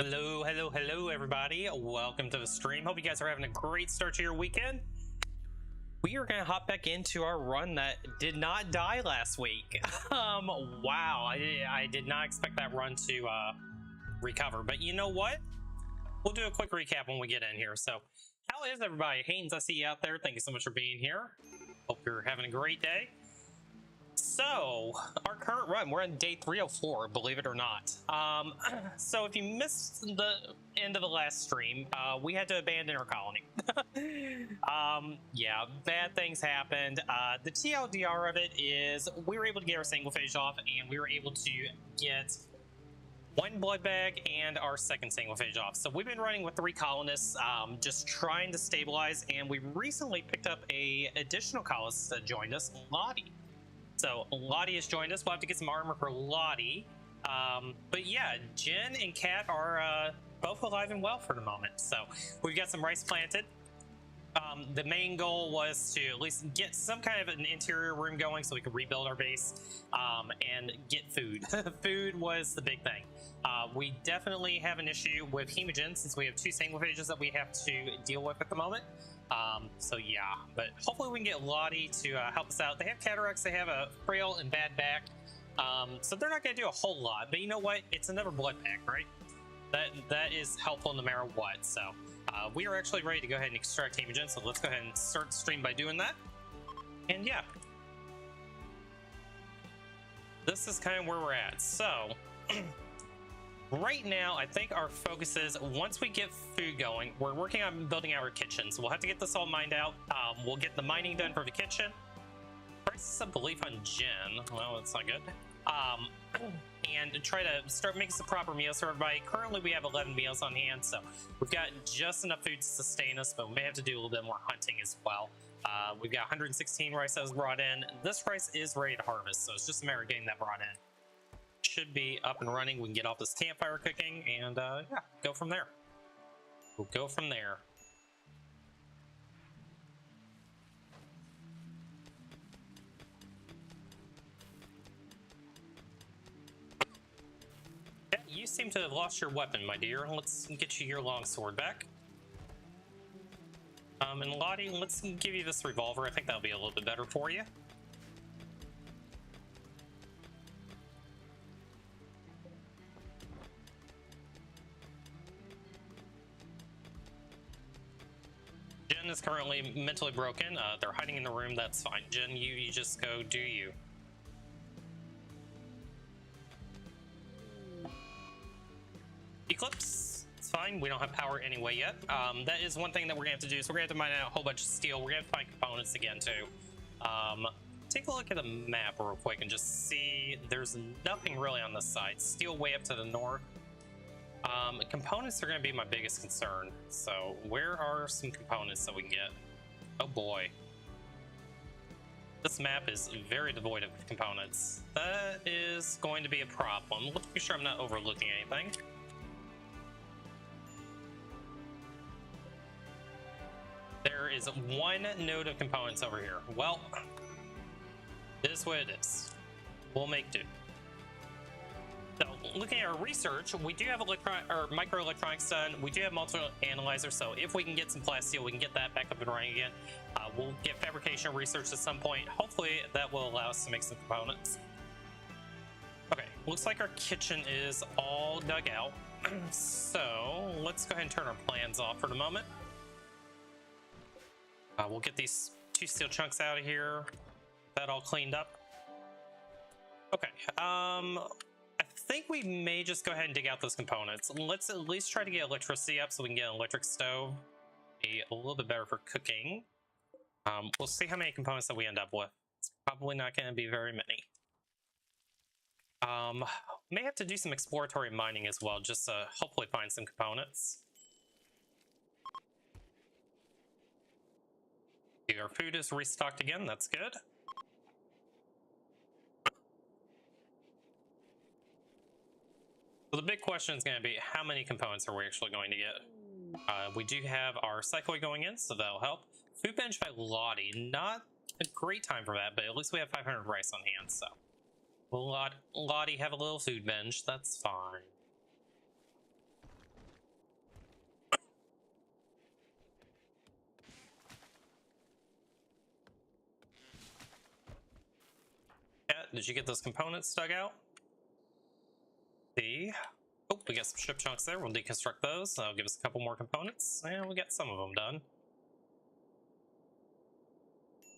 Hello, hello, hello, everybody. Welcome to the stream. Hope you guys are having a great start to your weekend. We are going to hop back into our run that did not die last week. Wow, I did not expect that run to recover. But you know what? We'll do a quick recap when we get in here. So, how is everybody? Haynes, I see you out there. Thank you so much for being here. Hope you're having a great day. So, our current run, we're on day 304, believe it or not. So if you missed the end of the last stream, we had to abandon our colony. Yeah, bad things happened. The TLDR of it is we were able to get our Sanguophage off, and we were able to get one blood bag and our second Sanguophage off. So we've been running with 3 colonists, just trying to stabilize, and we recently picked up a additional colonist that joined us, Lottie. So Lottie has joined us. We'll have to get some armor for Lottie. But yeah, Jen and Kat are both alive and well for the moment. So we've got some rice planted. The main goal was to at least get some kind of an interior room going so we could rebuild our base and get food. Food was the big thing. We definitely have an issue with hemogen since we have 2 sanguophages that we have to deal with at the moment. So yeah, but hopefully we can get Lottie to help us out. They have cataracts, they have a frail and bad back, so they're not going to do a whole lot. But you know what? It's another blood pack, right? That is helpful no matter what. So we are actually ready to go ahead and extract hemogen. So let's go ahead and start the stream by doing that. And yeah, this is kind of where we're at. So. Right now, I think our focus is, once we get food going, we're working on building our kitchen. So we'll have to get this all mined out. We'll get the mining done for the kitchen. Prices of belief on Jen. Well, that's not good. And to try to start making some proper meals for everybody. Currently, we have 11 meals on hand, so we've got just enough food to sustain us, but we may have to do a little bit more hunting as well. We've got 116 rice that was brought in. This rice is ready to harvest, so it's just a matter of getting that brought in. Should be up and running. We can get off this campfire cooking and yeah, go from there. We'll go from there. Yeah, you seem to have lost your weapon, my dear. Let's get you your longsword back. And Lottie, let's give you this revolver. I think that'll be a little bit better for you. Jen is currently mentally broken. They're hiding in the room. That's fine. Jen, you just go do you. Eclipse, it's fine. We don't have power anyway yet. That is one thing that we're gonna have to do. So we're gonna have to mine out a whole bunch of steel. We're gonna have to find components again too. Take a look at the map real quick and just see. There's nothing really on this side. Steel way up to the north. Components are going to be my biggest concern. So where are some components that we can get? Oh boy. This map is very devoid of components. That is going to be a problem. Let's be sure I'm not overlooking anything. There is one node of components over here. Well, it is what it is. We'll make do. So, looking at our research, we do have microelectronics done. We do have multiple analyzers, so if we can get some plasteel, we can get that back up and running again. We'll get fabrication research at some point. Hopefully, that will allow us to make some components. Okay, looks like our kitchen is all dug out. So, let's go ahead and turn our plans off for the moment. We'll get these 2 steel chunks out of here. That all cleaned up. Okay, I think we may just go ahead and dig out those components. Let's at least try to get electricity up so we can get an electric stove. Be a little bit better for cooking. We'll see how many components that we end up with. It's probably not going to be very many. May have to do some exploratory mining as well, just to hopefully find some components. Our food is restocked again, that's good. So the big question is going to be, how many components are we actually going to get? We do have our cycloid going in, so that'll help. Food bench by Lottie. Not a great time for that, but at least we have 500 rice on hand, so. We'll Lottie have a little food bench, that's fine. chat. Did you get those components dug out? See? Oh, we got some ship chunks there. We'll deconstruct those. That'll give us a couple more components. And we got some of them done.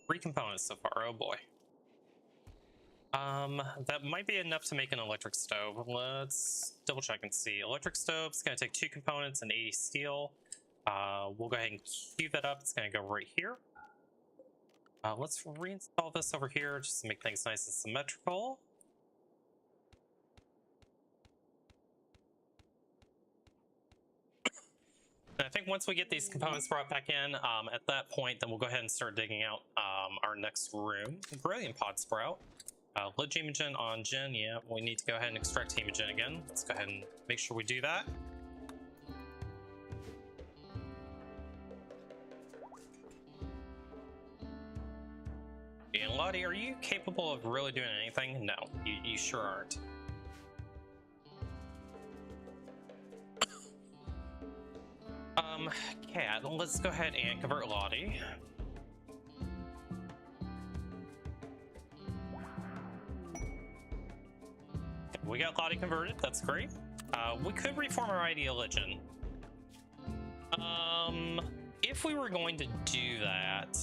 3 components so far. Oh boy. That might be enough to make an electric stove. Let's double check and see. Electric stove is going to take 2 components and 80 steel. We'll go ahead and queue that up. It's going to go right here. Let's reinstall this over here just to make things nice and symmetrical. And I think once we get these components brought back in, at that point, then we'll go ahead and start digging out our next room. Brilliant pod sprout. Lead hemogen on gen, yeah, we need to go ahead and extract hemogen again. Let's go ahead and make sure we do that. And Lottie, are you capable of really doing anything? No, you sure aren't. Cat, let's go ahead and convert Lottie. We got Lottie converted, that's great. We could reform our ideologian. If we were going to do that...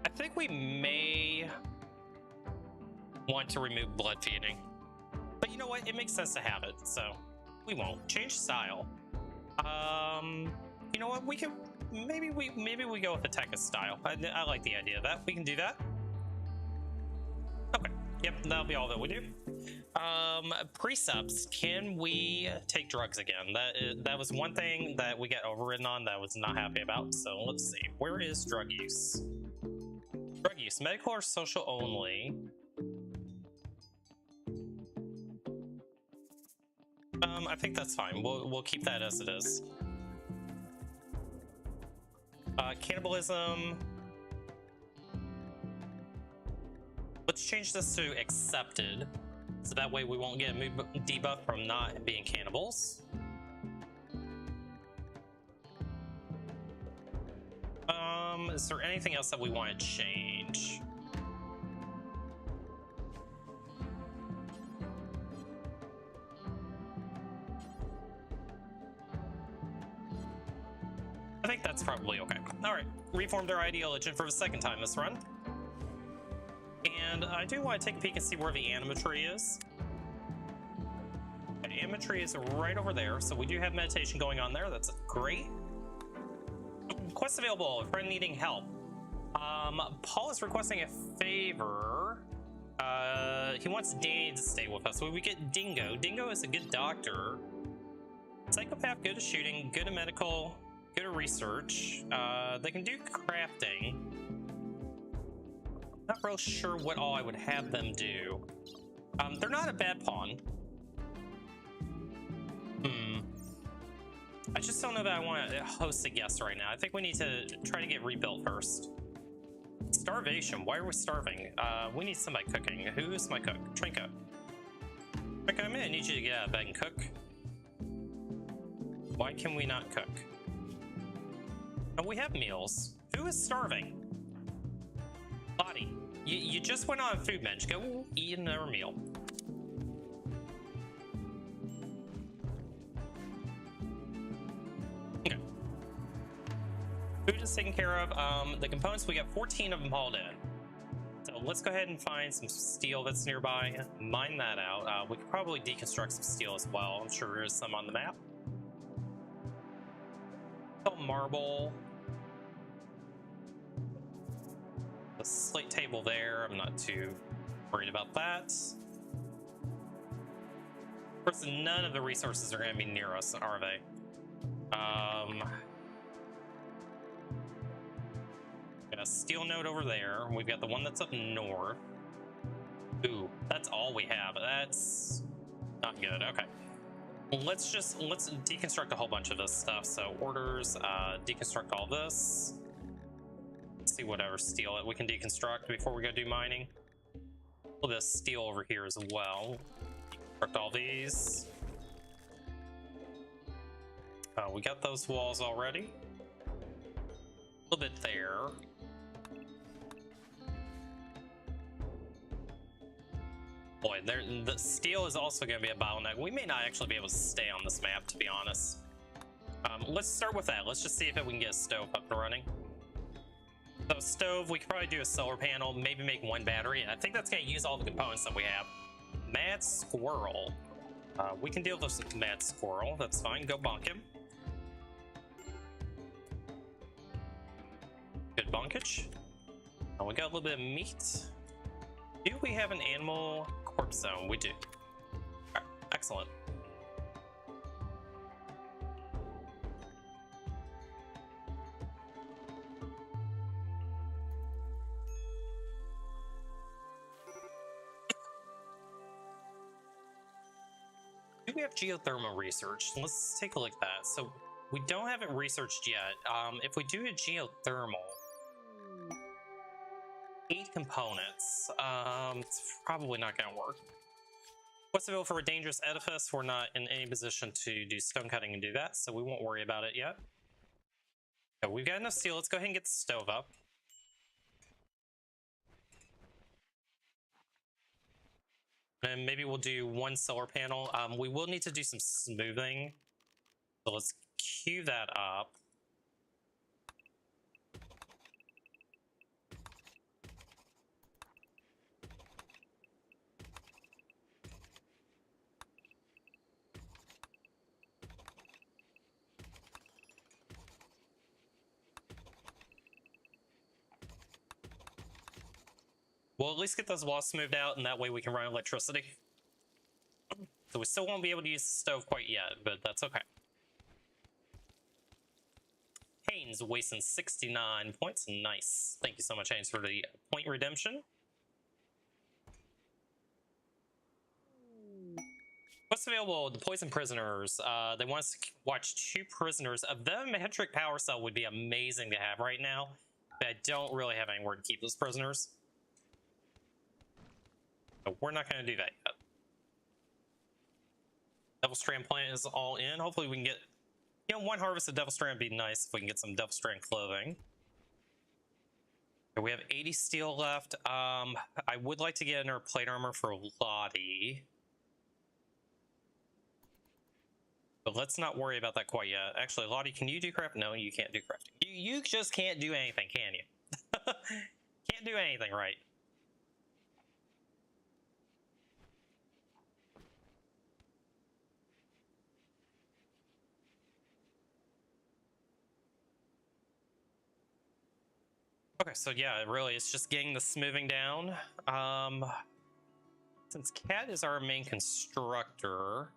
I think we may want to remove blood feeding. But you know what? It makes sense to have it, so we won't. Change style. You know what? We can... Maybe we go with the Tekka style. I like the idea of that. We can do that. Okay. Yep, that'll be all that we do. Precepts. Can we take drugs again? That was one thing that we got overridden on that I was not happy about. So let's see. Where is drug use? Drug use. Medical or social only. I think that's fine. We'll keep that as it is. Cannibalism. Let's change this to accepted, so that way we won't get a mood debuff from not being cannibals. Is there anything else that we want to change? I think that's probably okay. Alright, reformed our ideology for the second time this run. And I do want to take a peek and see where the animatry is. The animatry is right over there, so we do have meditation going on there. That's great. Quest available, a friend needing help. Paul is requesting a favor. He wants Danny to stay with us. So we get Dingo. Dingo is a good doctor. Psychopath, good at shooting, good at medical, good at research. They can do crafting. Not real sure what all I would have them do. They're not a bad pawn. I just don't know that I want to host a guest right now. I think we need to try to get rebuilt first. Starvation. Why are we starving? We need somebody cooking. Who's my cook? Trinka. Trinka, I'm gonna need you to get out of bed and cook. Why can we not cook? Oh, we have meals. Who is starving? Lottie, you just went on a food bench. Go eat another meal. Okay. Food is taken care of. The components, we got 14 of them hauled in. So let's go ahead and find some steel that's nearby. Mine that out. We could probably deconstruct some steel as well. I'm sure there's some on the map. Oh, marble. The slate table there, I'm not too worried about that. Of course, none of the resources are going to be near us, are they? Got a steel node over there. We've got the one that's up north. Ooh, that's all we have. That's not good. Okay. Let's deconstruct a whole bunch of this stuff. So orders, deconstruct all this. See whatever steel we can deconstruct before we go do mining. A little bit of steel over here as well. Deconstruct all these. We got those walls already. little bit there. Boy, the steel is also going to be a bottleneck. We may not actually be able to stay on this map, to be honest. Let's start with that. Let's just see if we can get a stove up and running. So stove, we could probably do a solar panel, maybe make one battery, and I think that's going to use all the components that we have. Mad Squirrel. We can deal with this Mad Squirrel. That's fine. Go bonk him. Good bonkage. We got a little bit of meat. Do we have an animal corpse zone? We do. Right, excellent. Do we have geothermal research? Let's take a look at that. So we don't have it researched yet. If we do a geothermal, 8 components. It's probably not going to work. What's available for a dangerous edifice? We're not in any position to do stone cutting and do that, so we won't worry about it yet. Okay, we've got enough steel. Let's go ahead and get the stove up. And maybe we'll do one solar panel. We will need to do some smoothing. So let's queue that up. We'll at least get those walls smoothed out, and that way we can run electricity. So we still won't be able to use the stove quite yet, but that's okay. Haynes wasting 69 points. Nice. Thank you so much, Haynes, for the point redemption. What's available? The Poison Prisoners. They want us to watch 2 prisoners. A Metric Power Cell would be amazing to have right now, but I don't really have anywhere to keep those prisoners. So we're not going to do that yet. Devil Strand plant is all in. Hopefully we can get, you know, 1 harvest of Devil Strand would be nice if we can get some Devil Strand clothing. Okay, we have 80 steel left. I would like to get in our plate armor for Lottie. But let's not worry about that quite yet. Actually, Lottie, can you do craft? No, you can't do crafting. You just can't do anything, can you? Can't do anything right. Okay, so yeah, really, it's just getting the smoothing down. Since Cat is our main constructor,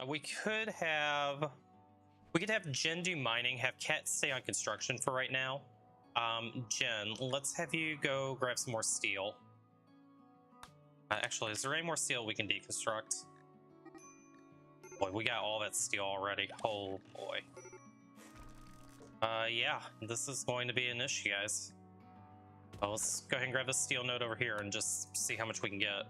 we could have Jen do mining, have Cat stay on construction for right now. Jen, let's have you go grab some more steel. Actually, is there any more steel we can deconstruct? Boy, we got all that steel already. Oh boy. Yeah, this is going to be an issue, guys. Well, let's go ahead and grab this steel node over here and just see how much we can get.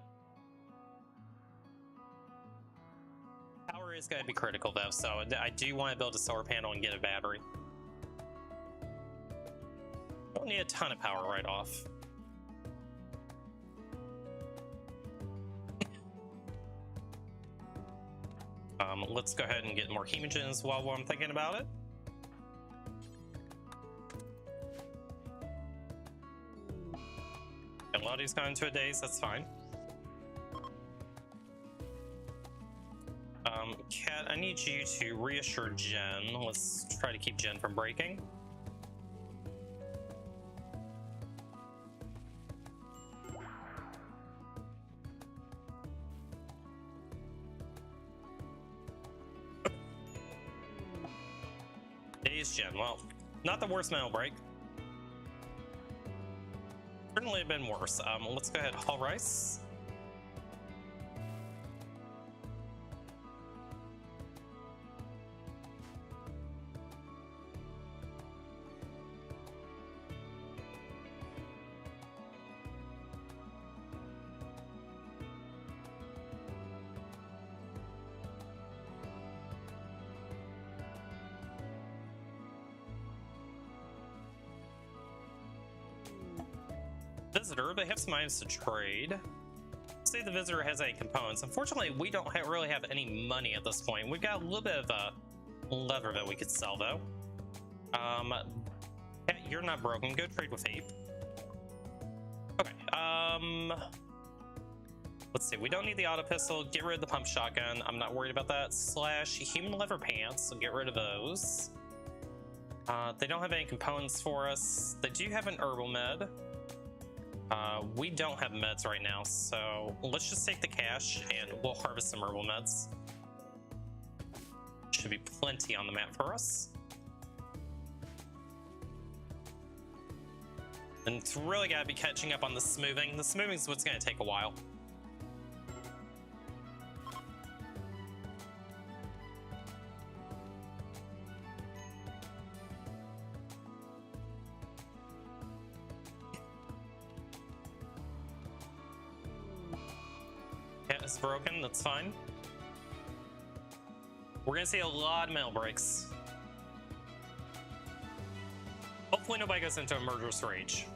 Power is going to be critical, though, so I do want to build a solar panel and get a battery. Don't need a ton of power right off. Let's go ahead and get more chemogens while I'm thinking about it. And Lottie's gone into a daze, that's fine. Kat, I need you to reassure Jen. Let's try to keep Jen from breaking. Daze Jen, well, not the worst mental break. Certainly been worse. Let's go ahead and haul rice. visitor. They have some items to trade. Say the visitor has any components. Unfortunately, we don't really have any money at this point. We've got a little bit of leather that we could sell, though. Yeah, you're not broken. Go trade with Ape. Okay, let's see. We don't need the auto pistol. Get rid of the pump shotgun. I'm not worried about that. Slash human leather pants. So get rid of those. They don't have any components for us. They do have an herbal med. We don't have meds right now, so let's just take the cash and we'll harvest some herbal meds. Should be plenty on the map for us. And it's really got to be catching up on the smoothing. The smoothing is what's going to take a while. Yeah, it's broken. That's fine. We're going to see a lot of mail breaks. Hopefully nobody goes into a murderous rage.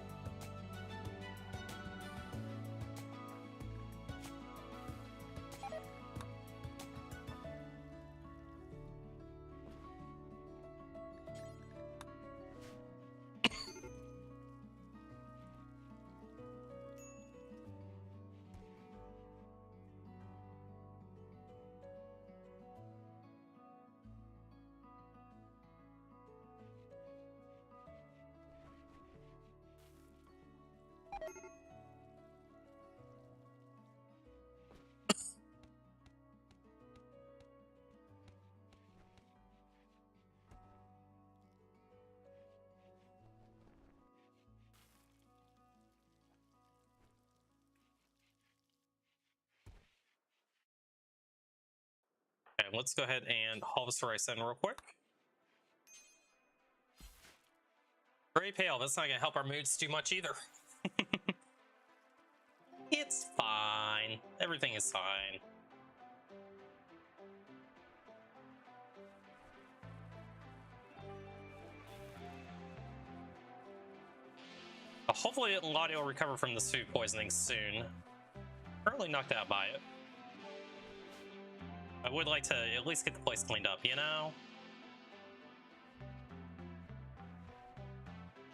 Okay, let's go ahead and haul this rice in real quick. Very pale. That's not going to help our moods too much either. It's fine. Everything is fine. Hopefully Lottie will recover from this food poisoning soon. Currently knocked out by it. I would like to at least get the place cleaned up, you know?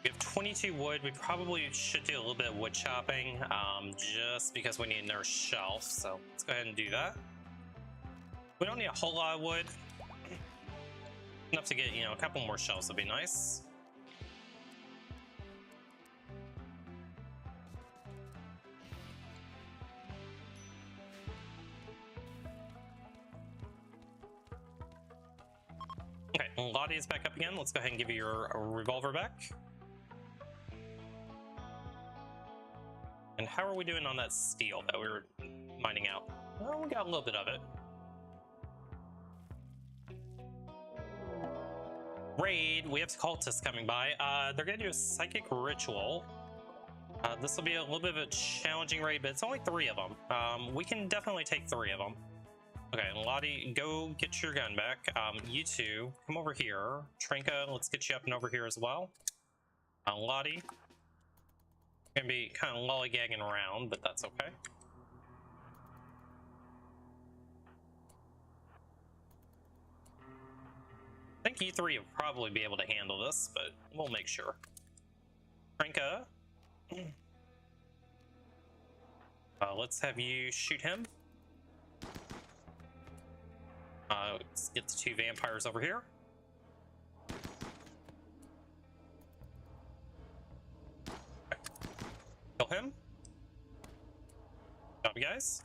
We have 22 wood. We probably should do a little bit of wood chopping, just because we need another shelf. So let's go ahead and do that. We don't need a whole lot of wood. Enough to get, you know, a couple more shelves would be nice. Okay, Lottie is back up again. Let's go ahead and give you your revolver back. And how are we doing on that steel that we were mining out? Well, we got a little bit of it. Raid, we have cultists coming by. They're gonna do a psychic ritual. This will be a little bit of a challenging raid, but it's only 3 of them. We can definitely take 3 of them. Okay, Lottie, go get your gun back. You two, come over here. Trinka, let's get you up and over here as well. Lottie, gonna be kind of lollygagging around, but that's okay. I think you 3 will probably be able to handle this, but we'll make sure. Trinka, let's have you shoot him. Let's get the 2 vampires over here. Okay. Kill him. Job, guys.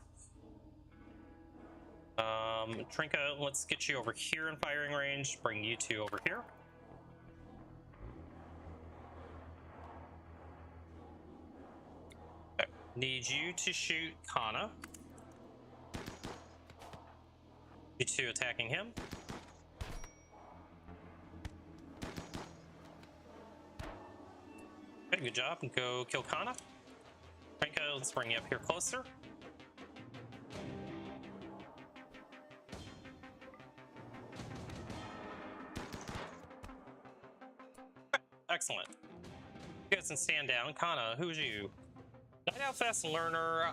Trinka, let's get you over here in firing range. Bring you 2 over here. Okay. Need you to shoot Kana. You 2 attacking him. Okay, good job. Go kill Kana. Trinka, let's bring you up here closer. Okay, excellent. You guys can stand down. Kana, who's you? Light out fast learner.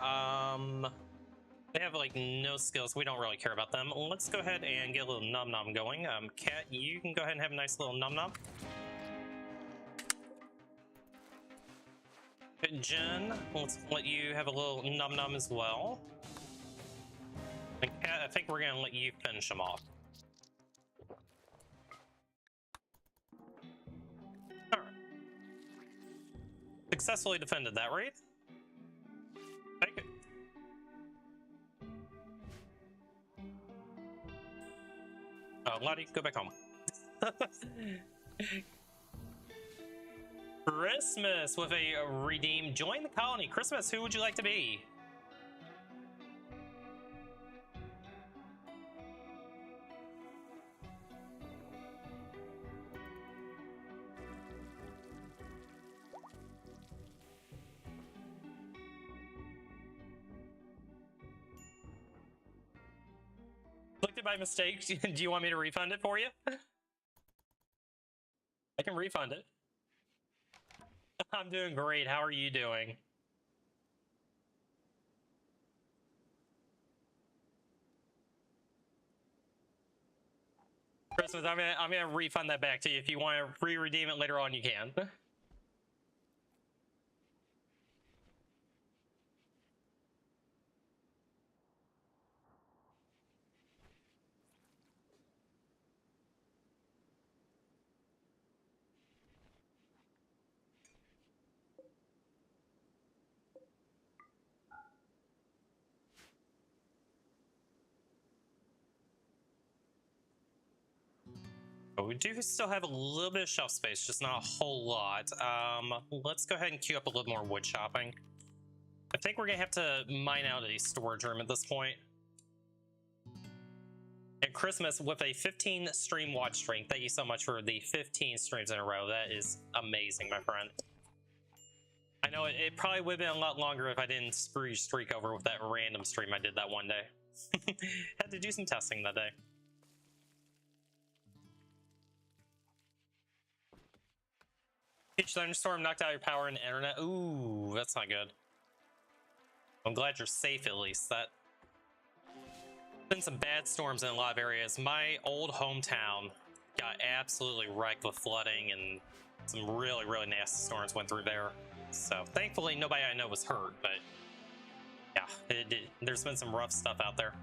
They have like no skills. We don't really care about them. Let's go ahead and get a little num num going. Cat, you can go ahead and have a nice little num num. Jen, let's let you have a little num num as well. And Cat, I think we're gonna let you finish them off. All right. Successfully defended that raid. Take it. Lottie, go back home. Christmas with a redeem. Join the colony. Christmas, who would you like to be? Clicked it by mistake. Do you want me to refund it for you? I can refund it. I'm doing great. How are you doing? Christmas, I'm gonna refund that back to you. If you want to re-redeem it later on, you can. But we do still have a little bit of shelf space, just not a whole lot. Let's go ahead and queue up a little more wood shopping. I think we're gonna have to mine out a storage room at this point. And Christmas with a 15 stream watch streak. Thank you so much for the 15 streams in a row. That is amazing, my friend. I know it probably would have been a lot longer if I didn't screw your streak over with that random stream I did that one day. Had to do some testing that day. Each thunderstorm knocked out your power and internet. Ooh, that's not good. I'm glad you're safe at least. That been some bad storms in a lot of areas. My old hometown got absolutely wrecked with flooding, and some really, really nasty storms went through there. So thankfully nobody I know was hurt, but yeah, there's been some rough stuff out there.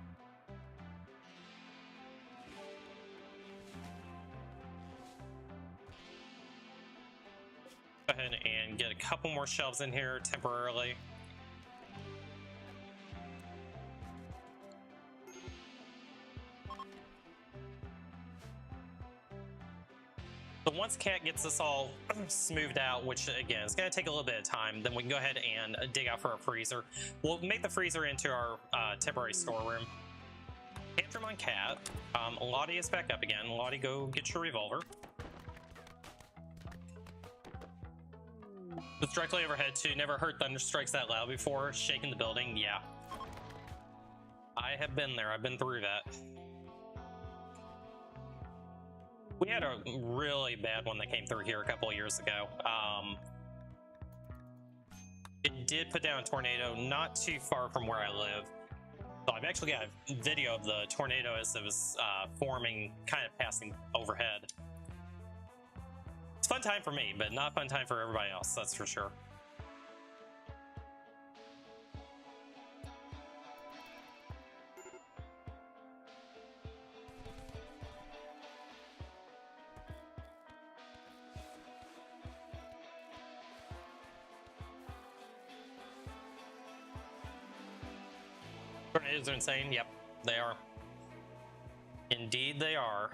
Go ahead and get a couple more shelves in here temporarily. So once Cat gets this all smoothed out, which again is going to take a little bit of time, then we can go ahead and dig out for our freezer. We'll make the freezer into our temporary storeroom. Tantrum on Cat. Lottie is back up again. Lottie, go get your revolver. It's directly overhead too. Never heard thunder strikes that loud before. Shaking the building, yeah. I have been there. I've been through that. We had a really bad one that came through here a couple of years ago. It did put down a tornado not too far from where I live. So I've actually got a video of the tornado as it was forming, kind of passing overhead. It's a fun time for me, but not a fun time for everybody else, that's for sure. Tornadoes are insane. Yep, they are. Indeed, they are.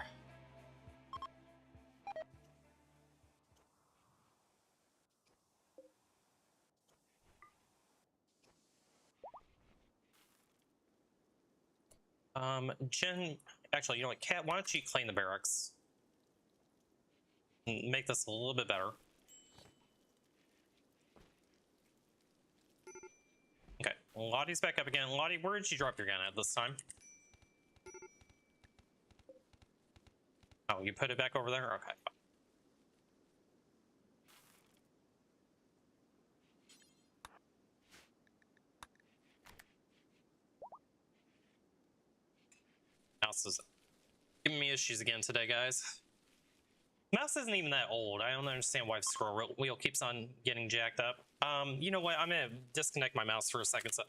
Jen, actually, you know what, Cat, why don't you clean the barracks? Make this a little bit better. Okay, Lottie's back up again. Lottie, where did you drop your gun at this time? Oh, you put it back over there? Okay, fine. mouse is giving me issues again today, guys. Mouse isn't even that old. I don't understand why the scroll wheel keeps on getting jacked up. You know what? I'm gonna disconnect my mouse for a second. So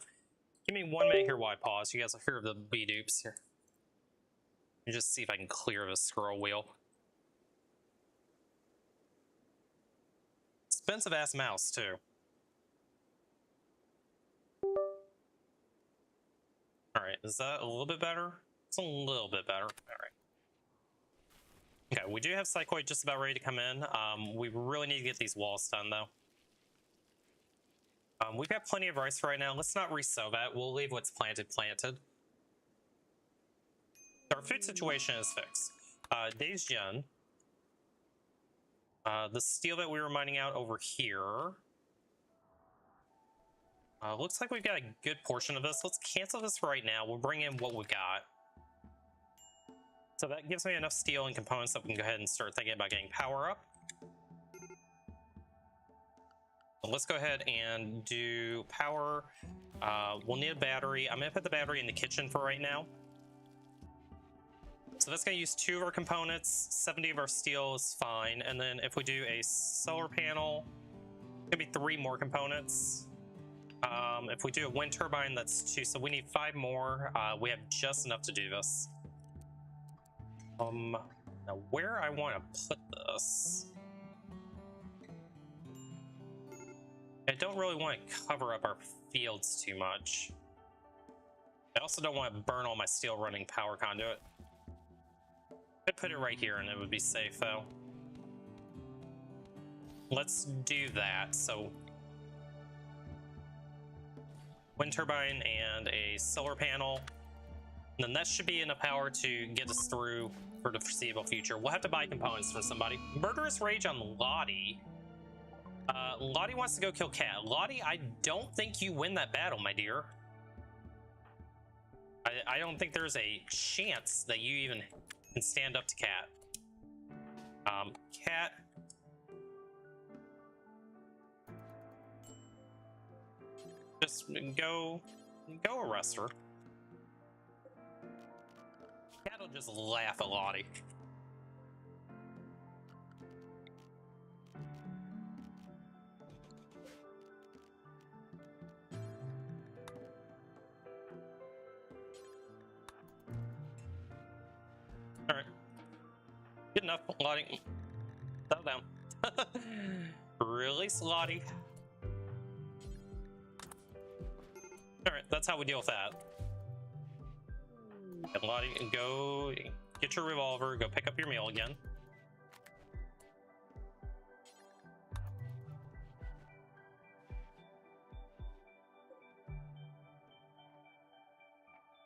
give me 1 minute here while I pause. You guys will hear the B-dupes here. Let me just see if I can clear the scroll wheel. Expensive ass mouse too. All right, is that a little bit better? It's a little bit better. All right. Okay, we do have Psychoid just about ready to come in. We really need to get these walls done, though. We've got plenty of rice for right now. Let's not resow that. We'll leave what's planted. Our food situation is fixed. Days Gen. The steel that we were mining out over here. Looks like we've got a good portion of this. Let's cancel this for right now. We'll bring in what we got. So that gives me enough steel and components that we can go ahead and start thinking about getting power up. So let's go ahead and do power. We'll need a battery. I'm going to put the battery in the kitchen for right now. So that's going to use 2 of our components. 70 of our steel is fine. And then if we do a solar panel, it's going to be 3 more components. If we do a wind turbine, that's 2. So we need 5 more. We have just enough to do this. Now where I want to put this, I don't really want to cover up our fields too much. I also don't want to burn all my steel running power conduit. I'd put it right here and it would be safe though. Let's do that. So wind turbine and a solar panel. And then that should be enough power to get us through for the foreseeable future. We'll have to buy components from somebody. Murderous Rage on Lottie. Lottie wants to go kill Cat. Lottie, I don't think you win that battle, my dear. I don't think there's a chance that you even can stand up to Cat. Cat. Just go arrest her. Cat'll just laugh at Lottie. Alright. Good enough, Lottie. Settle down. Release Lottie. Alright, that's how we deal with that. And Lottie, go get your revolver, go pick up your meal again.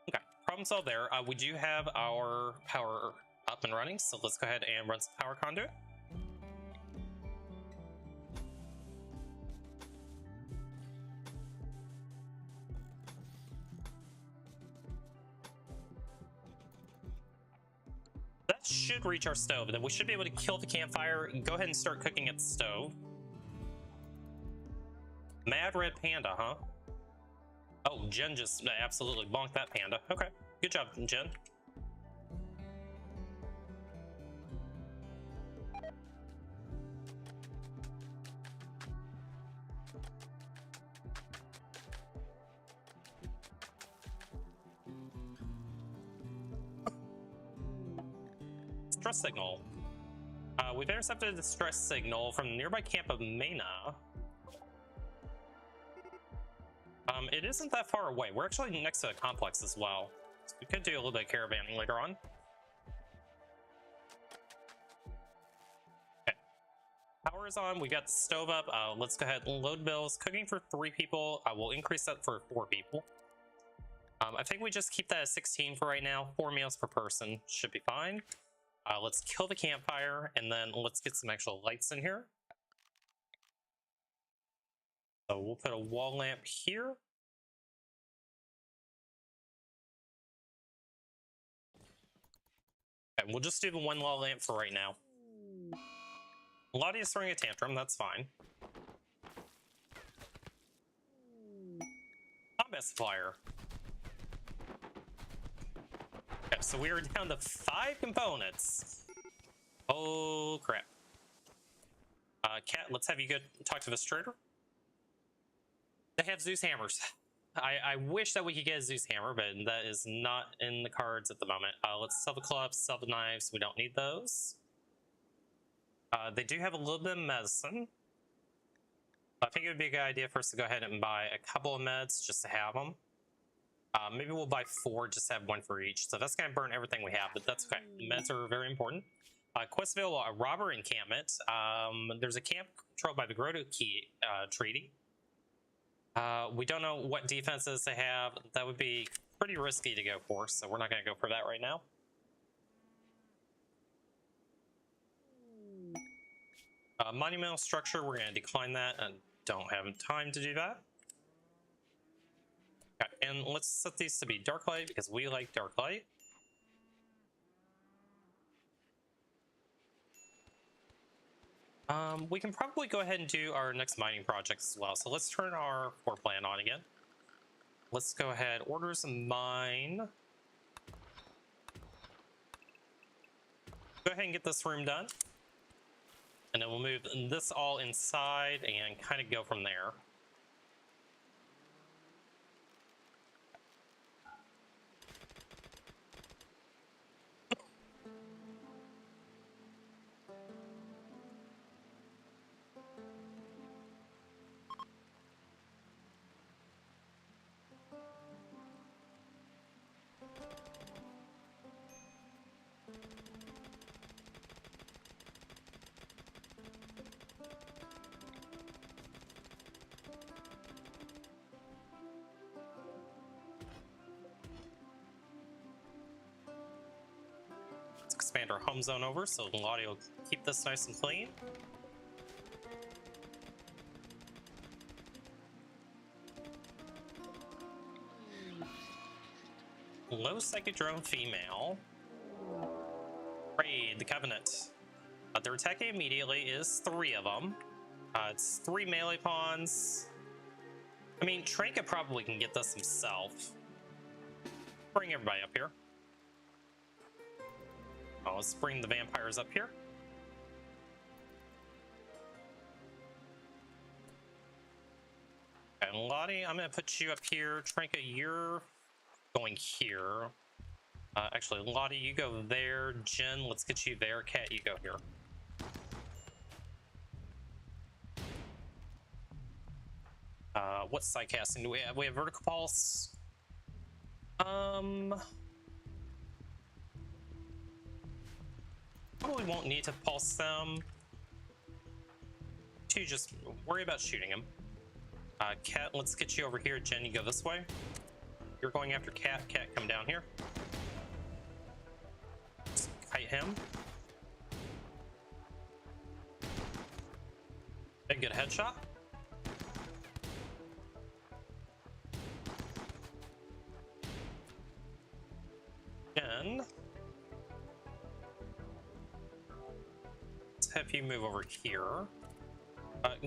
Okay, problem solved there. We do have our power up and running, so let's go ahead and run some power conduit. Should reach our stove, then we should be able to kill the campfire and go ahead and start cooking at the stove. Mad Red Panda, huh? Oh, Jen just absolutely bonked that panda. Okay, good job, Jen. Distress signal. We've intercepted a distress signal from the nearby camp of Mena. It isn't that far away. We're actually next to a complex as well. So we could do a little bit of caravanning later on. Okay. Power is on. We got the stove up. Let's go ahead and load bills. Cooking for 3 people. We'll increase that for 4 people. I think we just keep that at 16 for right now. 4 meals per person should be fine. Let's kill the campfire, and then let's get some actual lights in here. So we'll put a wall lamp here. Okay, we'll just do the 1 wall lamp for right now. Lottie is throwing a tantrum, that's fine. Combat supplier. Okay, Okay, so we are down to 5 components. Oh crap. Cat, let's have you go talk to the trader. They have Zeus hammers. I wish that we could get a Zeus hammer, but that is not in the cards at the moment. Let's sell the clubs, sell the knives. We don't need those. They do have a little bit of medicine. I think it would be a good idea for us to go ahead and buy a couple of meds just to have them. Maybe we'll buy 4, just to have 1 for each. So that's going to burn everything we have, but that's okay. Meds are very important. Questville, a robber encampment. There's a camp controlled by the Grotto Key Treaty. We don't know what defenses they have. That would be pretty risky to go for, so we're not going to go for that right now. Monumental structure, we're going to decline that and don't have time to do that. Okay, and let's set these to be dark light because we like dark light. We can probably go ahead and do our next mining project as well. So let's turn our floor plan on again. Let's go ahead, orders a mine. Go ahead and get this room done. And then we'll move this all inside and kind of go from there. Expand our home zone over so Lottie will keep this nice and clean. Low psychic drone female. Raid the Covenant. They're attacking immediately. Is 3 of them. It's 3 melee pawns. I mean, Tranka probably can get this himself. Bring everybody up here. Oh, let's bring the vampires up here. And Lottie, I'm going to put you up here. Tranka, you're going here. Actually, Lottie, you go there. Jen, let's get you there. Cat, you go here. What side casting do we have? We have vertical pulse. Probably won't need to pulse them. 2, just worry about shooting him. Cat, let's get you over here. Jen, you go this way. You're going after Cat. Cat, come down here. Just kite him. Big good headshot. Jen. Let's have you move over here.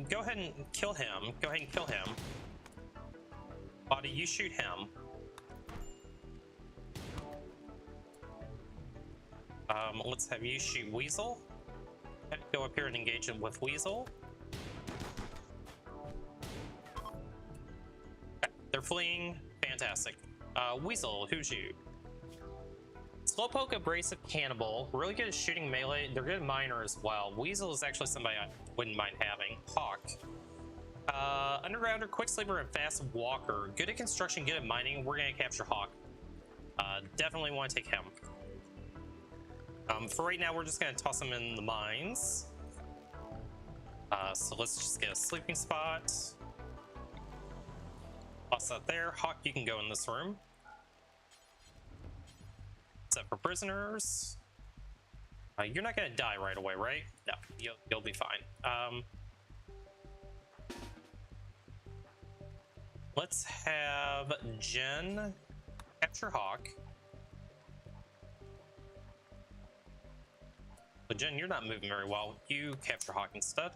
Go ahead and kill him. Go ahead and kill him. Body, you shoot him. Let's have you shoot Weasel. Go up here and engage him with Weasel. Okay, they're fleeing. Fantastic. Weasel, who's you? Slowpoke, Abrasive, Cannibal. Really good at shooting melee. They're good at miner as well. Weasel is actually somebody I wouldn't mind having. Hawk. Undergrounder, Quick Sleeper, and Fast Walker. Good at construction, good at mining. We're going to capture Hawk. Definitely want to take him. For right now, we're just going to toss him in the mines. So let's just get a sleeping spot. Toss that there. Hawk, you can go in this room. Except for prisoners. You're not going to die right away, right? No, you'll be fine. Let's have Jen capture Hawk. But Jen, you're not moving very well. You capture Hawk instead.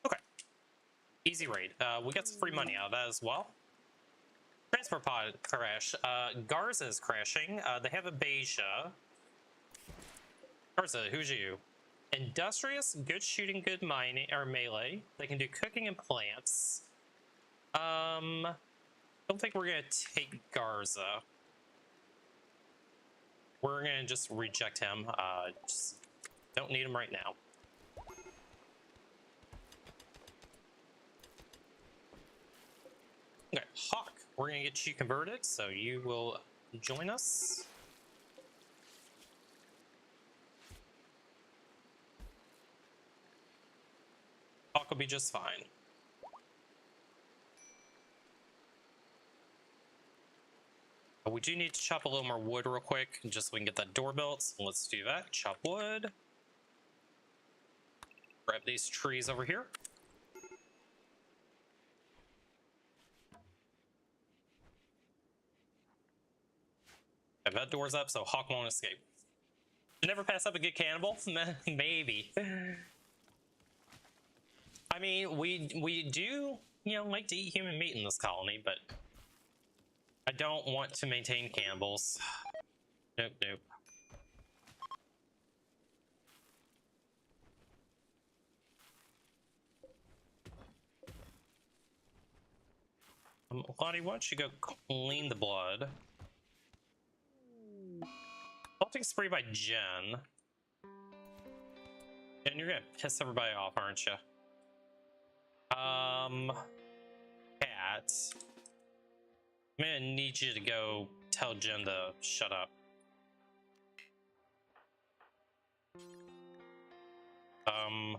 Okay. easy raid. We got some free money out of that as well. Transport pod crash. Garza is crashing. They have a Beja. Garza, who's you? Industrious, good shooting, good mining, or melee. They can do cooking and plants. Don't think we're gonna take Garza. We're gonna just reject him. Just don't need him right now. Okay, Hawk, we're gonna get you converted, so you will join us. Hawk will be just fine. But we do need to chop a little more wood real quick, just so we can get that door built. So let's do that. Chop wood. Grab these trees over here. Have that door's up so Hawk won't escape. Never pass up a good cannibal? Maybe. I mean, we do, you know, like to eat human meat in this colony, but I don't want to maintain cannibals. Nope, nope. Lottie, why don't you go clean the blood? Salting spree by Jen. And you're gonna piss everybody off, aren't you? Cat. I'm gonna need you to go tell Jen to shut up. I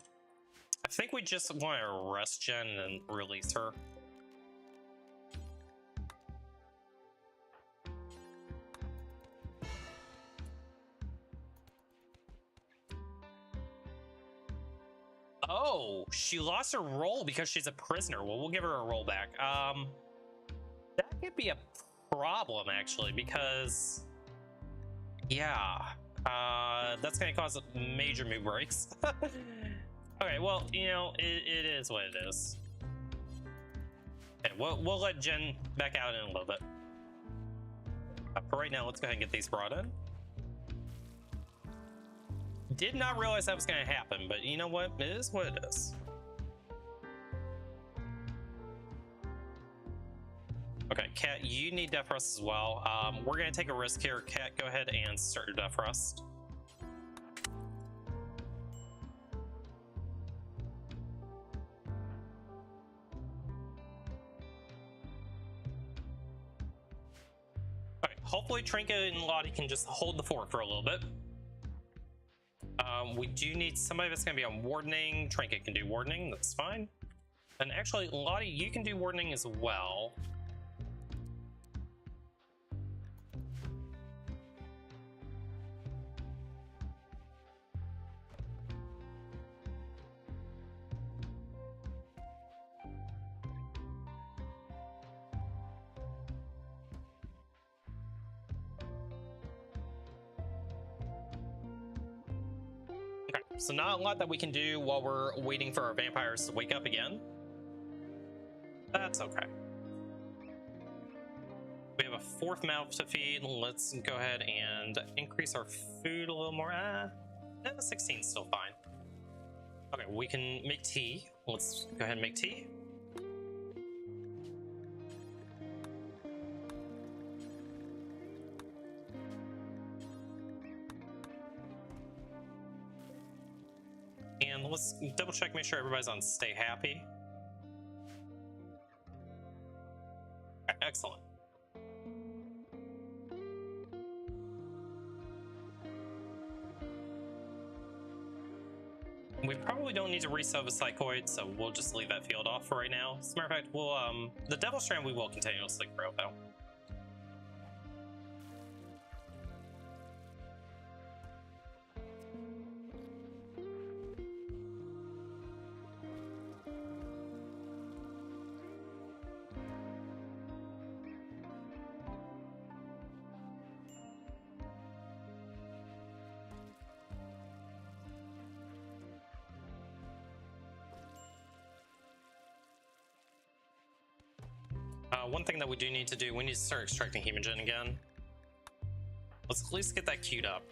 think we just want to arrest Jen and release her. Oh, she lost her role because she's a prisoner. Well, we'll give her a roll back. That could be a problem, actually, because... yeah. That's going to cause major mood breaks. Okay, well, you know, it is what it is. Okay, we'll let Jen back out in a little bit. For right now, let's go ahead and get these brought in. Did not realize that was going to happen, but you know what? It is what it is. Okay, Cat, you need death rust as well. We're going to take a risk here. Cat, go ahead and start your death rust. Okay, hopefully Trinket and Lottie can just hold the fort for a little bit. We do need somebody that's going to be on wardening. Trinket can do wardening, that's fine. And actually, Lottie, you can do wardening as well. Okay, so not a lot that we can do while we're waiting for our vampires to wake up again. That's okay. We have a fourth mouth to feed. Let's go ahead and increase our food a little more. 16 is still fine. Okay, we can make tea. Let's go ahead and make tea. And let's double check, make sure everybody's on stay happy. Okay, excellent. We probably don't need to resell the psychoid, so we'll just leave that field off for right now. As a matter of fact, we'll the Devil Strand we will continuously grow though. One thing that we do need to do, we need to start extracting hemogen again. Let's at least get that queued up.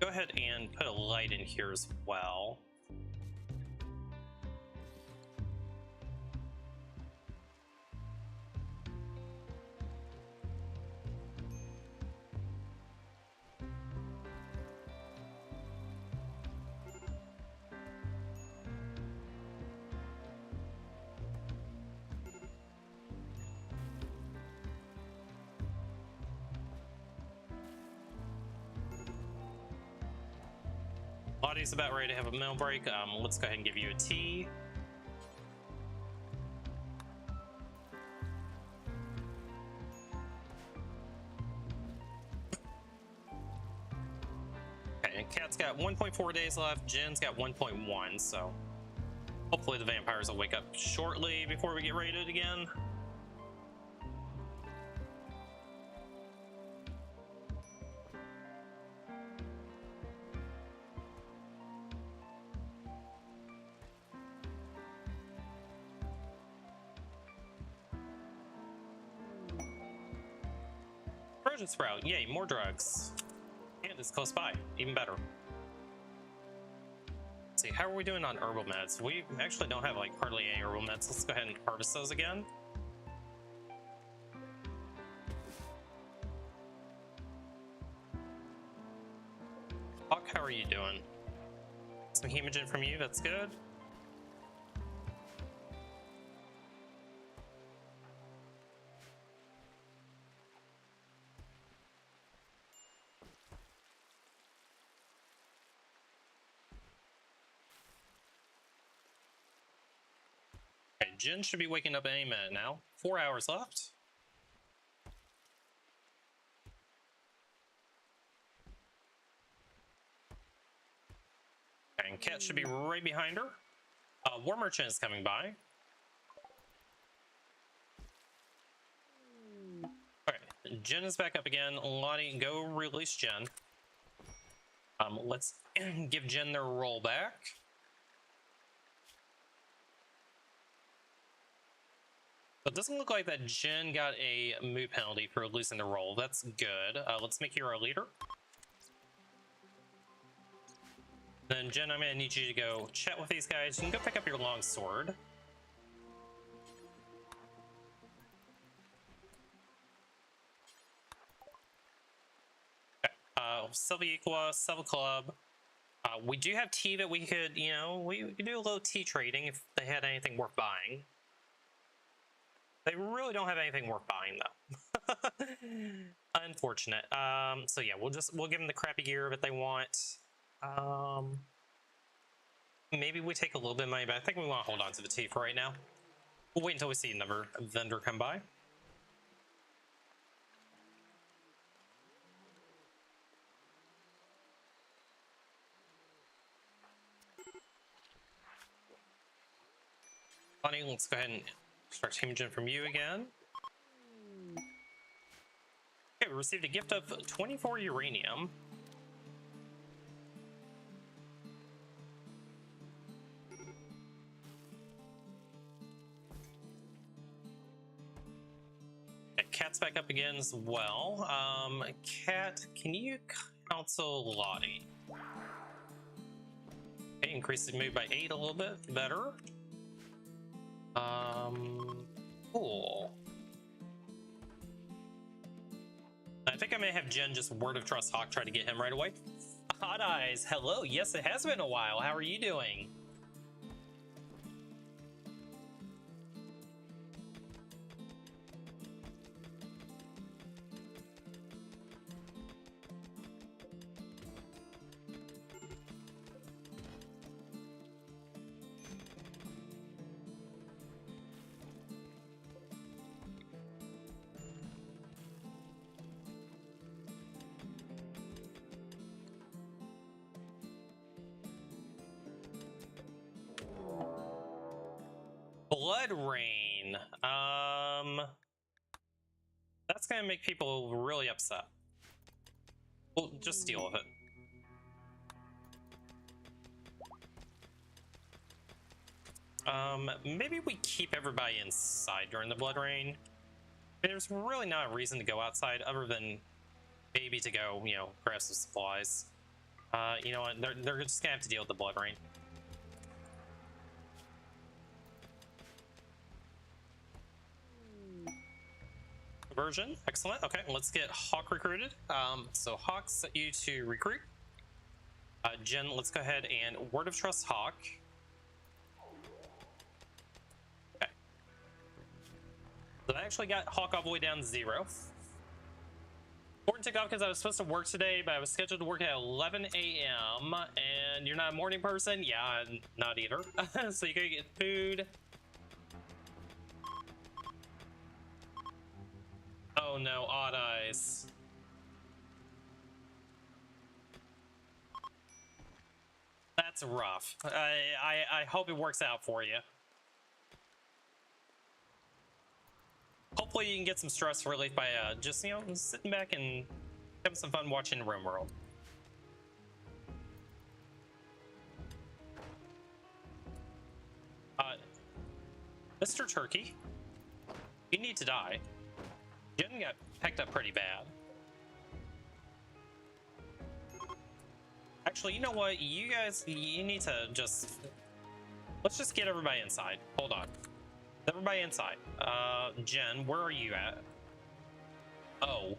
Go ahead and put a light in here as well. Body's about ready to have a meal break. Let's go ahead and give you a tea. Okay, Cat's got 1.4 days left. Jen's got 1.1, so hopefully the vampires will wake up shortly before we get raided again. Sprout, yay, more drugs. And it's close by, even better. Let's see, how are we doing on herbal meds? We actually don't have like hardly any herbal meds. Let's go ahead and harvest those again. Hawk, how are you doing? Some hemogen from you, that's good. Jen should be waking up any minute now. 4 hours left. And Cat should be right behind her. War Merchant is coming by. Okay, Jen is back up again. Lottie, go release Jen. Let's give Jen their roll back. It doesn't look like that Jen got a mood penalty for losing the role. That's good. Let's make you our leader. Then Jen, I'm gonna need you to go chat with these guys. You can go pick up your long sword. Okay. Silva Silva Club. We do have tea that we could, you know, we could do a little tea trading if they had anything worth buying. They really don't have anything worth buying though. Unfortunate. So yeah, we'll give them the crappy gear that they want. Maybe we take a little bit of money, but I think we want to hold on to the tea for right now. We'll wait until we see another vendor come by. Bonnie, let's go ahead and start hemogen from you again. Okay, we received a gift of 24 uranium. Okay, Cat's back up again as well. Cat, can you counsel Lottie? Okay, increase the move by 8 a little bit better. Cool. I think I may have Jen just word of trust Hawk try to get him right away. Hot Eyes, hello. Yes, it has been a while. How are you doing? blood rain. That's gonna make people really upset. We'll just deal with it. Maybe we keep everybody inside during the blood rain. I mean, there's really not a reason to go outside other than maybe to go, you know, grab some supplies. You know what? They're just gonna have to deal with the blood rain. Conversion, excellent. Okay, let's get Hawk recruited. So Hawk, set you to recruit. Jen, let's go ahead and Word of Trust Hawk. Okay. So I actually got Hawk all the way down to 0. Important to go because I was supposed to work today, but I was scheduled to work at 11 a.m. And you're not a morning person? Yeah, I'm not either. So you gotta get food. Oh no, odd eyes. That's rough. I hope it works out for you. Hopefully you can get some stress relief by just, you know, sitting back and having some fun watching Rimworld. Mr. Turkey, you need to die. Jen got pecked up pretty bad. Actually, you know what? You guys, you need to just... Let's just get everybody inside. Hold on. Everybody inside. Jen, where are you at? Oh.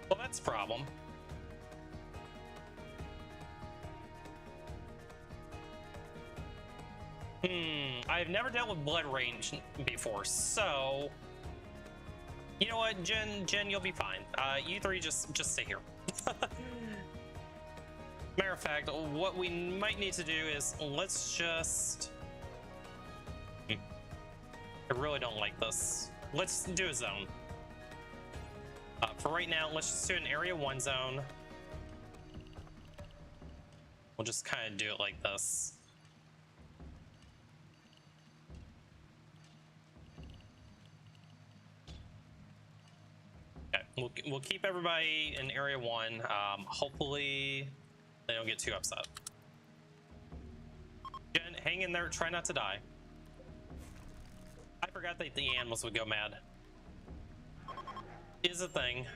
Well, that's a problem. I've never dealt with blood range before, so... You know what, Jen, you'll be fine. You three just stay here. Matter of fact, what we might need to do is let's just... I really don't like this. Let's do a zone. For right now, let's just do an Area 1 zone. We'll just kind of do it like this. Okay, we'll keep everybody in Area 1. Hopefully they don't get too upset. Jen, hang in there. Try not to die. I forgot that the animals would go mad. Is a thing.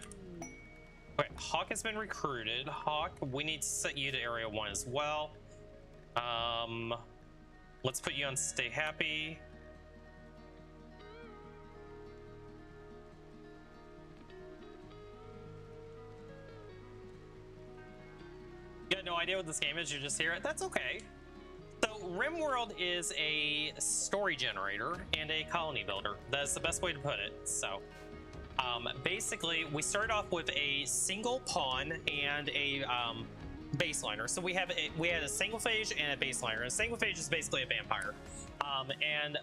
Okay, Hawk has been recruited. Hawk, we need to set you to Area 1 as well. Let's put you on Stay Happy. You got no idea what this game is, you just hear it. That's okay. So Rimworld is a story generator and a colony builder. That's the best way to put it. So basically we start off with a single pawn and a baseliner. So we had a Sanguophage and a baseliner. A Sanguophage is basically a vampire. And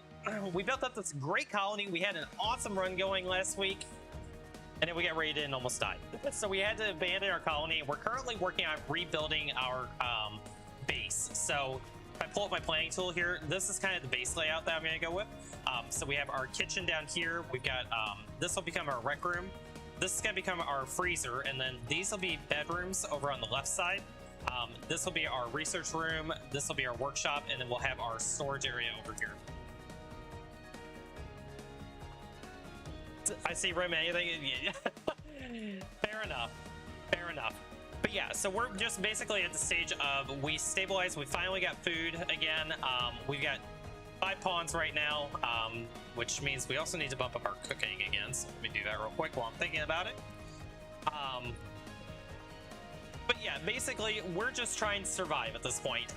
we built up this great colony. We had an awesome run going last week, and then we got raided and almost died. So we had to abandon our colony. We're currently working on rebuilding our base. So if I pull up my planning tool here, this is kind of the base layout that I'm going to go with. So we have our kitchen down here. We've got, this will become our rec room. This is going to become our freezer. And then these will be bedrooms over on the left side. This will be our research room. This will be our workshop. And then we'll have our storage area over here. I see Remy. Fair enough. Fair enough. But yeah, so we're just basically at the stage of we stabilized. We finally got food again. We've got 5 pawns right now, which means we also need to bump up our cooking again. So let me do that real quick while I'm thinking about it. But yeah, basically, we're just trying to survive at this point.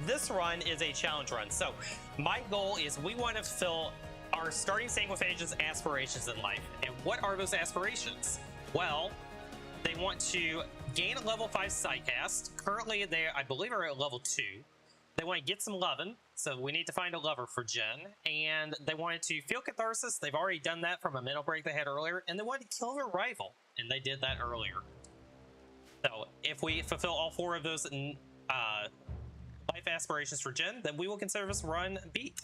This run is a challenge run. So my goal is we want to fulfill our starting Sanguophage's aspirations in life. And what are those aspirations? Well, they want to gain a level 5 sidecast. Currently, they, I believe, are at level 2. They want to get some lovin', so we need to find a lover for Jen. And they wanted to feel catharsis. They've already done that from a mental break they had earlier. And they wanted to kill their rival, and they did that earlier. So if we fulfill all 4 of those life aspirations for Jen, then we will consider this run beat.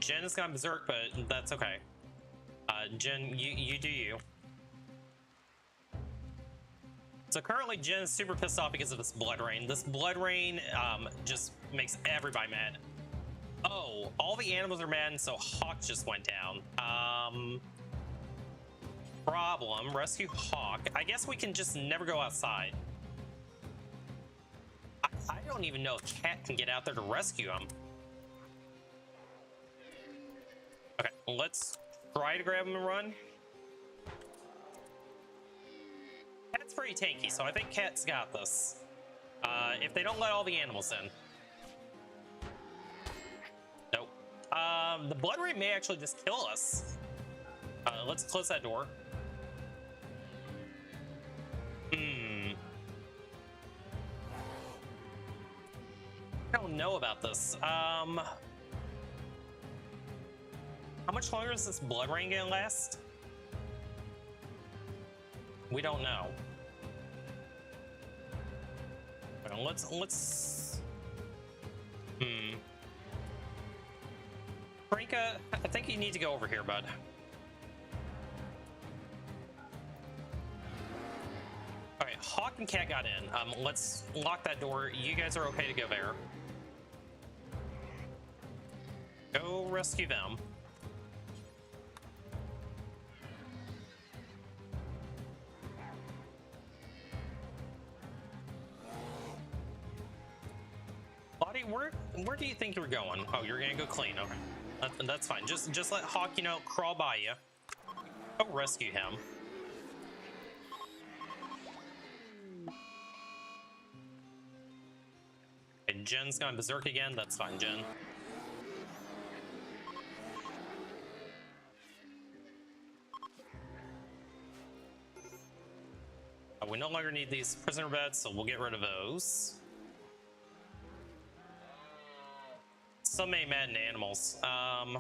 Jen has gone berserk, but that's okay. Jen, you do you. So currently Jen is super pissed off because of this blood rain. This blood rain just makes everybody mad. Oh, all the animals are mad, and so Hawk just went down. Problem, rescue Hawk. I guess we can just never go outside. I don't even know if Cat can get out there to rescue him. Okay, let's try to grab him and run. Cat's pretty tanky, so I think Cat's got this. If they don't let all the animals in. Nope. The blood rain may actually just kill us. Let's close that door. I don't know about this. How much longer is this blood rain gonna last? We don't know. Well, let's. Franka, I think you need to go over here, bud. Alright, Hawk and Cat got in. Let's lock that door. You guys are okay to go there. Go rescue them. Lottie, where do you think you're going? Oh, you're gonna go clean. Okay, that's fine. Just let Hawk, you know, crawl by you. Go rescue him. Okay, Jen's gone berserk again. That's fine, Jen. We no longer need these prisoner beds, so we'll get rid of those. Some may madden animals. I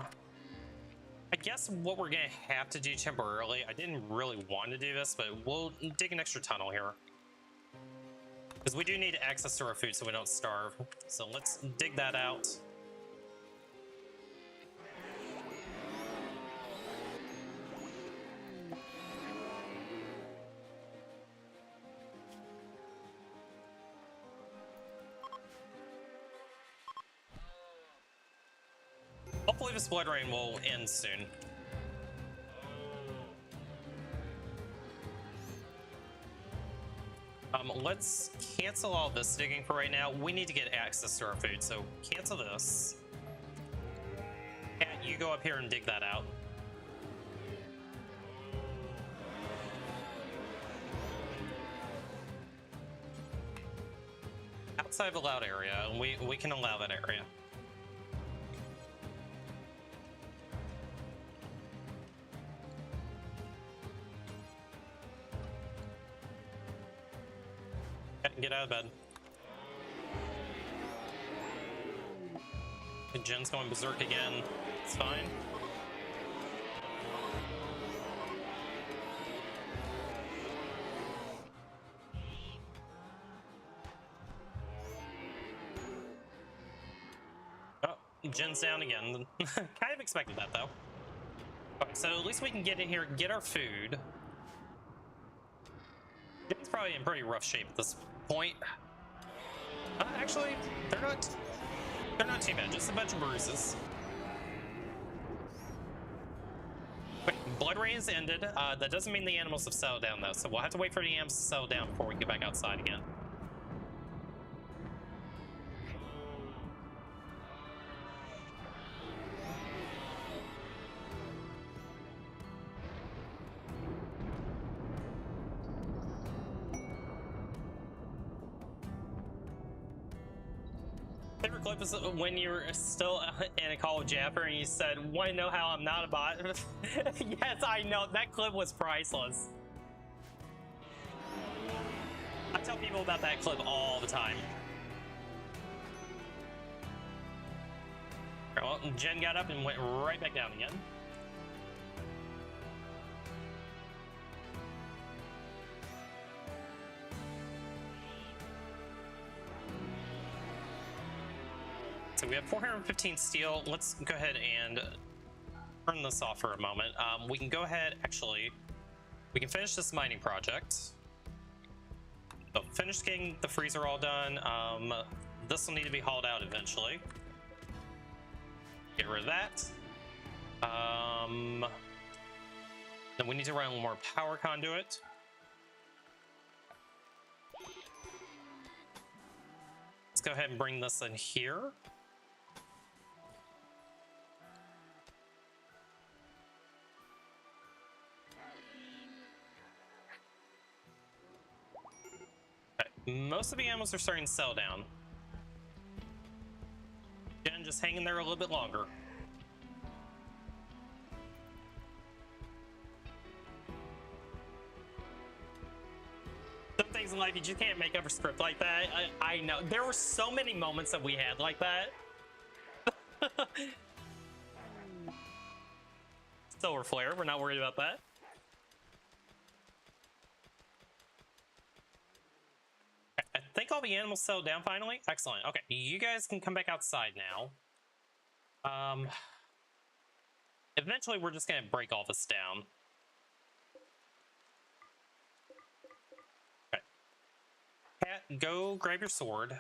guess what we're gonna have to do temporarily, I didn't really want to do this, but we'll dig an extra tunnel here. Because we do need access to our food so we don't starve. So let's dig that out. Hopefully this blood rain will end soon. Let's cancel all this digging for right now. We need to get access to our food, so cancel this. Cat, you go up here and dig that out. Outside of allowed area, we can allow that area. Get out of bed. Jen's going berserk again. It's fine. Oh, Jen's down again. Kind of expected that though. Okay, so at least we can get in here, get our food. Jen's probably in pretty rough shape at this point. Actually, they're not too bad. Just a bunch of bruises. Wait, blood rain has ended. That doesn't mean the animals have settled down though, so we'll have to wait for the animals to settle down before we get back outside again. Favorite clip is when you were still in a Call of Japper and you said, "Want to know how I'm not a bot?" Yes, I know. That clip was priceless. I tell people about that clip all the time. Well, Jen got up and went right back down again. So we have 415 steel. Let's go ahead and turn this off for a moment. We can go ahead, actually, we can finish this mining project. So finish getting the freezer all done. This will need to be hauled out eventually. Get rid of that. Then we need to run a little more power conduit. Let's go ahead and bring this in here. Most of the animals are starting to settle down. Jen just hanging there a little bit longer. Some things in life you just can't make up a script like that. I know. There were so many moments that we had like that. Solar flare, we're not worried about that. I think all the animals settled down finally. Excellent. Okay, you guys can come back outside now. Eventually we're just gonna break all this down. Okay. Cat, go grab your sword.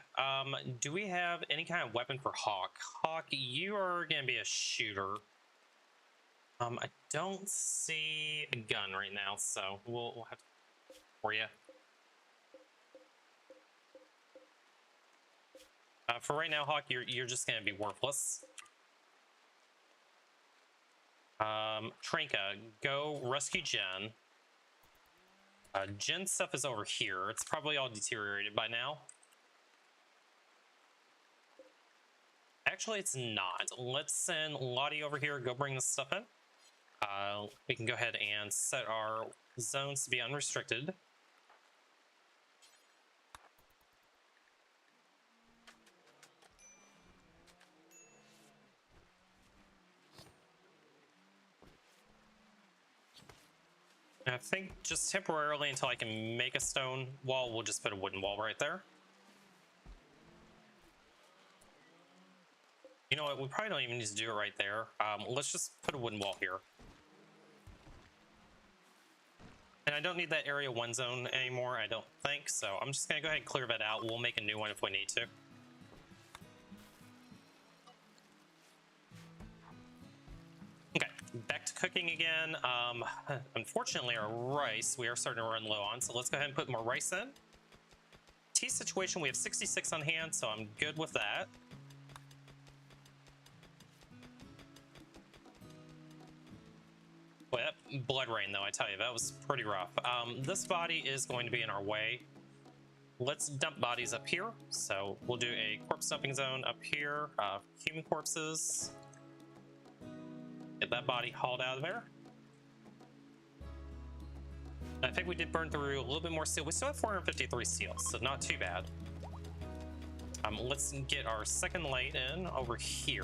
Do we have any kind of weapon for Hawk? Hawk, you are gonna be a shooter. I don't see a gun right now, so we'll have to for you. For right now, Hawk, you're just gonna be worthless. Trinka, go rescue Jen. Jen's stuff is over here. It's probably all deteriorated by now. Actually, it's not. Let's send Lottie over here. Go bring this stuff in. We can go ahead and set our zones to be unrestricted. I think just temporarily until I can make a stone wall, we'll just put a wooden wall right there. You know what? We probably don't even need to do it right there. Let's just put a wooden wall here. And I don't need that area 1 zone anymore, I don't think, so I'm just going to go ahead and clear that out. We'll make a new one if we need to. Okay, back to cooking again. Unfortunately, our rice, we are starting to run low on, so let's go ahead and put more rice in. Tea situation, we have 66 on hand, so I'm good with that. Boy, that blood rain, though, I tell you, that was pretty rough. This body is going to be in our way. Let's dump bodies up here. So we'll do a corpse dumping zone up here. Human corpses. Get that body hauled out of there. I think we did burn through a little bit more steel. We still have 453 steel, so not too bad. Let's get our second light in over here.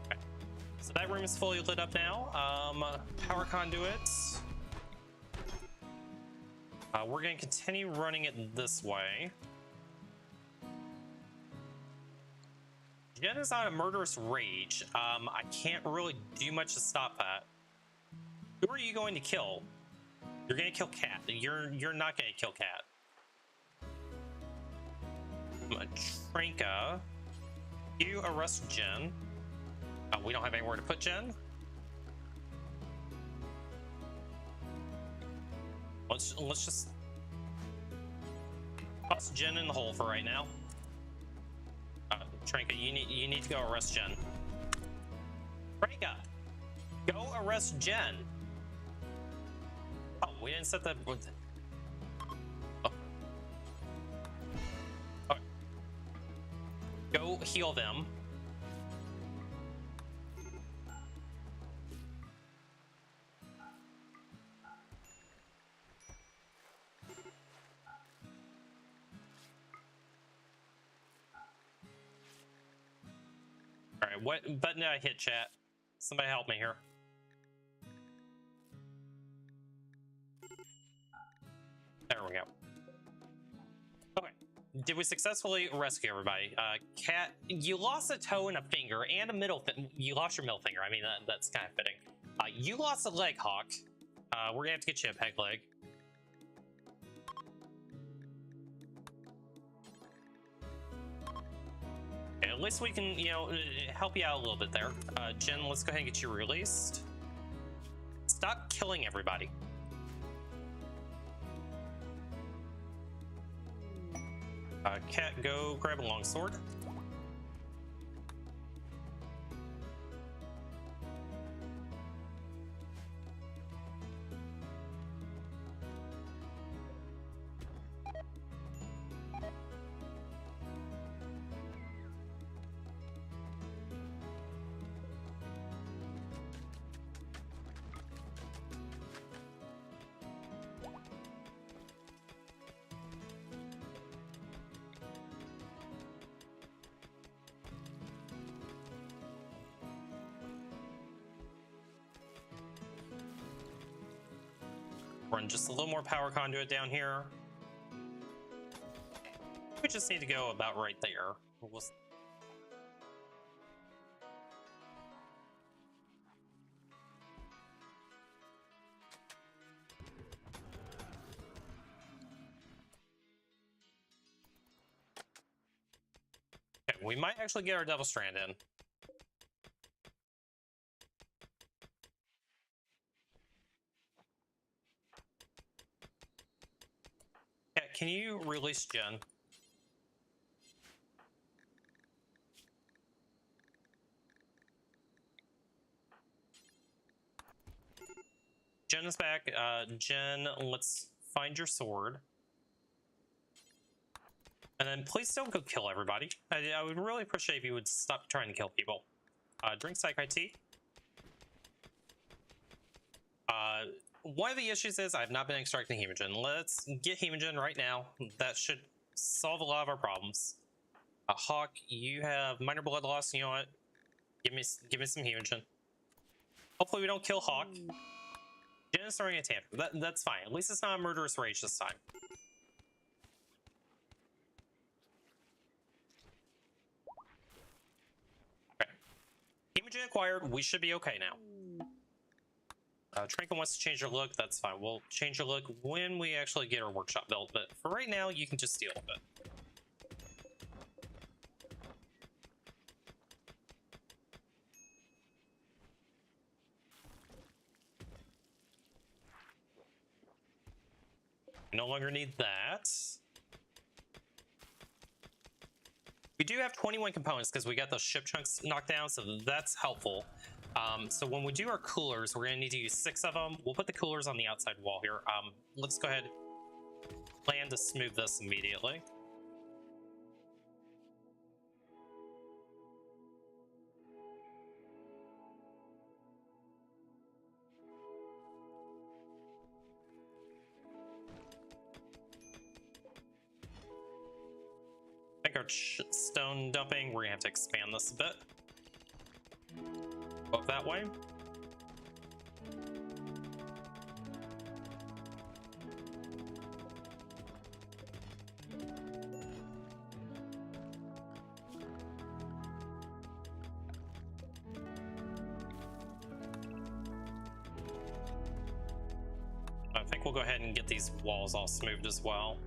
Okay. So that room is fully lit up now. Power conduits. We're going to continue running it this way. Jen is on a murderous rage. I can't really do much to stop that. Who are you going to kill? You're going to kill Cat. You're not going to kill Cat. Trinka, you arrest Jen. We don't have anywhere to put Jen. Let's just toss Jen in the hole for right now. Trinka, you need to go arrest Jen. Trinka, go arrest Jen. Oh, we didn't set that. Oh. Okay. Go heal them. Alright, what button did I hit, chat? Somebody help me here. There we go. Okay, did we successfully rescue everybody? Cat, you lost a toe and a finger and a middle. You lost your middle finger. I mean, that's kind of fitting. You lost a leg, Hawk. We're gonna have to get you a peg leg. Okay, at least we can, you know, help you out a little bit there. Jen, let's go ahead and get you released. Stop killing everybody. Cat, go grab a longsword. Run just a little more power conduit down here. We just need to go about right there. Okay, we might actually get our Devil Strand in. Can you release Jen? Jen is back. Jen, let's find your sword. And then please don't go kill everybody. I would really appreciate if you would stop trying to kill people. Drink Psychi Tea. One of the issues is I've not been extracting Hemogen. Let's get Hemogen right now. That should solve a lot of our problems. Hawk, you have minor blood loss. You know what? Give me some Hemogen. Hopefully we don't kill Hawk. Jen is throwing a tantrum. That's fine. At least it's not a murderous rage this time. Okay. Hemogen acquired. We should be okay now. Tranquil wants to change your look. That's fine. We'll change your look when we actually get our workshop built. But for right now, you can just deal with it. We no longer need that. We do have 21 components because we got those ship chunks knocked down, so that's helpful. So when we do our coolers, we're going to need to use 6 of them. We'll put the coolers on the outside wall here. Let's go ahead and plan to smooth this immediately. I think our stone dumping, we're going to have to expand this a bit. Up that way. I think we'll go ahead and get these walls all smoothed as well.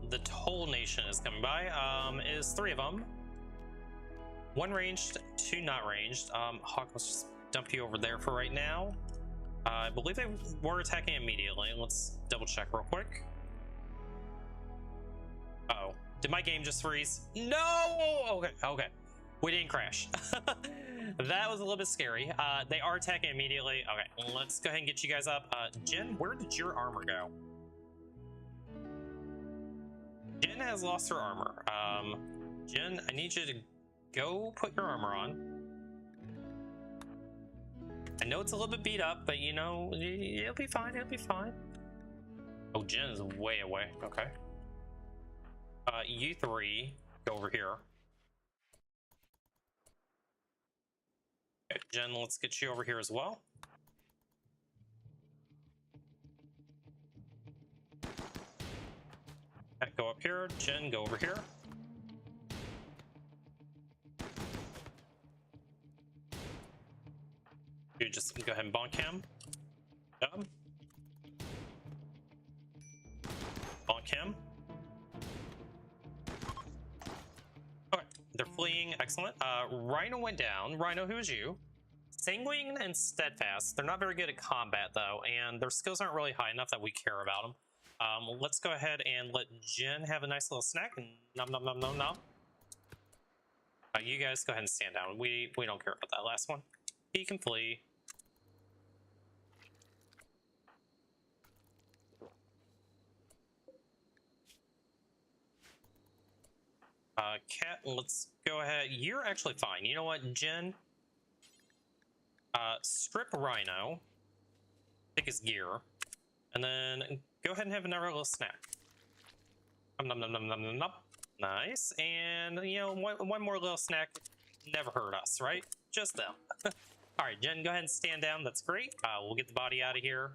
The whole nation is coming by. Is 3 of them. 1 ranged, 2 not ranged. Hawk, let's just dump you over there for right now. I believe they were attacking immediately. Let's double check real quick. Uh-oh. Did my game just freeze? No! Okay. We didn't crash. That was a little bit scary. They are attacking immediately. Okay, let's go ahead and get you guys up. Jen, where did your armor go? Jen has lost her armor. Jen, I need you to go put your armor on. I know it's a little bit beat up, but you know, it'll be fine, it'll be fine. Oh, Jen is way away. Okay. You three, go over here. Okay, Jen, let's get you over here as well. Okay, go up here. Jen, go over here. You just go ahead and bonk him. Bonk him. Okay, they're fleeing. Excellent. Rhino went down. Rhino, who is you? Sanguine and Steadfast. They're not very good at combat, though, and their skills aren't really high enough that we care about them. Let's go ahead and let Jen have a nice little snack. Nom nom nom nom nom. You guys go ahead and stand down. We don't care about that last one. He can flee. Cat, let's go ahead. You're actually fine. You know what, Jen? Strip Rhino. Take his gear. And then go ahead and have another little snack. Nom nom nom nom nom nom. Nice. And, you know, one more little snack never hurt us, right? Just them. Alright, Jen, go ahead and stand down. That's great. We'll get the body out of here.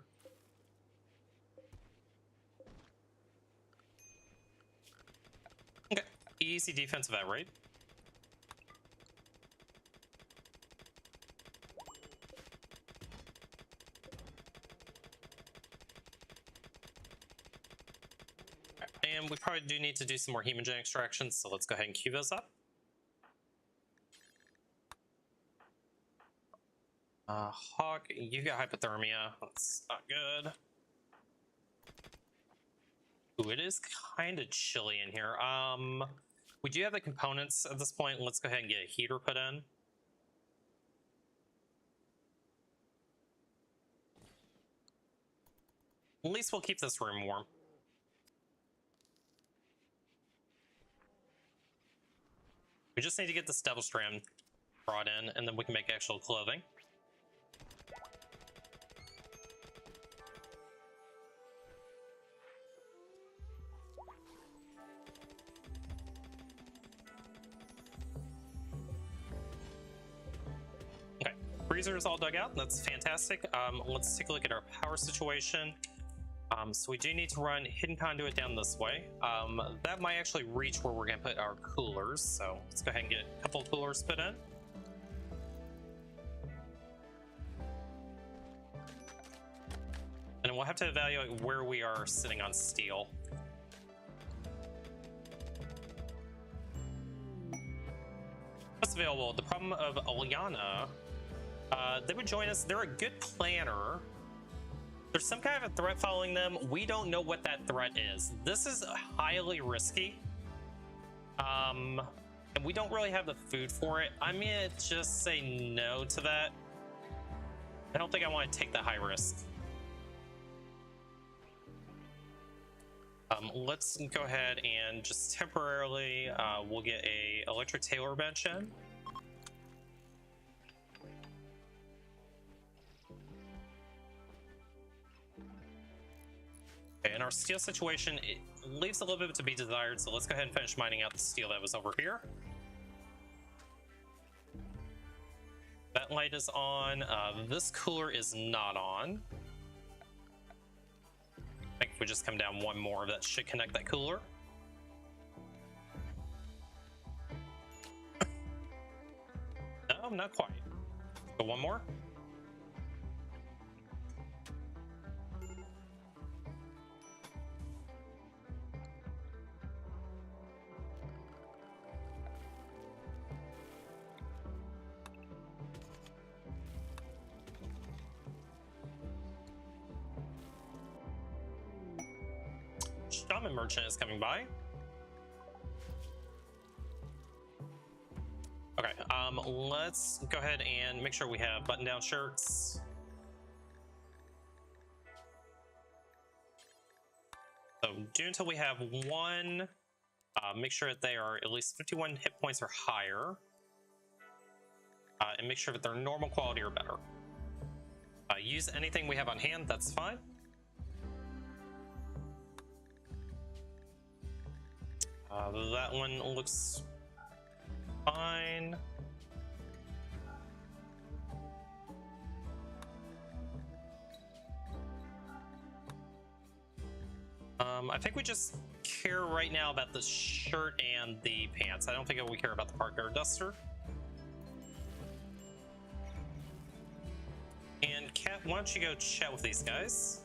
Okay. Easy defensive at raid. And we probably do need to do some more hemogen extractions, so let's go ahead and queue those up. Hawk, you got hypothermia. That's not good. Ooh, it is kind of chilly in here. We do have the components at this point. Let's go ahead and get a heater put in. At least we'll keep this room warm. We just need to get this Devil Strand brought in, and then we can make actual clothing. Okay, freezer is all dug out. That's fantastic. Let's take a look at our power situation. So we do need to run hidden conduit down this way. That might actually reach where we're going to put our coolers. So let's go ahead and get a couple of coolers put in. And we'll have to evaluate where we are sitting on steel. What's available? The problem of Aliana. They would join us. They're a good planner. There's some kind of a threat following them. We don't know what that threat is. This is highly risky. And we don't really have the food for it. I'm gonna just say no to that. I don't think I want to take the high risk. Let's go ahead and just temporarily, we'll get a electric tailor bench in. And our steel situation, it leaves a little bit to be desired, so let's go ahead and finish mining out the steel that was over here. That light is on. This cooler is not on. I think if we just come down one more, that should connect that cooler. No, not quite. Go one more. Shaman merchant is coming by. Okay, let's go ahead and make sure we have button-down shirts. So do until we have one Make sure that they are at least 51 hit points or higher. And make sure that they're normal quality or better. Use anything we have on hand, that's fine. That one looks fine. I think we just care right now about the shirt and the pants. I don't think we care about the parka or duster. And Kat, why don't you go chat with these guys?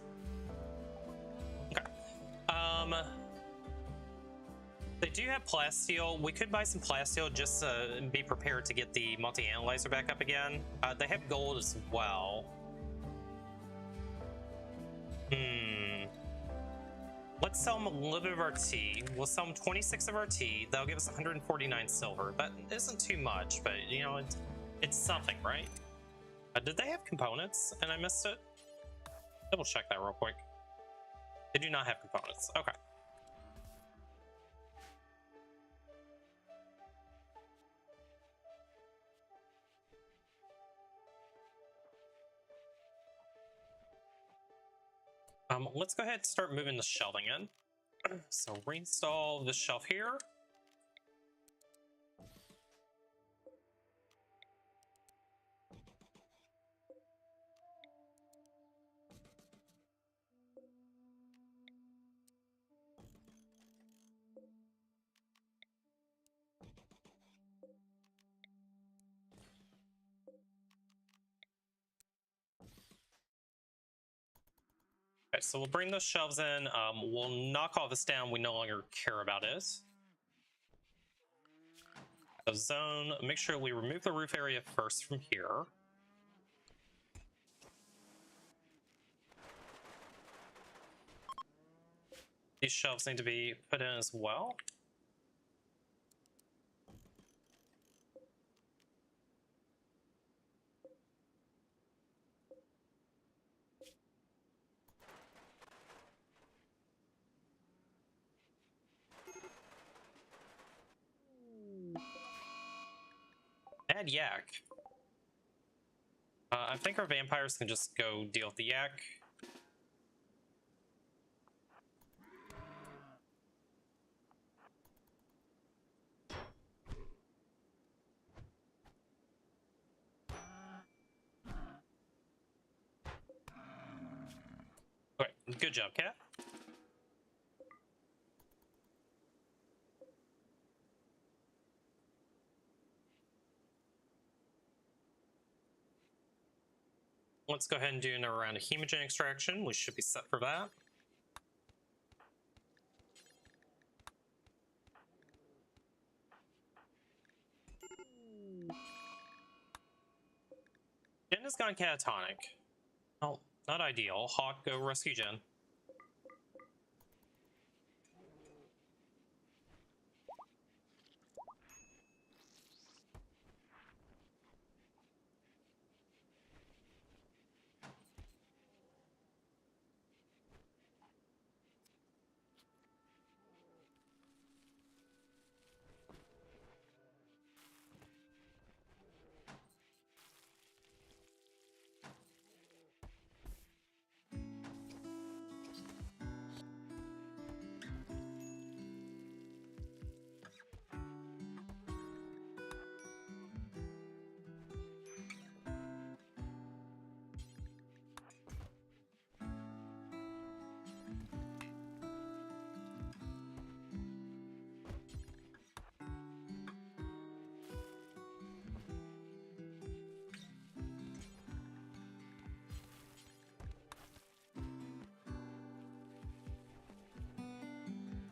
Okay. They do have plasteel. We could buy some plasteel just to be prepared to get the multi-analyzer back up again. They have gold as well. Let's sell them a little bit of RT. We'll sell them 26 of RT. That'll give us 149 silver. That isn't too much, but you know, it's something, right? Did they have components and I missed it? Double check that real quick. They do not have components. Okay. Let's go ahead and start moving the shelving in. So reinstall this shelf here. Okay, so we'll bring those shelves in. We'll knock all this down. We no longer care about it. The zone, make sure we remove the roof area first from here. These shelves need to be put in as well. Add yak. I think our vampires can just go deal with the yak. Okay, good job, Cat. Let's go ahead and do another round of hemogen extraction. We should be set for that. Jen has gone catatonic. Oh, not ideal. Hawk, go rescue Jen.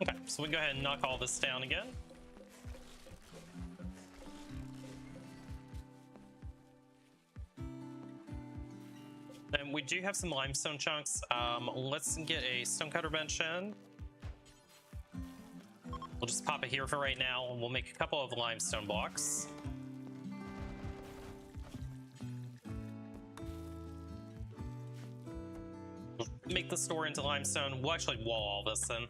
Okay, so we can go ahead and knock all this down again. And we do have some limestone chunks. Let's get a stonecutter bench in. We'll just pop it here for right now, and we'll make a couple of limestone blocks. We'll make the store into limestone. We'll actually wall all this in.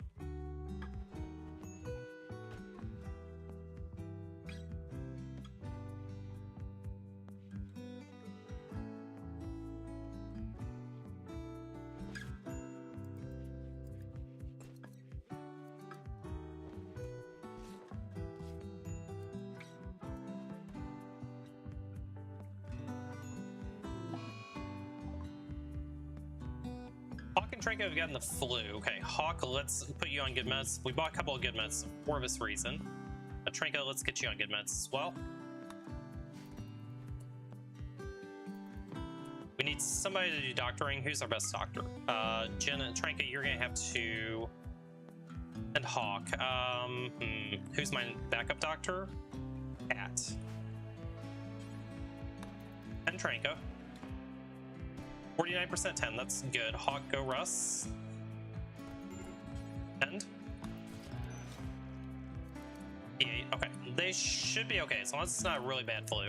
Trinket, we've gotten the flu. Okay, Hawk, let's put you on good meds. We bought a couple of good meds for this reason. Trinket, let's get you on good meds as well. We need somebody to do doctoring. Who's our best doctor? Jen and Trinket, you're gonna have to... And Hawk. Who's my backup doctor? Cat. And Tranka. 49% 10, that's good. Hawk, go Russ. And? E8, okay. They should be okay, as long as it's not a really bad flu.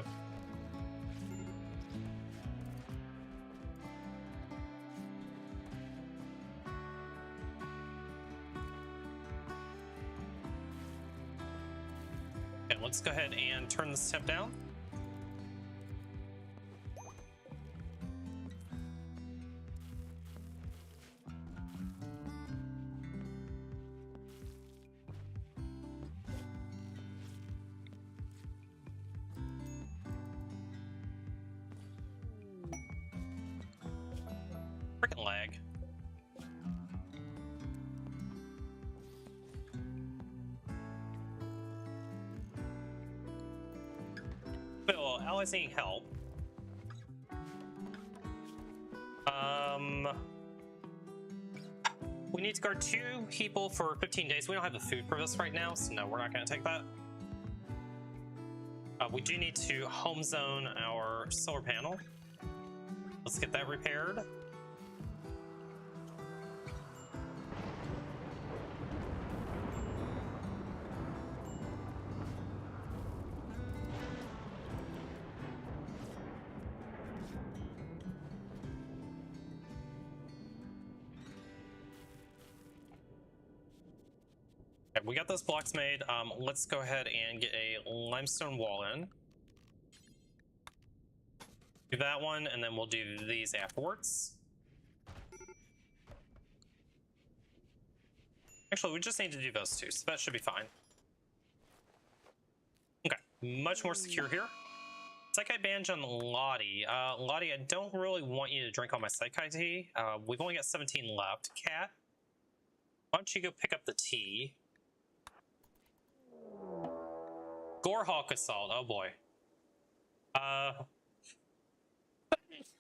Okay, let's go ahead and turn this step down. Freaking lag. Phil, allies need help. We need to guard 2 people for 15 days. We don't have the food for this right now, so no, we're not going to take that. We do need to home zone our solar panel. Let's get that repaired. Okay, we got those blocks made. Let's go ahead and get a limestone wall in. Do that one, and then we'll do these afterwards. Actually, we just need to do those 2, so that should be fine. Okay, much more secure here. Saikai Banj on Lottie. Lottie, I don't really want you to drink all my Saikai tea. We've only got 17 left. Cat, why don't you go pick up the tea? Gorehawk Assault, oh boy.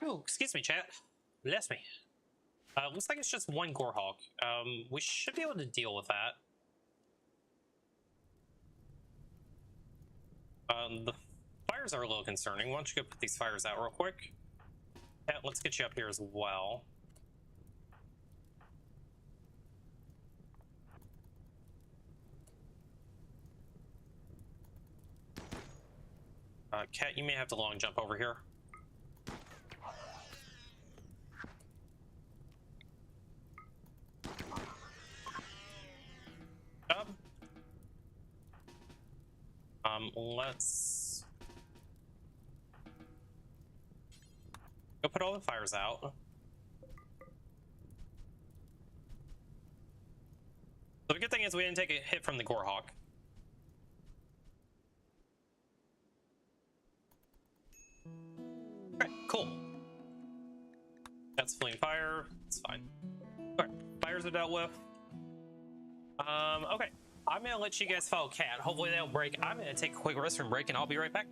Oh, excuse me, chat. Bless me. Looks like it's just one Gorehawk. We should be able to deal with that. The fires are a little concerning. Why don't you go put these fires out real quick? Yeah, let's get you up here as well. Cat, you may have to long jump over here. Let's go put all the fires out. So the good thing is we didn't take a hit from the Gorehawk. Alright, cool. That's fleeing fire. It's fine. Alright, fires are dealt with. Okay. I'm gonna let you guys follow Cat. Hopefully they'll break. I'm gonna take a quick restroom break and I'll be right back.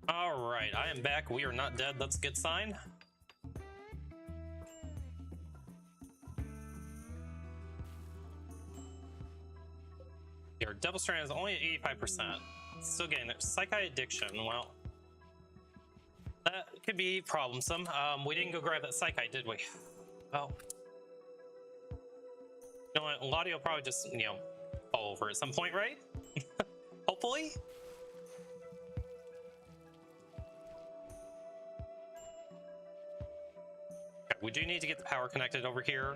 Alright, I am back. We are not dead. That's a good sign. Your double strand is only at 85%. Still getting there. Psychi addiction. Well, that could be problemsome. We didn't go grab that Psychi, did we? Oh. You know what? Lottie will probably just, you know, fall over at some point, right? Hopefully. Okay, we do need to get the power connected over here.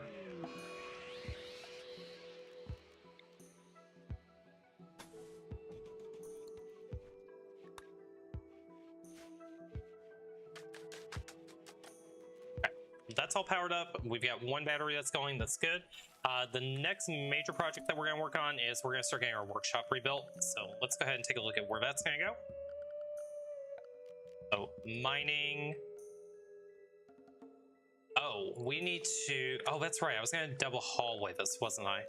That's all powered up. We've got one battery that's going. That's good. The next major project that we're going to work on is we're going to start getting our workshop rebuilt. So let's go ahead and take a look at where that's going to go. So mining. Oh, we need to. Oh, that's right. I was going to double hallway this, wasn't I?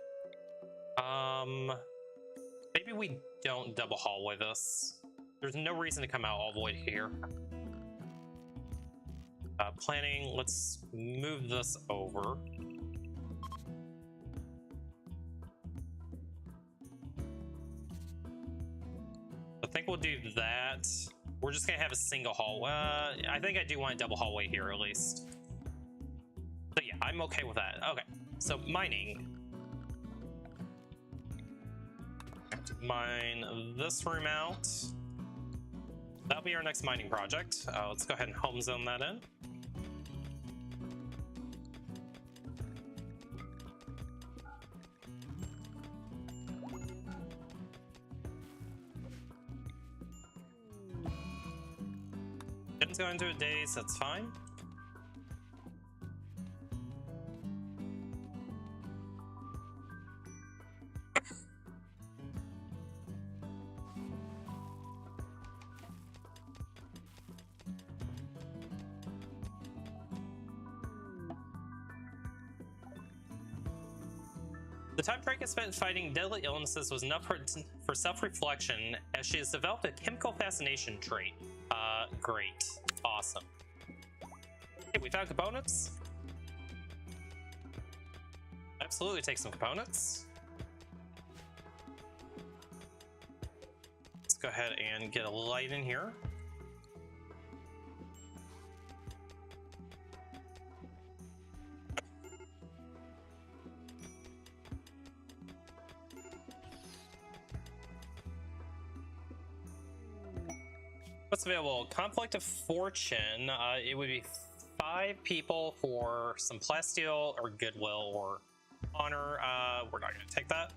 Maybe we don't double hallway this. There's no reason to come out all the way here. Planning, let's move this over. I think we'll do that. We're just gonna have a single hallway. I think I do want a double hallway here at least. So yeah, I'm okay with that. Okay, so mining. Mine this room out. That'll be our next mining project. Let's go ahead and home zone that in. Didn't go into a daze, that's fine. The time Drake spent fighting deadly illnesses was enough for self-reflection, as she has developed a chemical fascination trait. Great. Awesome. Okay, we found components. Absolutely take some components. Let's go ahead and get a light in here. What's available? Conflict of Fortune. It would be 5 people for some plasteel or goodwill or honor. We're not going to take that.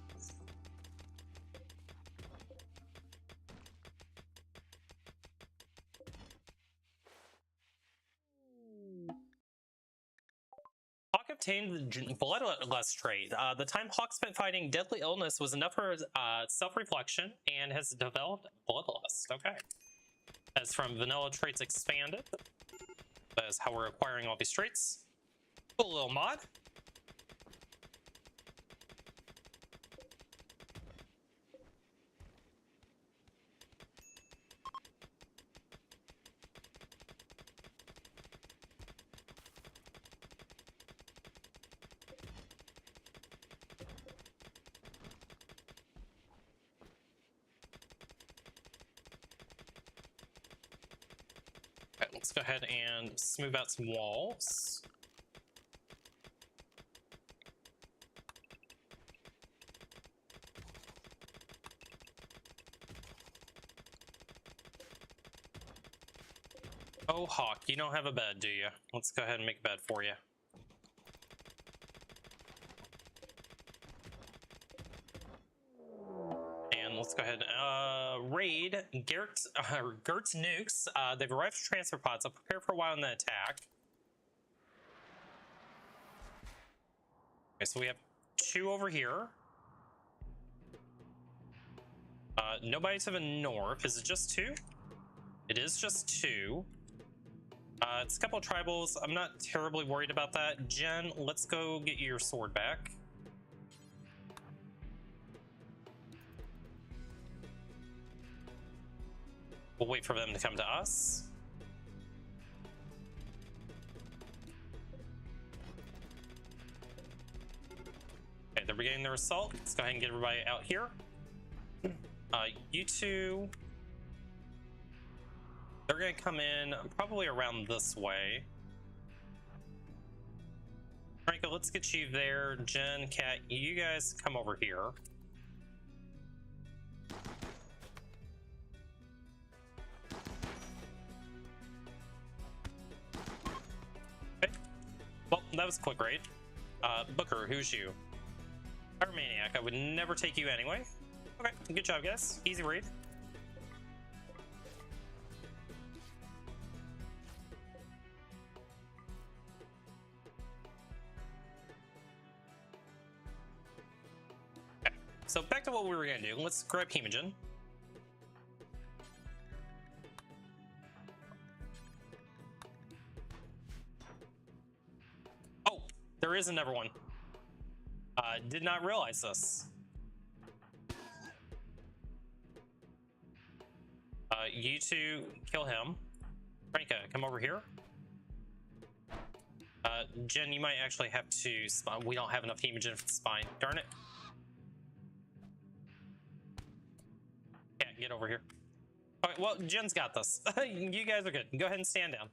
Hawk obtained the bloodlust trait. The time Hawk spent fighting deadly illness was enough for self-reflection and has developed bloodlust. Okay. As from vanilla traits expanded. That is how we're acquiring all these traits. Cool little mod. Okay, let's go ahead and smooth out some walls. Oh, Hawk, you don't have a bed, do you? Let's go ahead and make a bed for you. And let's go ahead. Raid Gert's nukes. They've arrived to transfer pods. I'll prepare for a while and then attack. Okay, so we have 2 over here. Nobody to the north. Is it just 2? It is just 2. It's a couple of tribals. I'm not terribly worried about that. Jen, let's go get your sword back. We'll wait for them to come to us. Okay, they're beginning their assault. Let's go ahead and get everybody out here. You two, they're gonna come in probably around this way. Franco, let's get you there. Jen, Kat, you guys come over here. Okay. Well, that was a quick raid. Booker, who's you? Pyromaniac, I would never take you anyway. Okay, good job, guys. Easy raid. Okay, so back to what we were gonna do. Let's grab Hemogen. Oh, there is another one. Did not realize this. You two kill him. Franca, come over here. Jen, you might actually have to spawn. We don't have enough Hemogen for the spine. Darn it. Yeah, get over here. Okay, well, Jen's got this. You guys are good. Go ahead and stand down.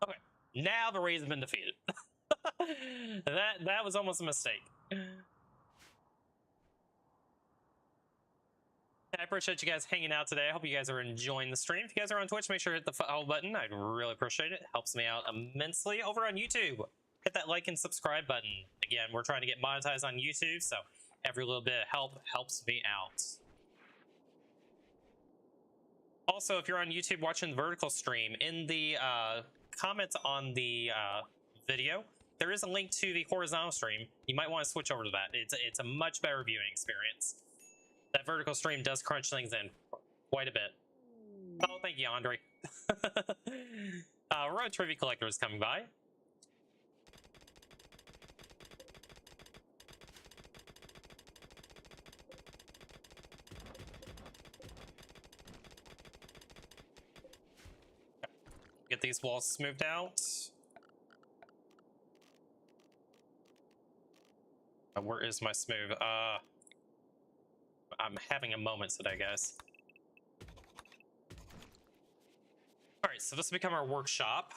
Okay, now the raid's been defeated. that was almost a mistake. I appreciate you guys hanging out today. I hope you guys are enjoying the stream. If you guys are on Twitch, make sure to hit the follow button. I'd really appreciate it. It helps me out immensely. Over on YouTube, hit that like and subscribe button. Again, we're trying to get monetized on YouTube, so every little bit of help helps me out. Also, if you're on YouTube watching the vertical stream, in the comments on the video, there is a link to the horizontal stream. You might want to switch over to that. It's a much better viewing experience. That vertical stream does crunch things in quite a bit. Oh, thank you, Andre. Road Trivia Collector is coming by. Get these walls smoothed out. Where is my smooth? I'm having a moment today, guys. All right, so this will become our workshop.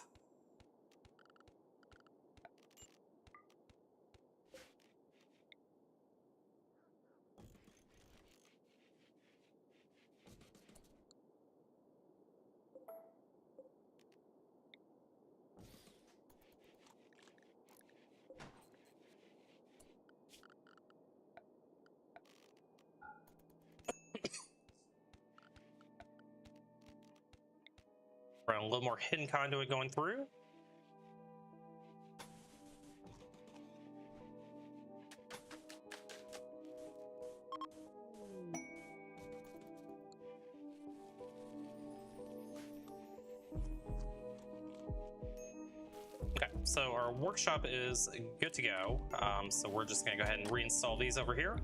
A little more hidden conduit going through. Okay, so our workshop is good to go. So we're just gonna go ahead and reinstall these over here.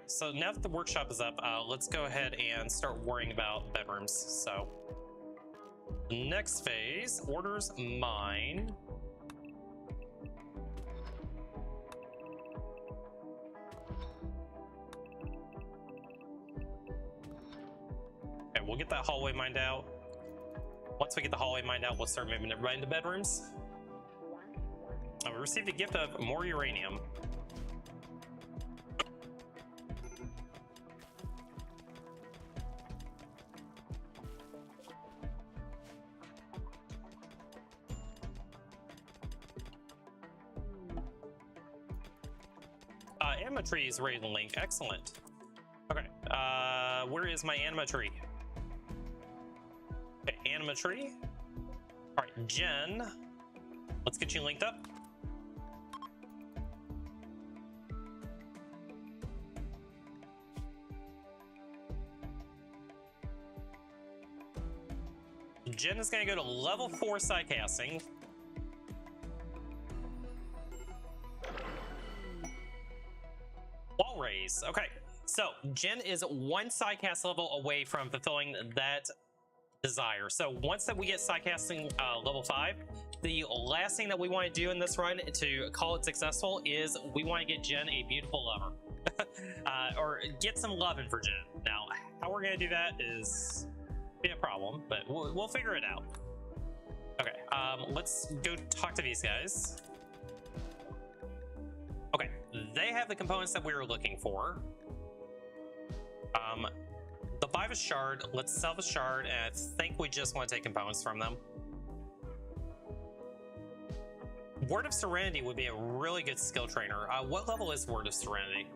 So now that the workshop is up, let's go ahead and start worrying about bedrooms. So next phase, orders mine. Okay, we'll get that hallway mined out. Once we get the hallway mined out, we'll start moving it right into bedrooms. We received a gift of more uranium. Anima tree is ready to link. Excellent. Okay, where is my anima tree? Okay, anima tree. All right, Jen, let's get you linked up. Jen is going to go to level 4 Psycasting. Wall raise. Okay, so Jen is 1 Psycast level away from fulfilling that desire. So once that we get Psycasting level 5, the last thing that we want to do in this run to call it successful is we want to get Jen a beautiful lover. Or get some loving for Jen. Now, how we're going to do that is be a problem, but we'll figure it out. Okay, let's go talk to these guys. Okay, they have the components that we were looking for. The buy a shard, let's sell the shard, and I think we just want to take components from them. Word of Serenity would be a really good skill trainer. What level is Word of Serenity?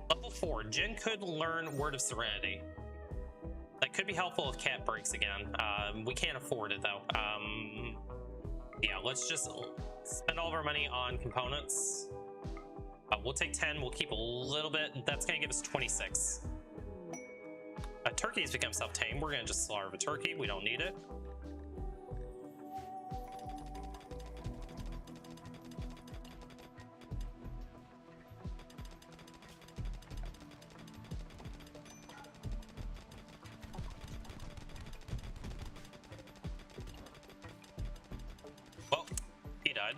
Level 4. Jen could learn Word of Serenity. That could be helpful if Cat breaks again. We can't afford it though. Yeah, let's just spend all of our money on components. We'll take 10, we'll keep a little bit. That's gonna give us 26. Turkey's become self-tamed. We're gonna just slaughter a turkey, we don't need it. Well, he died.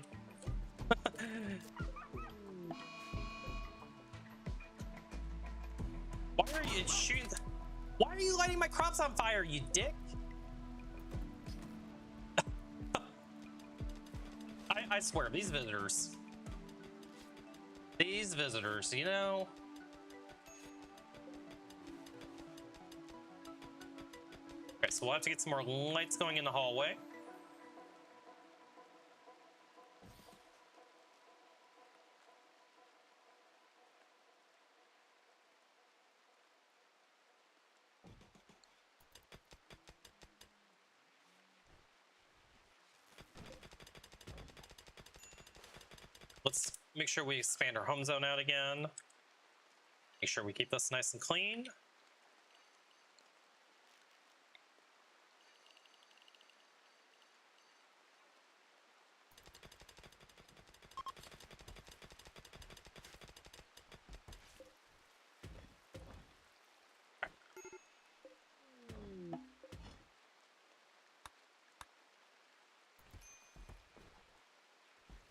Why are you shooting? Why are you lighting my crops on fire, you dick? I swear, these visitors, you know. Okay, so we'll have to get some more lights going in the hallway. Let's make sure we expand our home zone out again. Make sure we keep this nice and clean.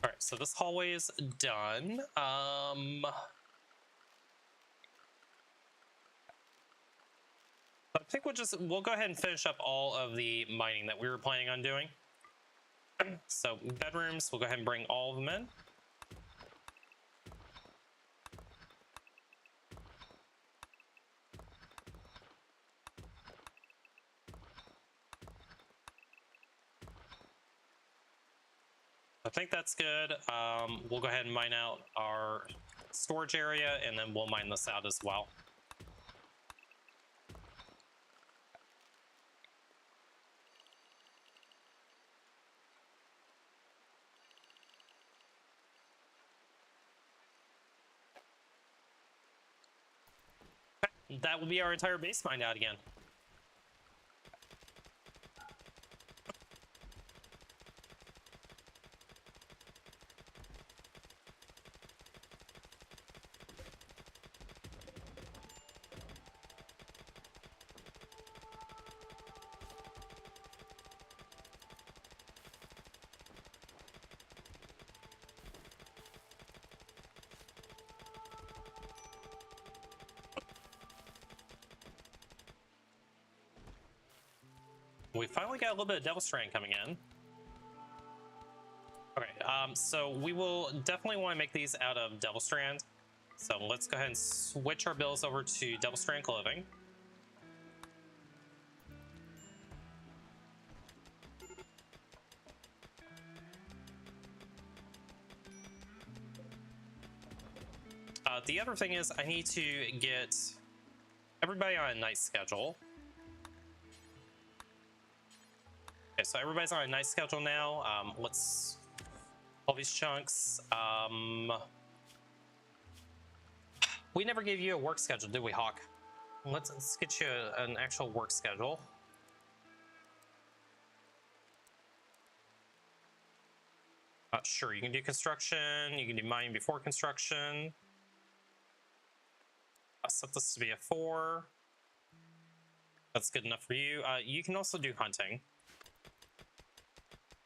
All right, so this hallway is done. I think we'll go ahead and finish up all of the mining that we were planning on doing. So bedrooms, we'll go ahead and bring all of them in. I think that's good. We'll go ahead and mine out our storage area, and then we'll mine this out as well. Okay. That will be our entire base mined out again. We finally got a little bit of Devil Strand coming in. Okay, so we will definitely want to make these out of Devil Strand. So let's go ahead and switch our bills over to Devil Strand clothing. The other thing is I need to get everybody on a night schedule. Okay, so everybody's on a night schedule now. Let's all these chunks. We never gave you a work schedule, did we, Hawk? Let's get you an actual work schedule. Sure, you can do construction. You can do mining before construction. I'll set this to be a 4. That's good enough for you. You can also do hunting.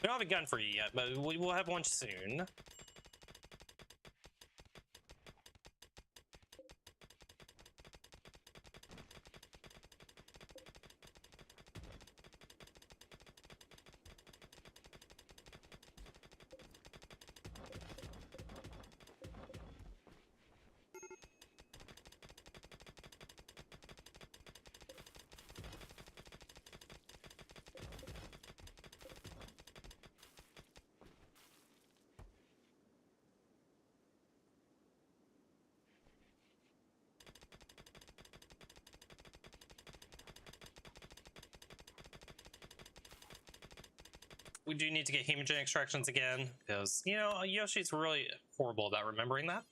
We don't have a gun for you yet, but we will have one soon. We do need to get hemogen extractions again, because, you know, Yoshi's really horrible about remembering that.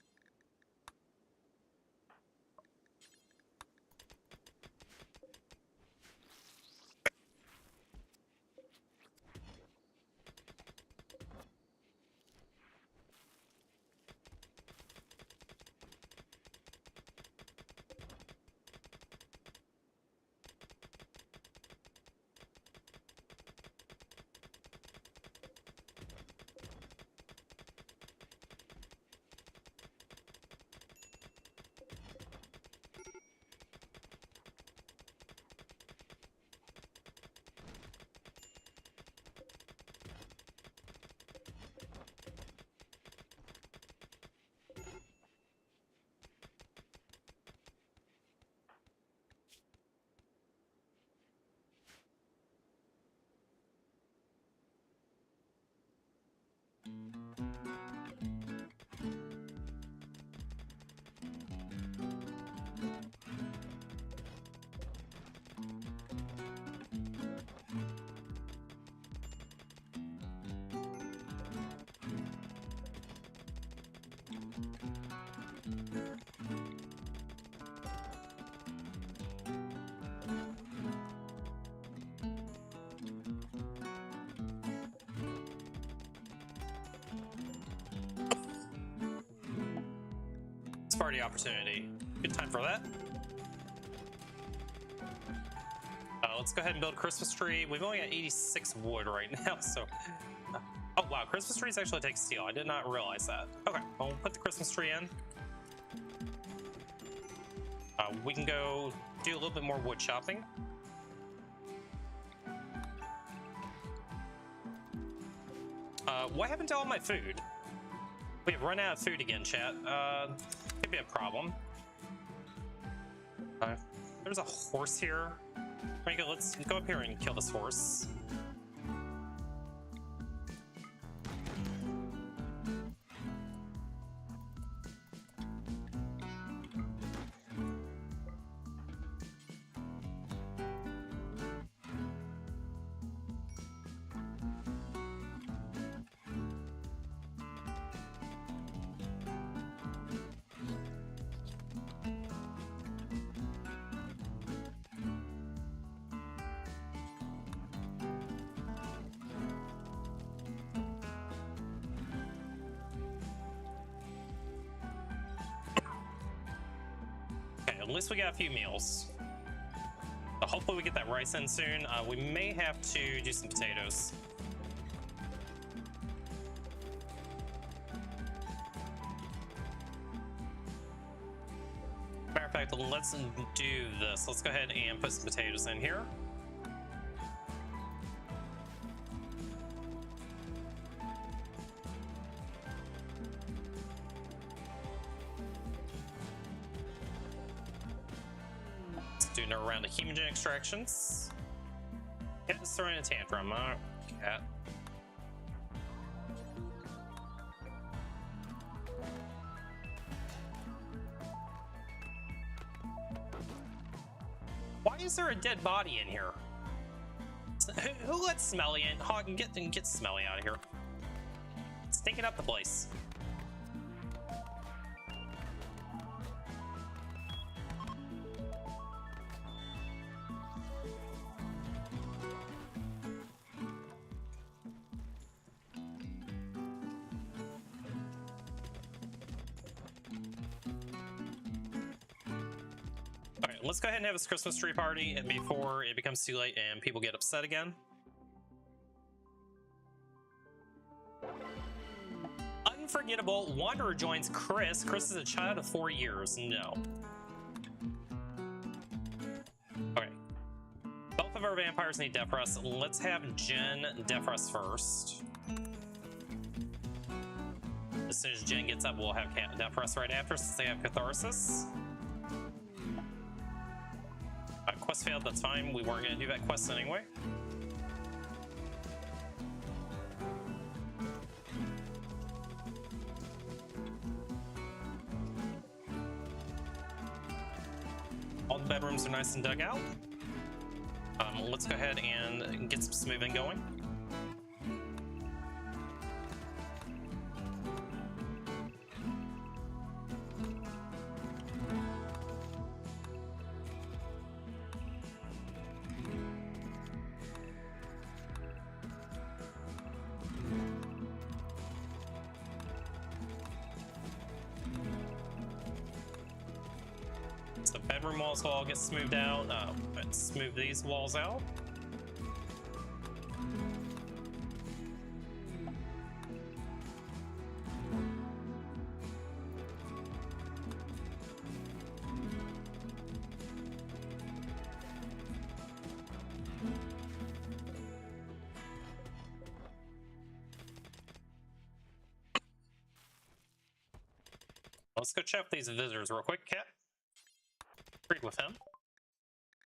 Party opportunity. Good time for that. Let's go ahead and build a Christmas tree. We've only got 86 wood right now, so... oh, wow. Christmas trees actually take steel. I did not realize that. Okay, well, we'll put the Christmas tree in. We can go do a little bit more wood chopping. What happened to all my food? We have run out of food again, chat. Could be a problem. There's a horse here. There you go, let's go up here and kill this horse. At least we got a few meals. So hopefully we get that rice in soon. We may have to do some potatoes. Matter of fact, let's do this. Let's go ahead and put some potatoes in here. Do another round of hemogen extractions. Cat is throwing a tantrum. Cat. Why is there a dead body in here? Who let Smelly in? Hog, get Smelly out of here. Stinking up the place. let's go ahead and have this Christmas tree party before it becomes too late and people get upset again. Unforgettable Wanderer joins Chris. Chris is a child of 4 years. No. Okay. Both of our vampires need death rest. Let's have Jen death rest first. As soon as Jen gets up, we'll have death rest right after since they have catharsis. Quest failed, that's fine. We weren't going to do that quest anyway. All the bedrooms are nice and dug out. Let's go ahead and get some smoothing going. So bedroom walls will all get smoothed out. Let's smooth these walls out. Let's go check these visitors real quick, Cat. Treat with him.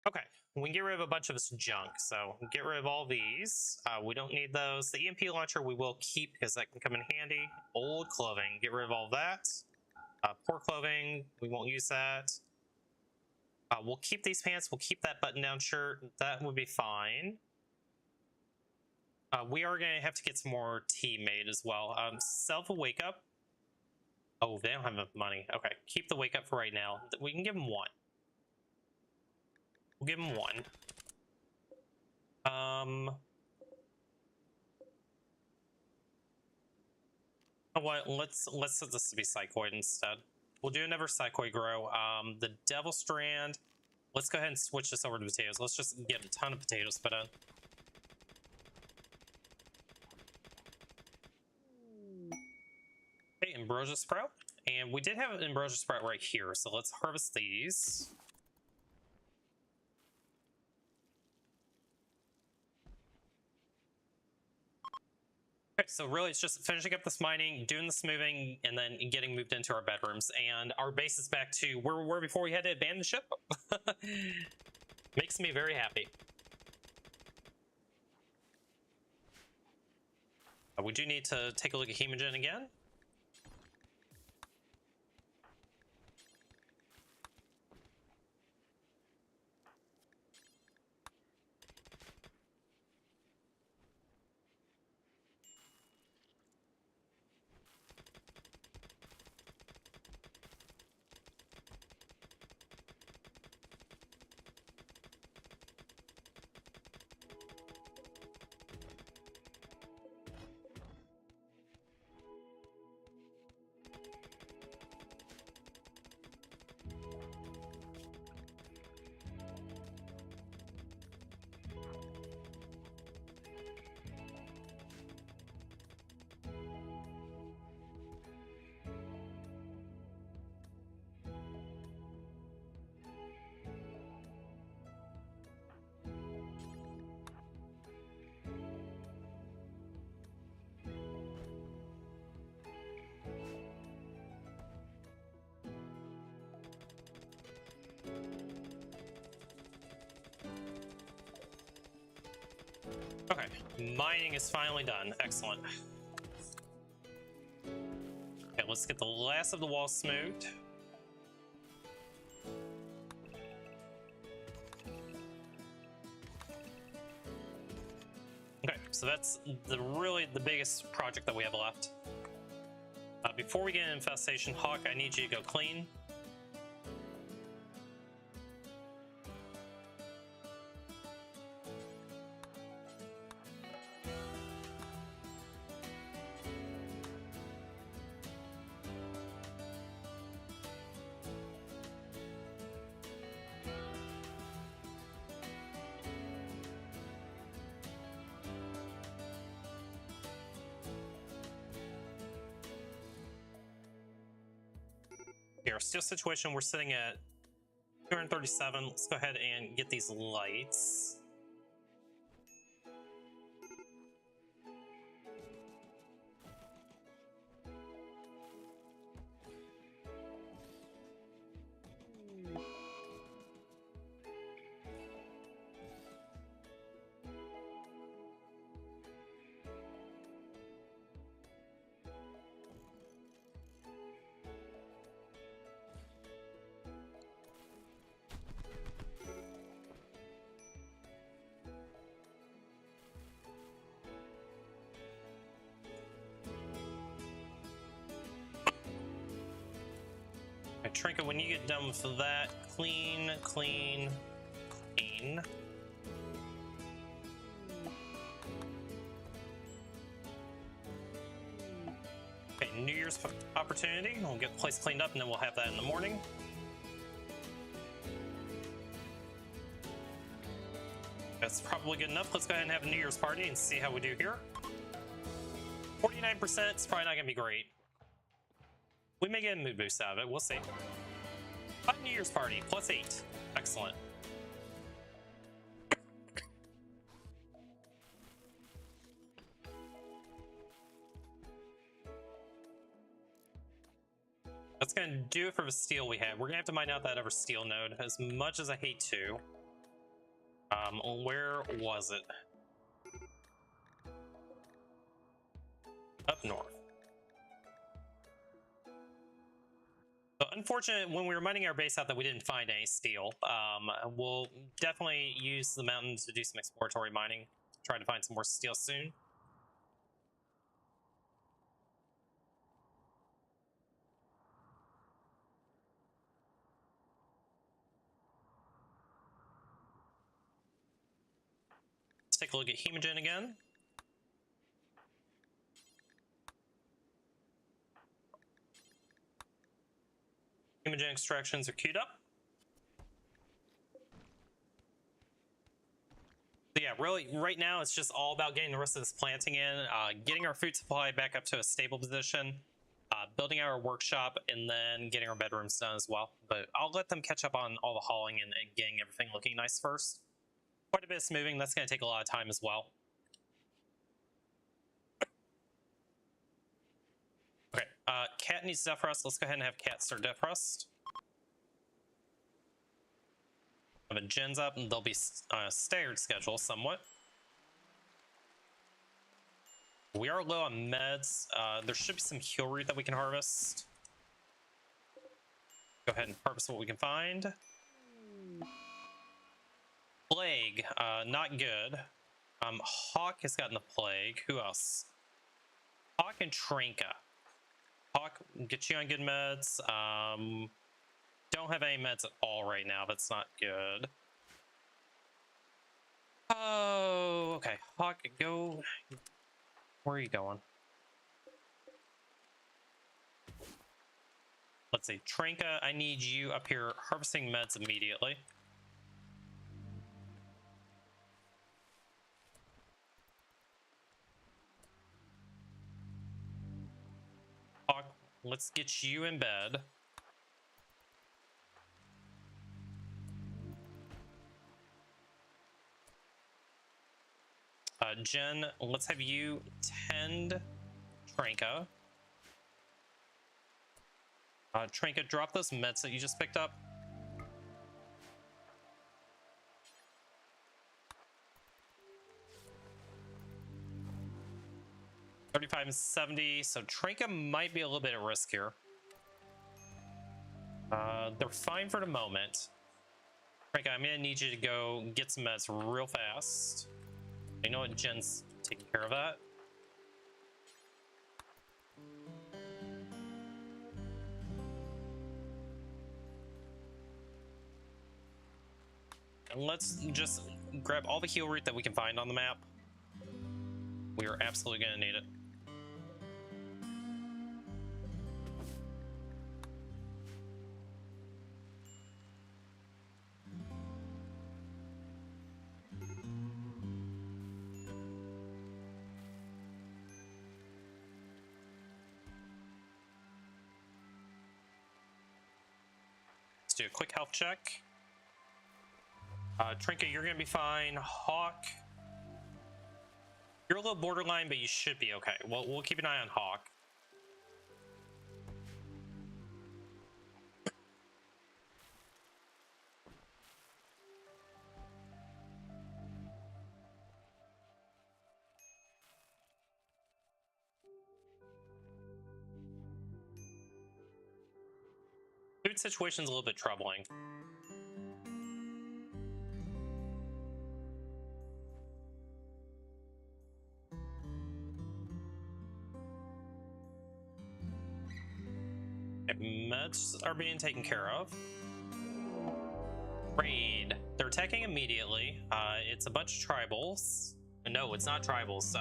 Okay, we can get rid of a bunch of this junk, so get rid of all these. We don't need those. The EMP launcher we will keep because that can come in handy. Old clothing, get rid of all that. Poor clothing, we won't use that. We'll keep these pants, we'll keep that button-down shirt. That would be fine. We are going to have to get some more tea made as well. Self a wake up. Oh, they don't have enough money. Okay, keep the wake up for right now. We can give them one. We'll give him one. Oh, what? Let's set this to be Psychoid instead. We'll do another Psychoid grow. The Devil Strand. Let's go ahead and switch this over to potatoes. Let's just get a ton of potatoes put in. Okay, Ambrosia Sprout. And we did have an Ambrosia Sprout right here, so let's harvest these. Okay, so really it's just finishing up this mining, doing the smoothing, and then getting moved into our bedrooms. And our base is back to where we were before we had to abandon the ship. Makes me very happy. We do need to take a look at Hemogen again. Okay, mining is finally done. Excellent. Okay, let's get the last of the walls smoothed. Okay, so that's really the biggest project that we have left. Before we get an infestation, Hawk, I need you to go clean. Okay, our steel situation, we're sitting at 237. Let's go ahead and get these lights. Trinket, when you get done with that, clean. Okay, New Year's opportunity. We'll get the place cleaned up and then we'll have that in the morning. That's probably good enough. Let's go ahead and have a New Year's party and see how we do here. 49%, it's probably not going to be great. We may get a mood boost out of it. We'll see. New Year's party, +8. Excellent. That's going to do it for the steel we have. We're going to have to mine out that other steel node, as much as I hate to. Where was it? Up north. So unfortunate, when we were mining our base out that we didn't find any steel. We'll definitely use the mountains to do some exploratory mining. Try to find some more steel soon. Let's take a look at Hemogen again. Hemogen extractions are queued up. So yeah, really, right now it's just all about getting the rest of this planting in, getting our food supply back up to a stable position, building our workshop, and then getting our bedrooms done as well. But I'll let them catch up on all the hauling and getting everything looking nice first. Quite a bit of smoothing. That's going to take a lot of time as well. Okay, Cat needs death rust. Let's go ahead and have Cat start death rust. Have a gens up, and they'll be staggered schedule somewhat. We are low on meds. There should be some heal root that we can harvest. Go ahead and harvest what we can find. Plague, not good. Hawk has gotten the plague. Who else? Hawk and Trinka. Hawk, get you on good meds. Don't have any meds at all right now. That's not good. Oh, okay. Hawk, go. Where are you going? Let's see. Trinka, I need you up here harvesting meds immediately. Hawk, let's get you in bed. Jen, let's have you tend Trinka. Trinka, drop those meds that you just picked up. $35 and $70, so Trinka might be a little bit at risk here. They're fine for the moment. Trinka, I'm gonna need you to go get some meds real fast. You know what, Jen's taking care of that. And let's just grab all the heal root that we can find on the map. We are absolutely gonna need it. do a quick health check. Trinket, you're gonna be fine. Hawk, you're a little borderline, but you should be okay. We'll keep an eye on Hawk. Food situation's a little bit troubling. Okay, meds are being taken care of. Raid. They're attacking immediately. It's a bunch of tribals. No, it's not tribals.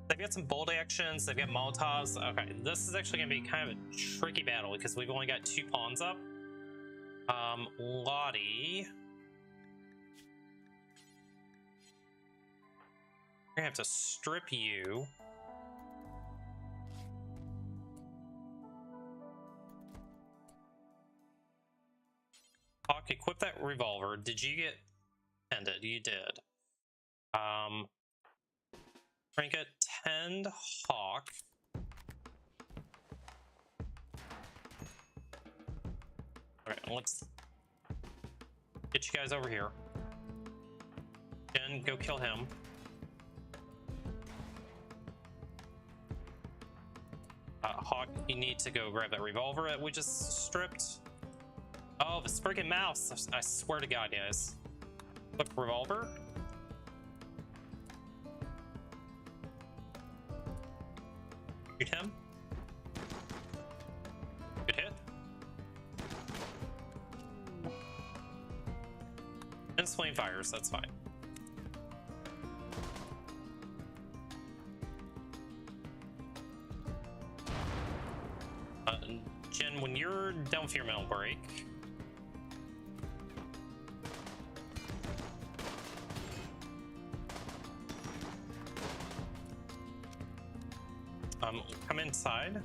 They've got some bold actions. They've got Molotovs. Okay, this is actually going to be kind of a tricky battle because we've only got 2 pawns up. Lottie. We're going to have to strip you. Hawk, equip that revolver. Did you get ended? You did. Trinket, tend Hawk. Alright, let's get you guys over here. Jen, go kill him. Hawk, you need to go grab that revolver that we just stripped. Oh, this freaking mouse. I swear to God, guys. Look, revolver. Shoot him. Good hit. And flame fires, that's fine. Jen, when you're done with your mental break, come inside.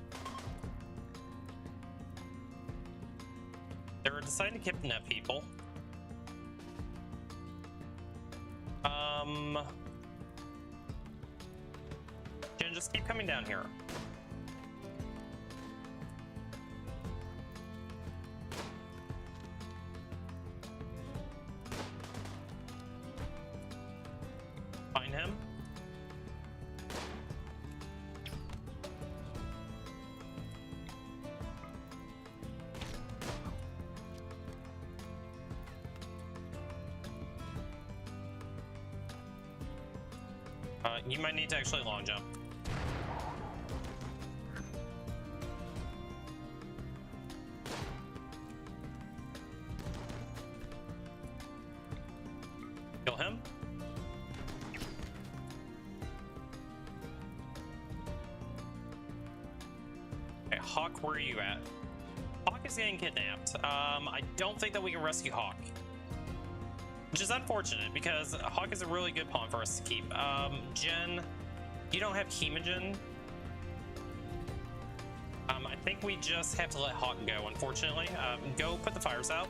They're deciding to kidnap people. Jen, just keep coming down here. Find him. You might need to actually long jump. Kill him. Okay, Hawk, where are you at? Hawk is getting kidnapped. I don't think that we can rescue Hawk. Which is unfortunate because Hawk is a really good pawn for us to keep. Jen, you don't have Chemogen. I think we just have to let Hawk go, unfortunately. Go put the fires out.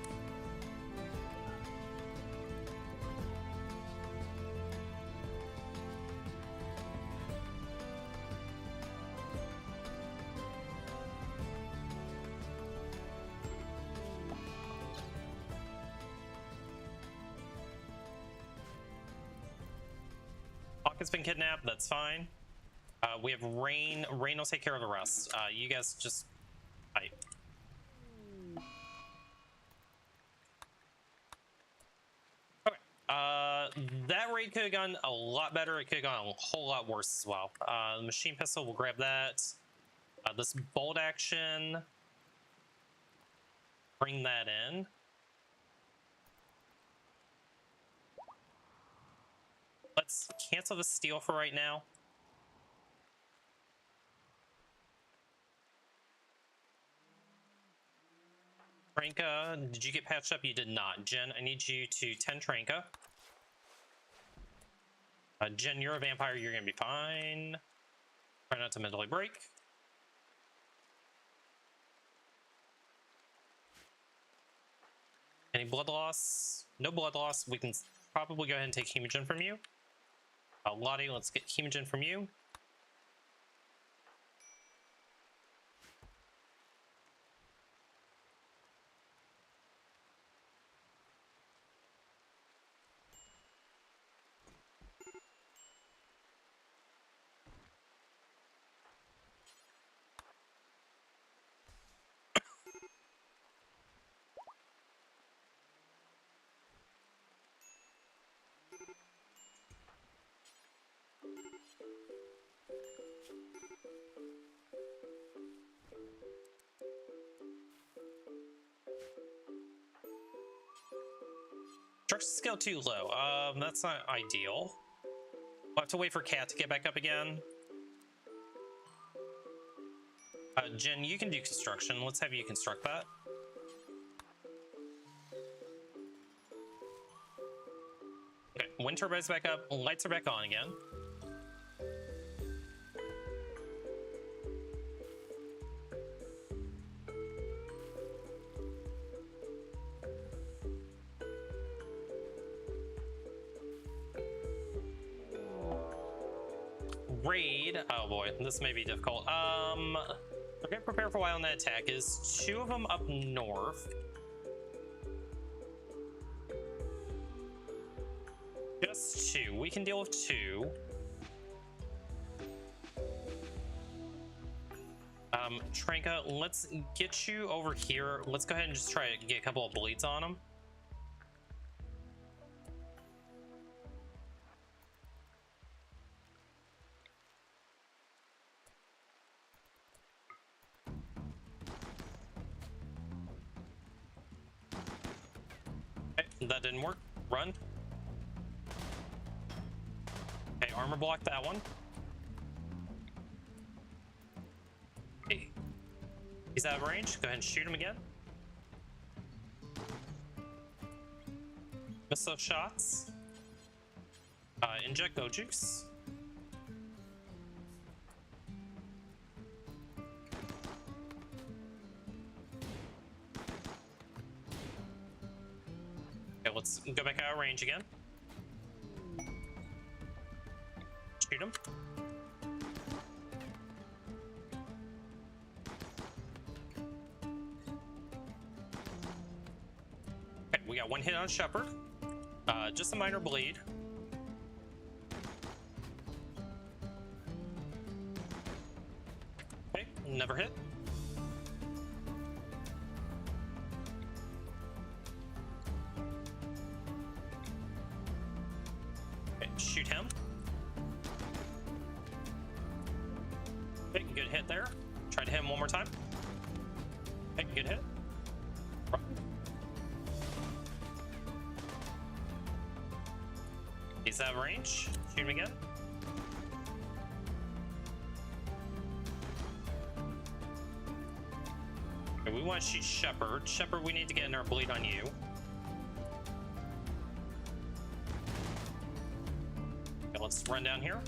Has been kidnapped, that's fine. We have Rain. Rain will take care of the rest. You guys just fight. Okay. That raid could have gone a lot better. It could have gone a whole lot worse as well. The machine pistol, we'll grab that. This bolt action. Bring that in. Let's cancel the steal for right now. Tranka, did you get patched up? You did not. Jen, I need you to 10 Tranka. Jen, you're a vampire. You're going to be fine. Try not to mentally break. Any blood loss? No blood loss. We can probably go ahead and take hemogen from you. Lottie, let's get hemogen from you. Structure skill too low. That's not ideal. We'll have to wait for Cat to get back up again. Jen, you can do construction. Let's have you construct that. Okay, wind turbine's back up. Lights are back on again. Raid. Oh boy, this may be difficult. Okay, prepare for a while on that attack. Is 2 of them up north? Just 2. We can deal with 2. Tranka, let's get you over here. Let's go ahead and just try to get a couple of bleeds on them. That didn't work. Run. Okay, armor block that one. Okay. He's out of range. Go ahead and shoot him again. Miss those shots. Inject Go Juice. Okay, let's go back out of range again. Shoot him. Okay, we got 1 hit on Shepard. Just a minor bleed. Okay, never hit. Okay, shoot him. Okay, good hit there. Try to hit him one more time. Okay, good hit. Run. He's out of range. Shoot him again. Okay, we want to shoot Shepard. Shepard, we need to get in our bleed on you. Okay, let's run down here.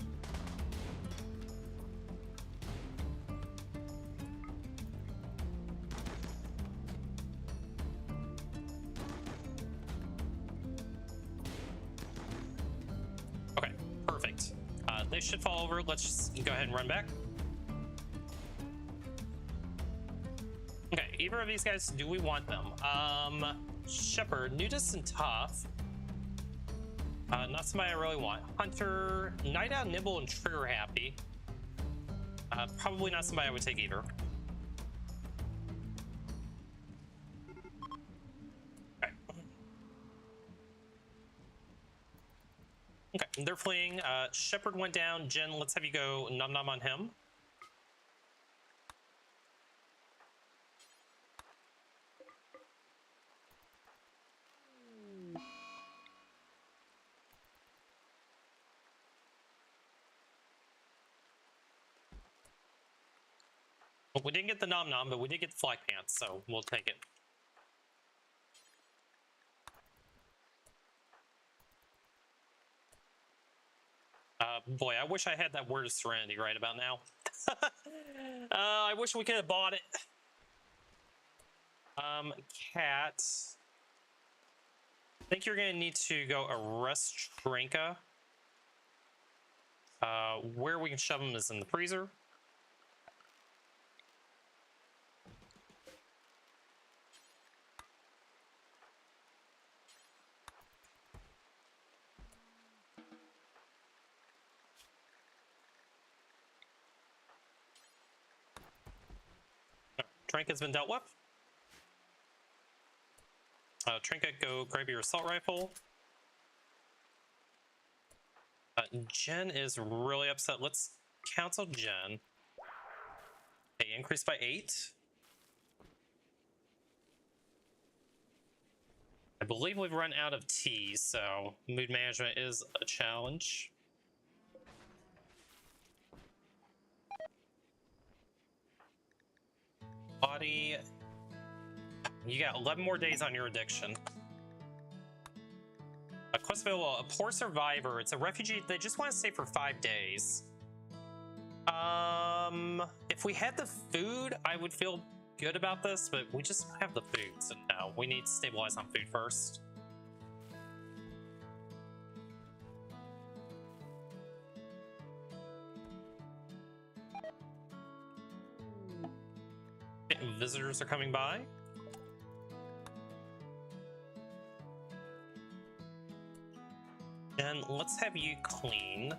Okay, perfect. They should fall over. Let's just go ahead and run back. Okay, either of these guys, do we want them? Shepard, nudist and tough. Not somebody I really want. Hunter, Night Out, Nibble, and Trigger Happy. Probably not somebody I would take either. Okay. Okay, they're fleeing. Shepard went down. Jen, let's have you go Num Num on him. We didn't get the Nom Nom, but we did get the Fly Pants, so we'll take it. Boy, I wish I had that Word of Serenity right about now. I wish we could have bought it. Cat. think you're gonna need to go arrest Tranka. Where we can shove him is in the freezer. Tranka's been dealt with. Trinket, go grab your assault rifle. Jen is really upset. Let's cancel Jen. Okay, increase by 8. I believe we've run out of tea, so mood management is a challenge. Body. You got 11 more days on your addiction. Quest available, a poor survivor. It's a refugee. They just want to stay for 5 days. If we had the food, I would feel good about this, but we just don't have the food, so no. We need to stabilize on food first. Okay, visitors are coming by. And let's have you clean.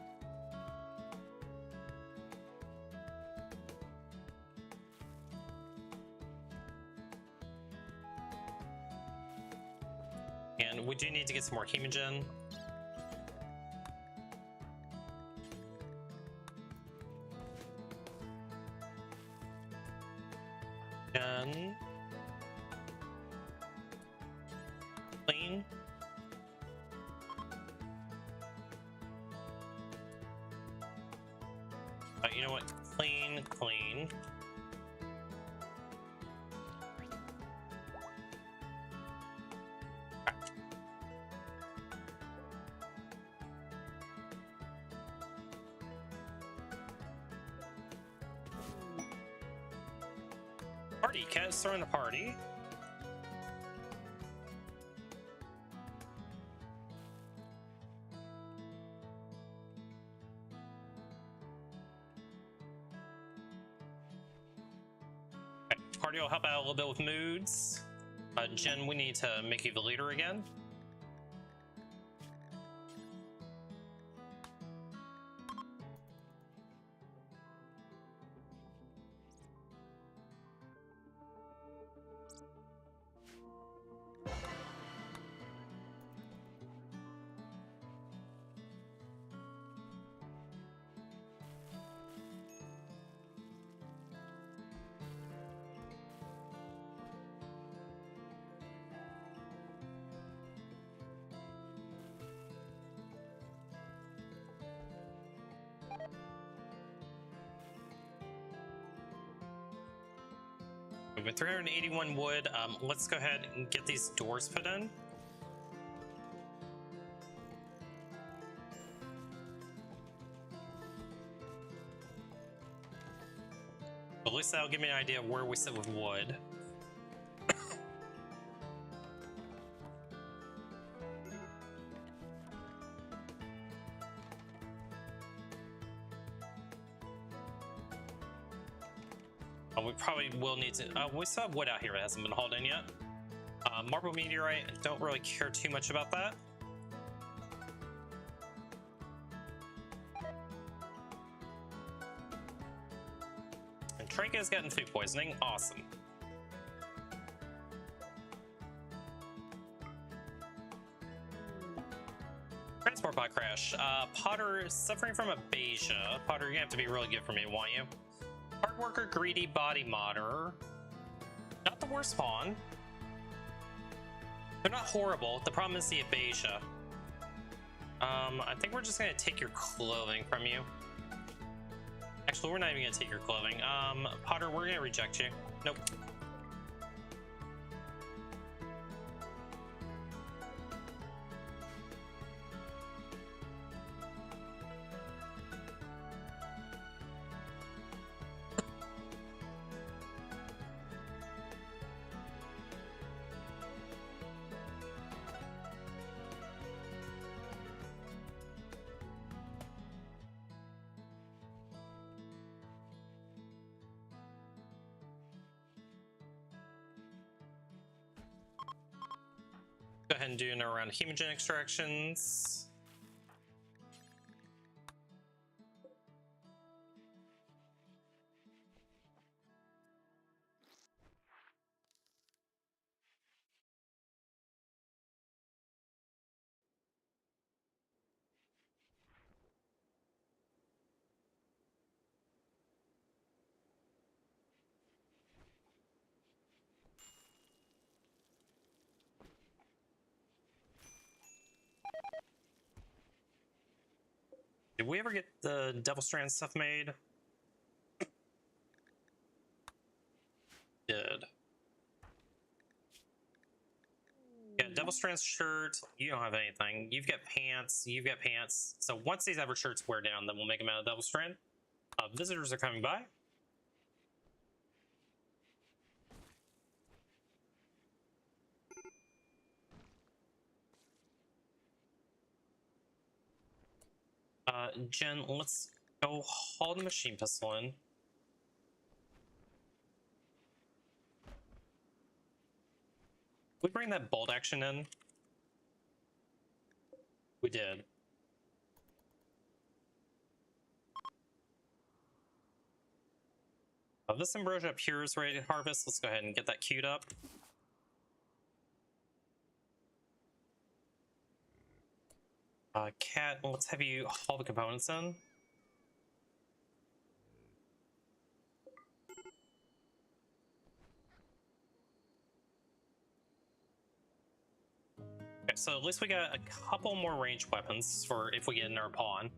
And we do need to get some more hemogen. Jen. Clean. You know what? Clean, clean. Party, Cat's throwing a party. Party will help out a little bit with moods. Jen, we need to make you the leader again. With 381 wood, let's go ahead and get these doors put in. At least that'll give me an idea of where we sit with wood. We probably will need to. We still have wood out here that hasn't been hauled in yet. Marble meteorite, don't really care too much about that. And Tranka has gotten food poisoning. Awesome. Transport pod crash. Potter suffering from aphasia. Potter, you're gonna have to be really good for me, won't you? Hard worker, greedy, body modder. Not the worst pawn. They're not horrible. The problem is the aphasia. I think we're just gonna take your clothing from you. Actually, we're not even gonna take your clothing. Potter, we're gonna reject you. Nope. ahead and do another round of hemogen extractions. Did we ever get the Devil Strand stuff made? Did. Yeah, Devil Strand shirt, you don't have anything. You've got pants, So once these ever shirts wear down, then we'll make them out of Devil Strand. Visitors are coming by. Jen, let's go haul the machine pistol in. We bring that bolt action in. We did. This ambrosia up here is ready to harvest. Let's go ahead and get that queued up. Cat, let's have you haul the components in. Okay, so at least we got a couple more ranged weapons for if we get in our pawn.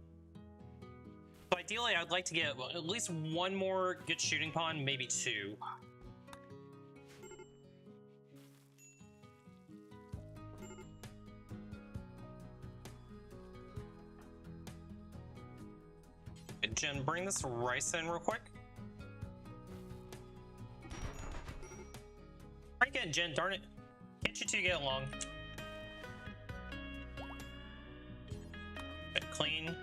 So ideally, I'd like to get at least one more good shooting pawn, maybe two. Jen, bring this rice in real quick. Try again, Jen, darn it. Can't you two get along? Okay, clean.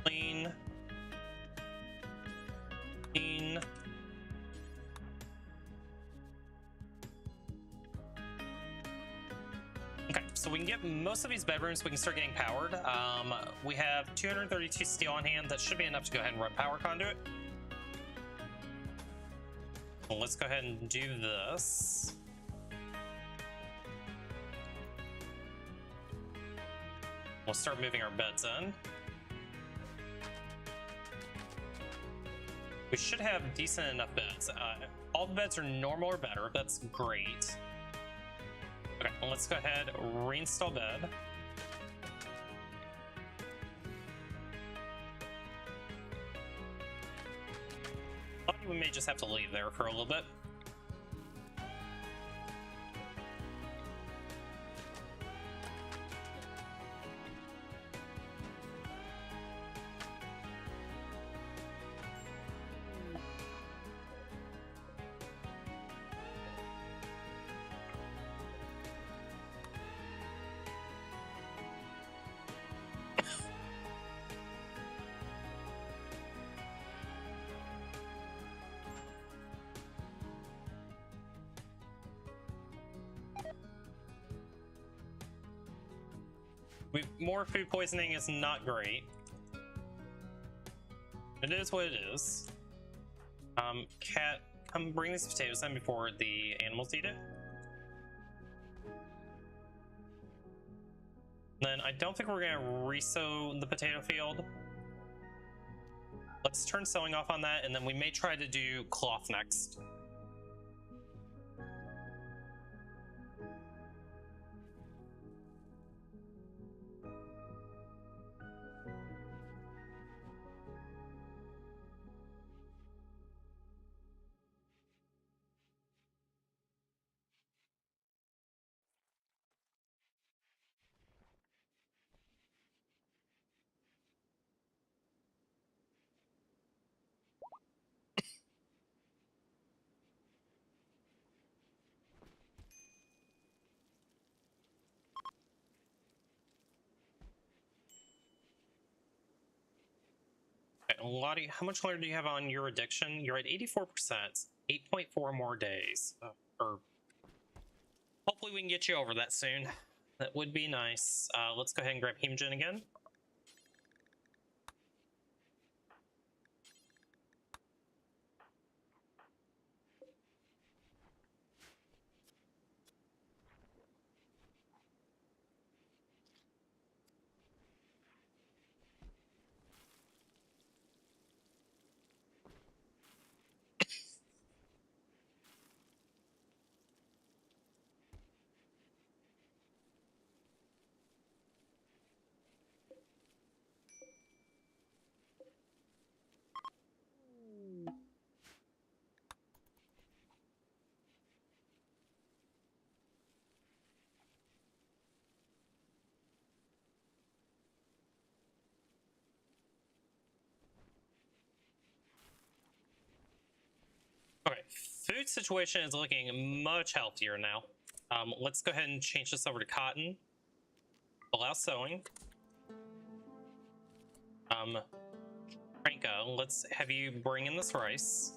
Clean. Clean. Okay, so we can get most of these bedrooms, we can start getting powered. We have 232 steel on hand. That should be enough to go ahead and run power conduit. Well, let's go ahead and do this. We'll start moving our beds in. We should have decent enough beds. All the beds are normal or better. That's great. Okay, well, let's go ahead, reinstall bed. We may just have to leave there for a little bit. More food poisoning is not great. It is what it is. Cat, come bring these potatoes in before the animals eat it. Then I don't think we're gonna re-sow the potato field. Let's turn sowing off on that, and then we may try to do cloth next. Lottie, how much longer do you have on your addiction? You're at 84%. 8.4 more days. Or Hopefully we can get you over that soon. That would be nice. Let's go ahead and grab Hemogen again. Okay, food situation is looking much healthier now. Let's go ahead and change this over to cotton. Allow sewing. Franca, let's have you bring in this rice.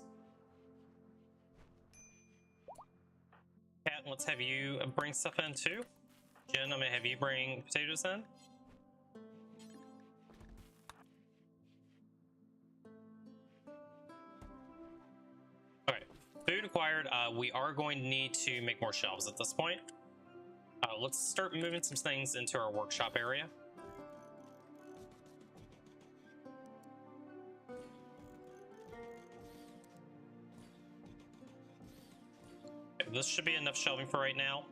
Cat, let's have you bring stuff in too. Jen, I'm gonna have you bring potatoes in. Okay, food acquired. We are going to need to make more shelves at this point. Let's start moving some things into our workshop area. Okay, this should be enough shelving for right now.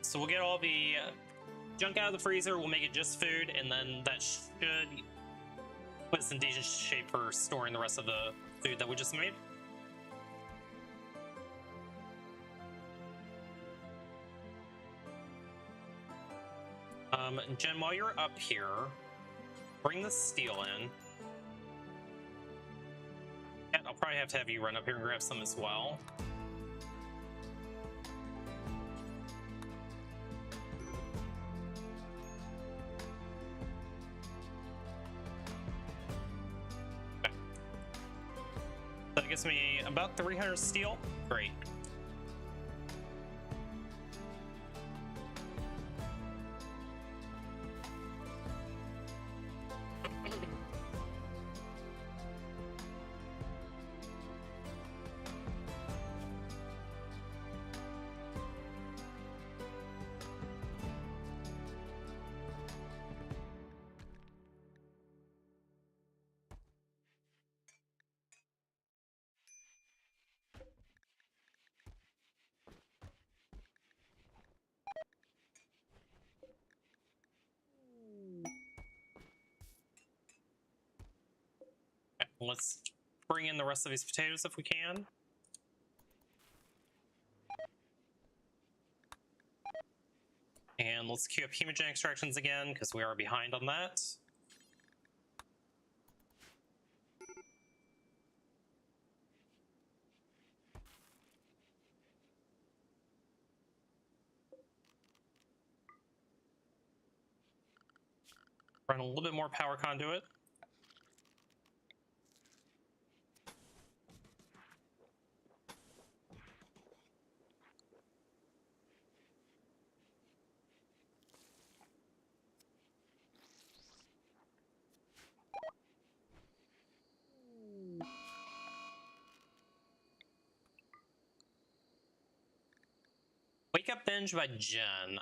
So we'll get all the junk out of the freezer, we'll make it just food, and then that should put us in decent shape for storing the rest of the food that we just made. Jen, while you're up here, bring the steel in. Yeah, I'll probably have to have you run up here and grab some as well. That gives me about 300 steel. Great. Let's bring in the rest of these potatoes if we can. And let's queue up Hemogen extractions again, because we are behind on that. Run a little bit more power conduit. Wake Up Binge by Jen.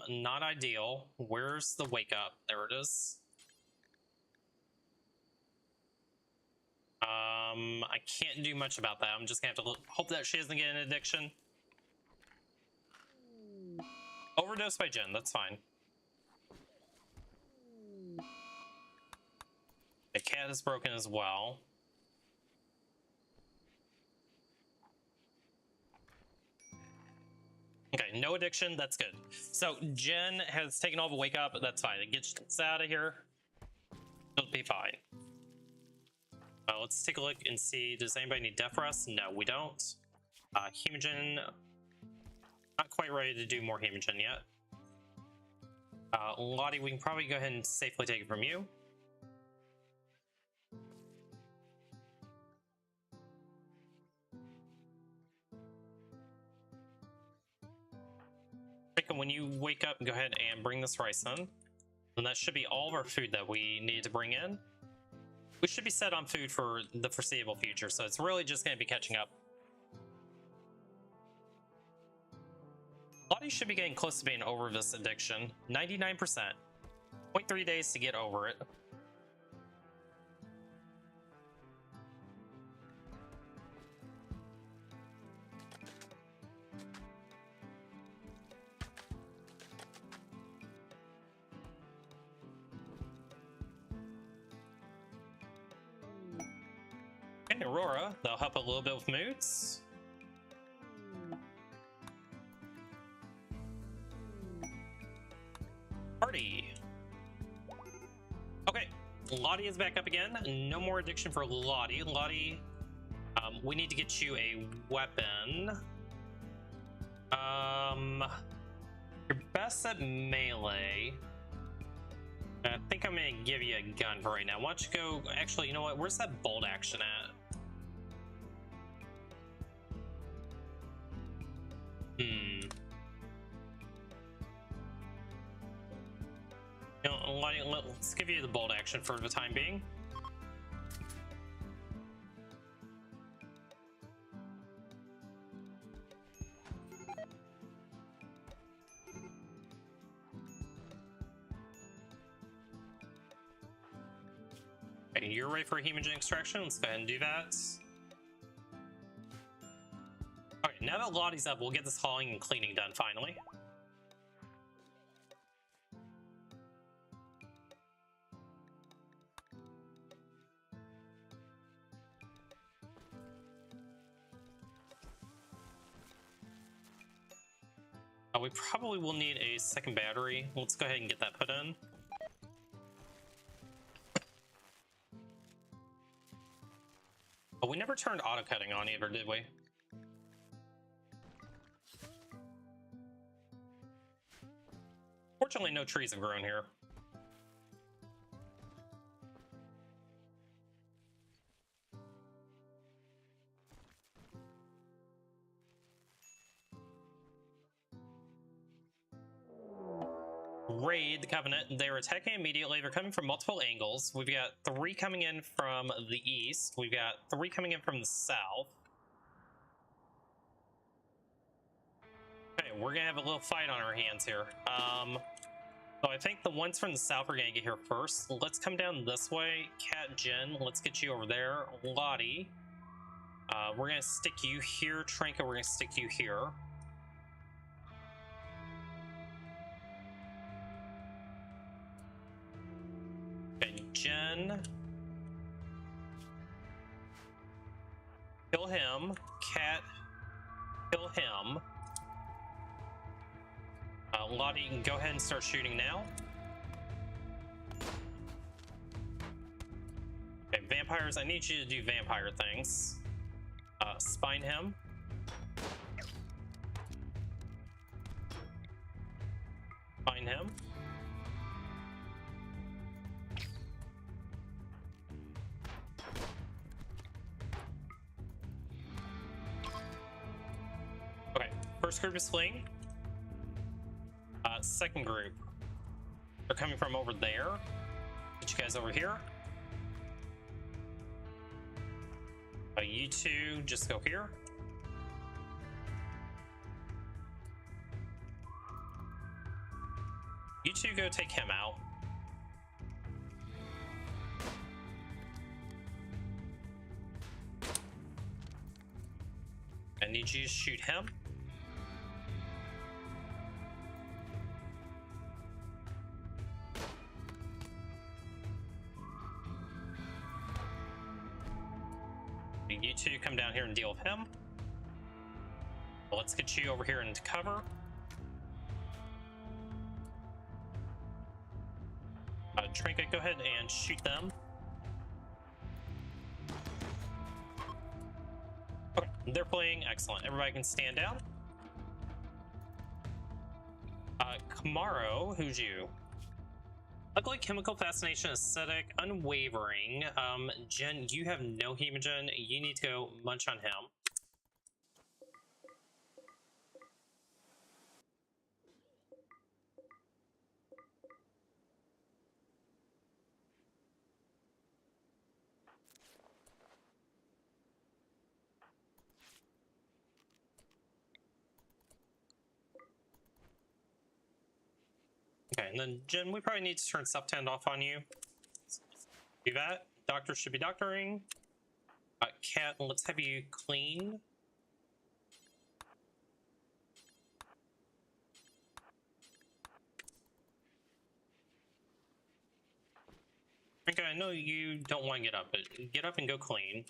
Not ideal. Where's the wake up? There it is. I can't do much about that. I'm just gonna have to hope that she doesn't get an addiction. Overdose by Jen, that's fine. The cat is broken as well. Okay, no addiction, that's good. So Jen has taken all the wake up, that's fine. It gets out of here. It'll be fine. Let's take a look and see, does anybody need death rest? No, we don't. Hemogen, not quite ready to do more Hemogen yet. Lottie, we can probably go ahead and safely take it from you. When you wake up, go ahead and bring this rice in. And that should be all of our food that we need to bring in. We should be set on food for the foreseeable future, so it's really just going to be catching up. Lottie should be getting close to being over this addiction. 99%. 0.3 days to get over it. And Aurora, that'll help a little bit with moods. Party. Okay, Lottie is back up again. No more addiction for Lottie. Lottie, we need to get you a weapon. You're best at melee. I think I'm gonna give you a gun for right now. Why don't you go? Actually, you know what? Where's that bolt action at? You know, let's give you the bolt action for the time being. Okay, you're ready for hemogen extraction. Let's go ahead and do that. Okay, now that Lottie's up, we'll get this hauling and cleaning done finally. We probably will need a second battery. Let's go ahead and get that put in. But we never turned auto cutting on either, did we? Fortunately, no trees have grown here. Raid the Covenant. They're attacking immediately. They're coming from multiple angles. We've got 3 coming in from the east. We've got 3 coming in from the south. Okay, we're gonna have a little fight on our hands here. So I think the ones from the south are gonna get here first. Let's come down this way. Cat Jen, let's get you over there. Lottie, we're gonna stick you here. Trinka, we're gonna stick you here. Jen, kill him. Cat, kill him. Lottie, you can go ahead and start shooting now. Okay, vampires, I need you to do vampire things. Spine him. Spine him. First group is fleeing. Second group, they're coming from over there. Get you guys over here. You two just go here. You two go take him out. need you to shoot him. You two come down here and deal with him. Let's get you over here into cover. Trinket, go ahead and shoot them. Okay, they're playing. Excellent. Everybody can stand down. Kamaro, who's you? Ugly, chemical fascination, aesthetic, unwavering. Jen, you have no hemogen. You need to go munch on him. Okay, and then Jen, we probably need to turn Septend off on you. Do that. Doctor should be doctoring. Cat, let's have you clean. Okay, I know you don't want to get up, but get up and go clean.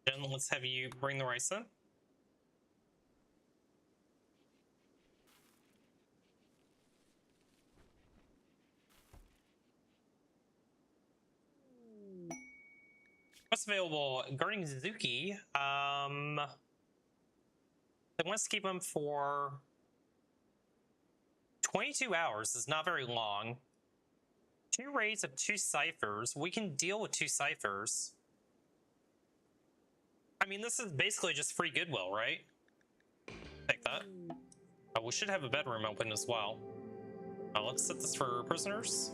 Then let's have you bring the rice in. What's available? Guarding Zuki. They want us to keep him for 22 hours. Is not very long. 2 raids of 2 ciphers. We can deal with 2 ciphers. I mean, this is basically just free goodwill, right? Take that. We should have a bedroom open as well. Let's set this for prisoners.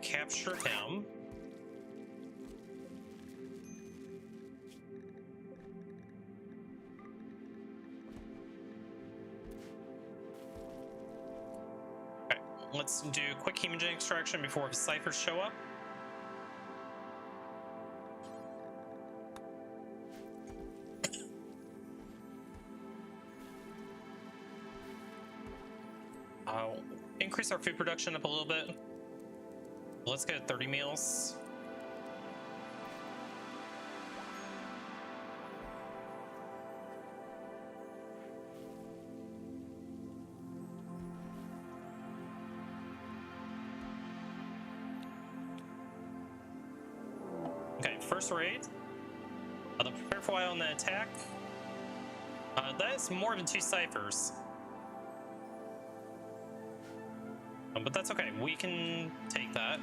Capture him. Okay, let's do a quick hemogen extraction before the ciphers show up. I'll increase our food production up a little bit. Let's get 30 meals. Okay, first raid. The prepare for while on the attack. That is more than 2 ciphers. But that's okay. We can take that.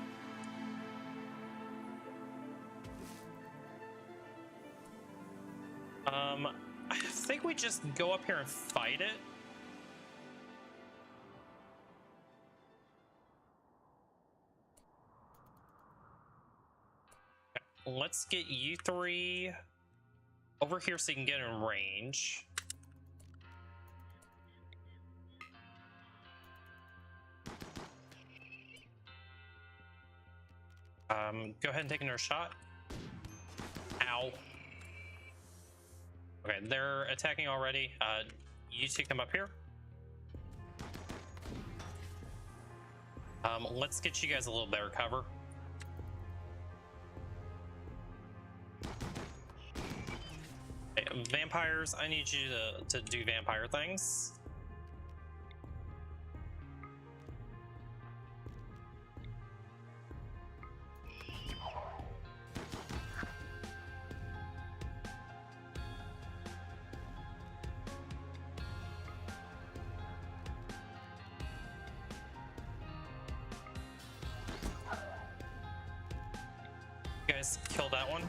I think we just go up here and fight it. Okay, let's get you 3 over here so you can get in range. Go ahead and take another shot. Ow. Okay, they're attacking already. You 2 come up here. Let's get you guys a little better cover. Okay, vampires, I need you to do vampire things. Guys, kill that one.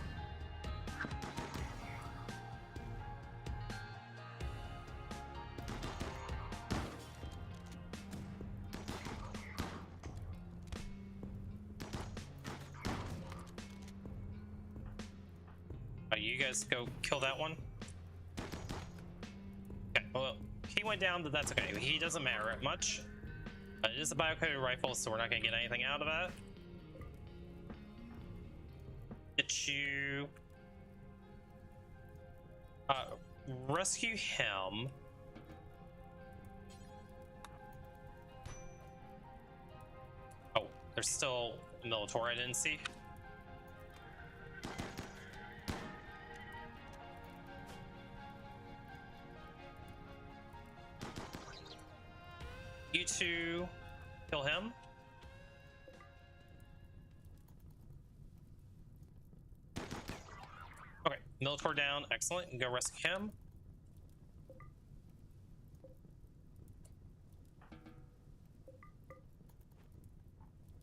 you guys go kill that one. Okay, well, he went down, but that's okay. He doesn't matter much. It is a bio-coated rifle, so we're not gonna get anything out of that. Get you... rescue him. Oh, there's still a Militor I didn't see. You two kill him. Okay, Militor down, excellent. Go rescue him.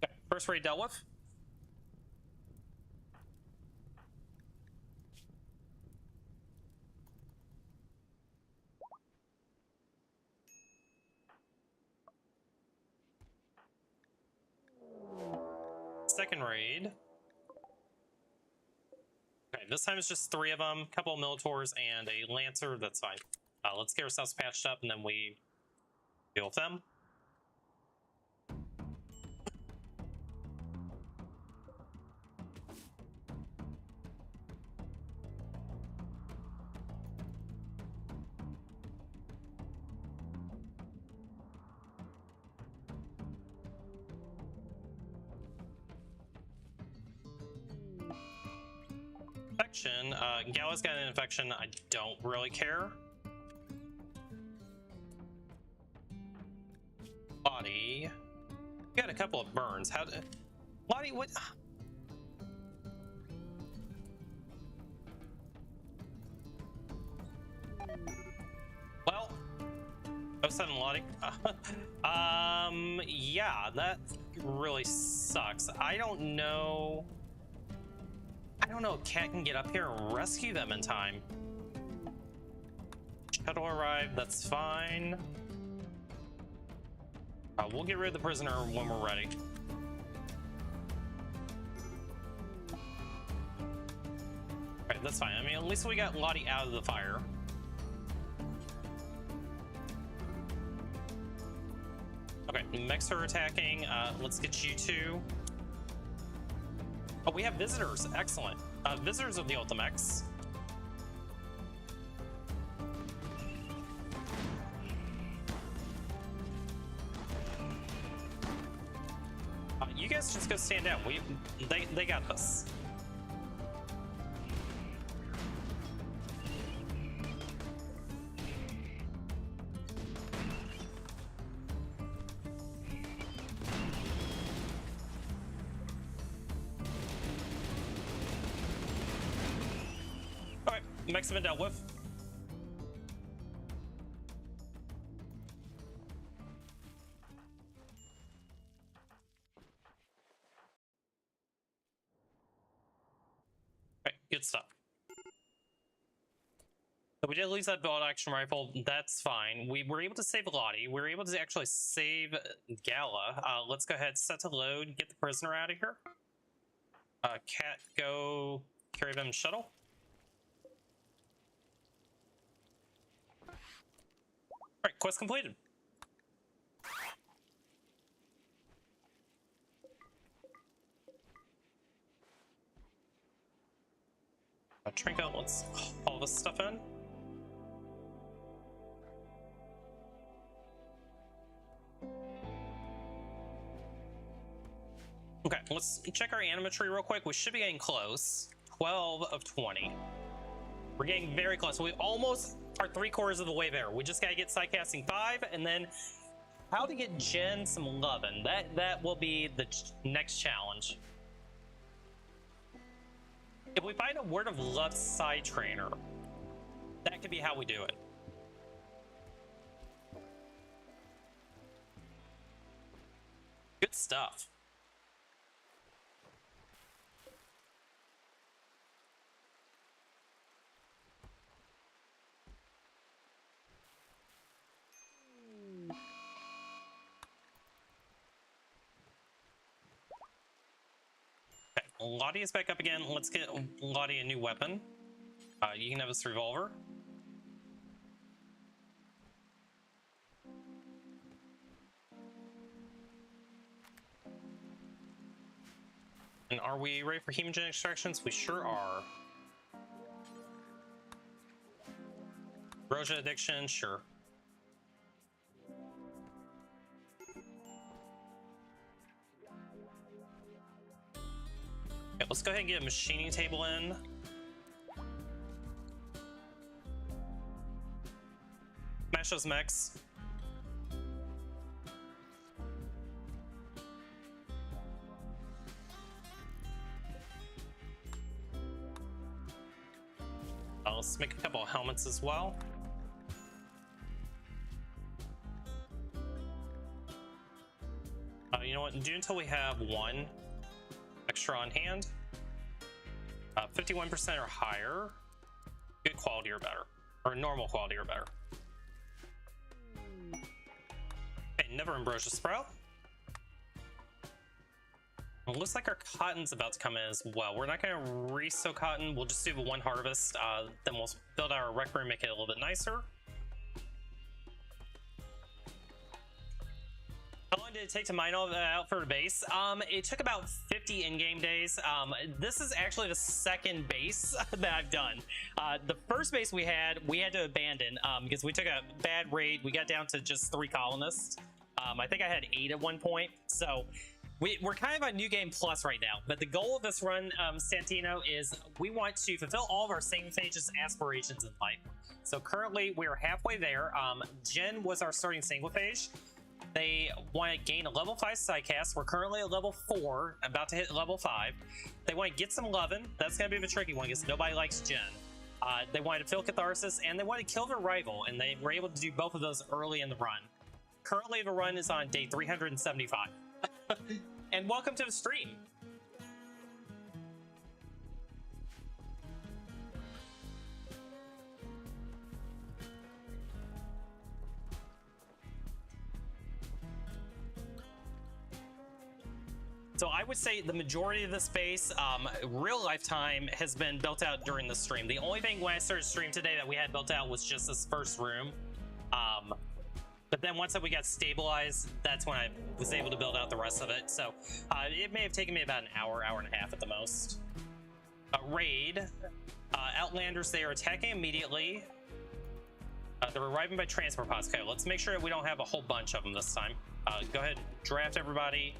Okay, first raid dealt with. Second raid. Okay, this time it's just 3 of them, a couple of Militors, and a Lancer. That's fine. Let's get ourselves patched up, and then we deal with them. Infection. Gala's got an infection. I don't really care. Lottie. You got a couple of burns. How did... Lottie, what... Well... Oh, sudden Lottie. Yeah, that really sucks. I don't know if Cat can get up here and rescue them in time. Shuttle arrived, that's fine. We'll get rid of the prisoner when we're ready. Alright, that's fine. I mean, at least we got Lottie out of the fire. Okay, mechs are attacking. Let's get you two. Oh, we have visitors. Excellent. Visitors of the Ultimex. You guys just go stand down. They got this. Mechs have been dealt with. Alright, good stuff. So we did lose that bolt action rifle. That's fine. We were able to save Lottie. We were able to actually save Gala. Let's go ahead, set to load, get the prisoner out of here. Cat, go carry them shuttle. Alright, quest completed. Trinket, let's haul this stuff in. Okay, let's check our animatry real quick. We should be getting close. 12 of 20. We're getting very close. We almost are 3/4 of the way there. We just gotta get sidecasting 5, and then how to get Jen some lovin'. That will be the next challenge. If we find a word of love side trainer, that could be how we do it. Good stuff. Lottie is back up again. Let's get Lottie a new weapon. You can have this revolver. And are we ready for hemogen extractions? We sure are. Ambrosia addiction, sure. Okay, let's go ahead and get a machining table in. Smash those mechs. Let's make a couple of helmets as well. You know what? Do until we have one extra on hand. 51% or higher. Good quality or better. Or normal quality or better. Okay, never ambrosia sprout. It looks like our cotton's about to come in as well. We're not going to resow cotton. We'll just do the one harvest. Then we'll build our rec room, make it a little bit nicer. How long did it take to mine all that out for a base? It took about 50 in-game days. This is actually the second base that I've done. The first base we had to abandon because we took a bad raid. We got down to just 3 colonists. I think I had 8 at one point. So we're kind of on New Game Plus right now. But the goal of this run, Santino, is we want to fulfill all of our Sanguophage aspirations in life. So currently we're halfway there. Jen was our starting Sanguophage. They want to gain a level 5 sidecast. We're currently at level 4, about to hit level 5. They want to get some lovin'. That's going to be the tricky one because nobody likes Jen. They wanted to fill Catharsis, and they want to kill their rival, and they were able to do both of those early in the run. Currently, the run is on day 375. And welcome to the stream. So I would say the majority of this base, real lifetime, has been built out during the stream. The only thing when I started stream today that we had built out was just this first room. But then once we got stabilized, that's when I was able to build out the rest of it. So it may have taken me about an hour, hour and a half at the most. Raid. Outlanders, they are attacking immediately. They're arriving by transport pods. Okay, let's make sure that we don't have a whole bunch of them this time. Go ahead, draft everybody.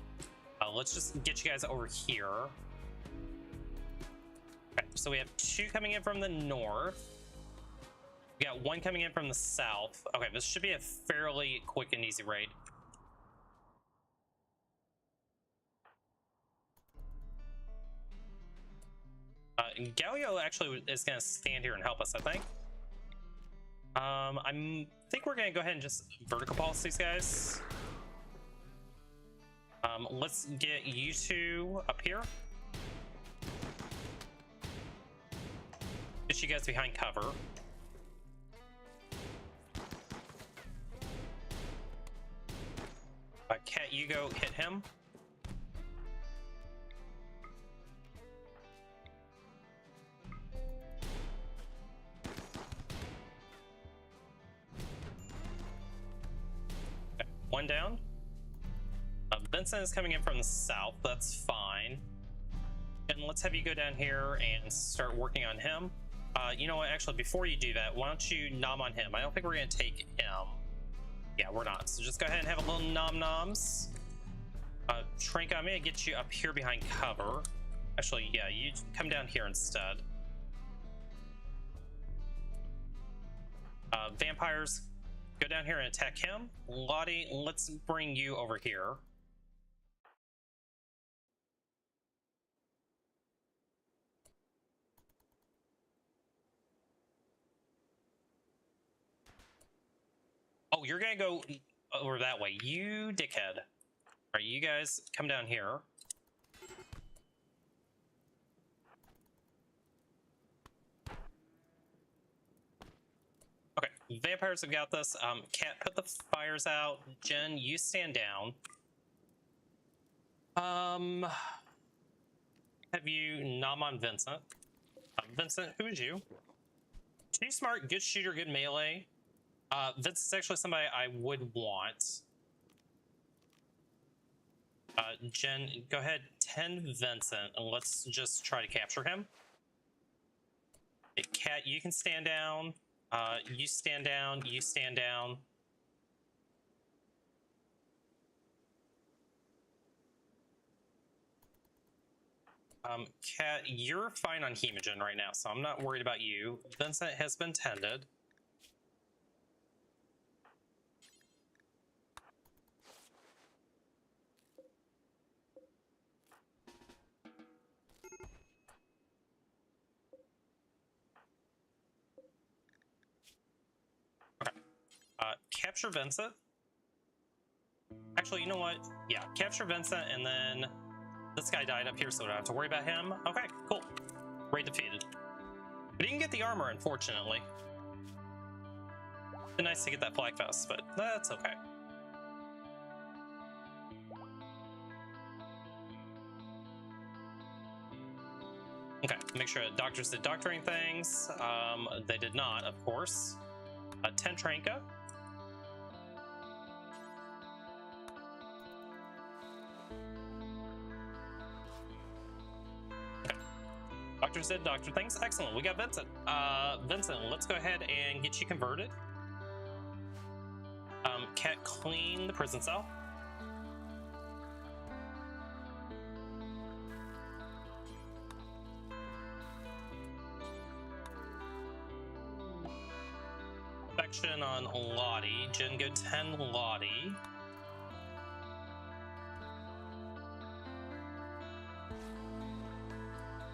Let's just get you guys over here. Okay, so we have 2 coming in from the north. We got 1 coming in from the south. Okay, this should be a fairly quick and easy raid. Galio actually is going to stand here and help us, I think. I think we're going to go ahead and just vertical pulse these guys. Let's get you 2 up here. Get you guys behind cover. Cat, you go hit him. Okay, 1 down. Vincent is coming in from the south. That's fine. And let's have you go down here and start working on him. You know what? Actually, before you do that, why don't you nom on him? I don't think we're going to take him. Yeah, we're not. So just go ahead and have a little nom-noms. Shrink, I'm going to get you up here behind cover. Actually, yeah, you come down here instead. Vampires, go down here and attack him. Lottie, let's bring you over here. Oh, you're gonna go over that way. You dickhead. All right, you guys come down here. Okay, vampires have got this. Cat, put the fires out. Jen, you stand down. Have you nom on Vincent? Vincent, who is you? Too smart, good shooter, good melee. Vince is actually somebody I would want. Jen, go ahead, 10 Vincent, and let's just try to capture him. Cat, you can stand down. You stand down. You stand down. Cat, you're fine on Hemogen right now, so I'm not worried about you. Vincent has been tended. Okay. Capture Vincent. Actually, you know what? Yeah, capture Vincent, and then this guy died up here, so we don't have to worry about him. Okay, cool. Raid defeated. We didn't get the armor, unfortunately. It'd be nice to get that flag vest, but that's okay. Okay, make sure doctors did doctoring things. They did not, of course. 10 Tranka. Okay. Doctors did doctor things. Excellent. We got Vincent. Vincent, let's go ahead and get you converted. Cat, clean the prison cell. Infection on Lottie. Jen, go 10 Lottie.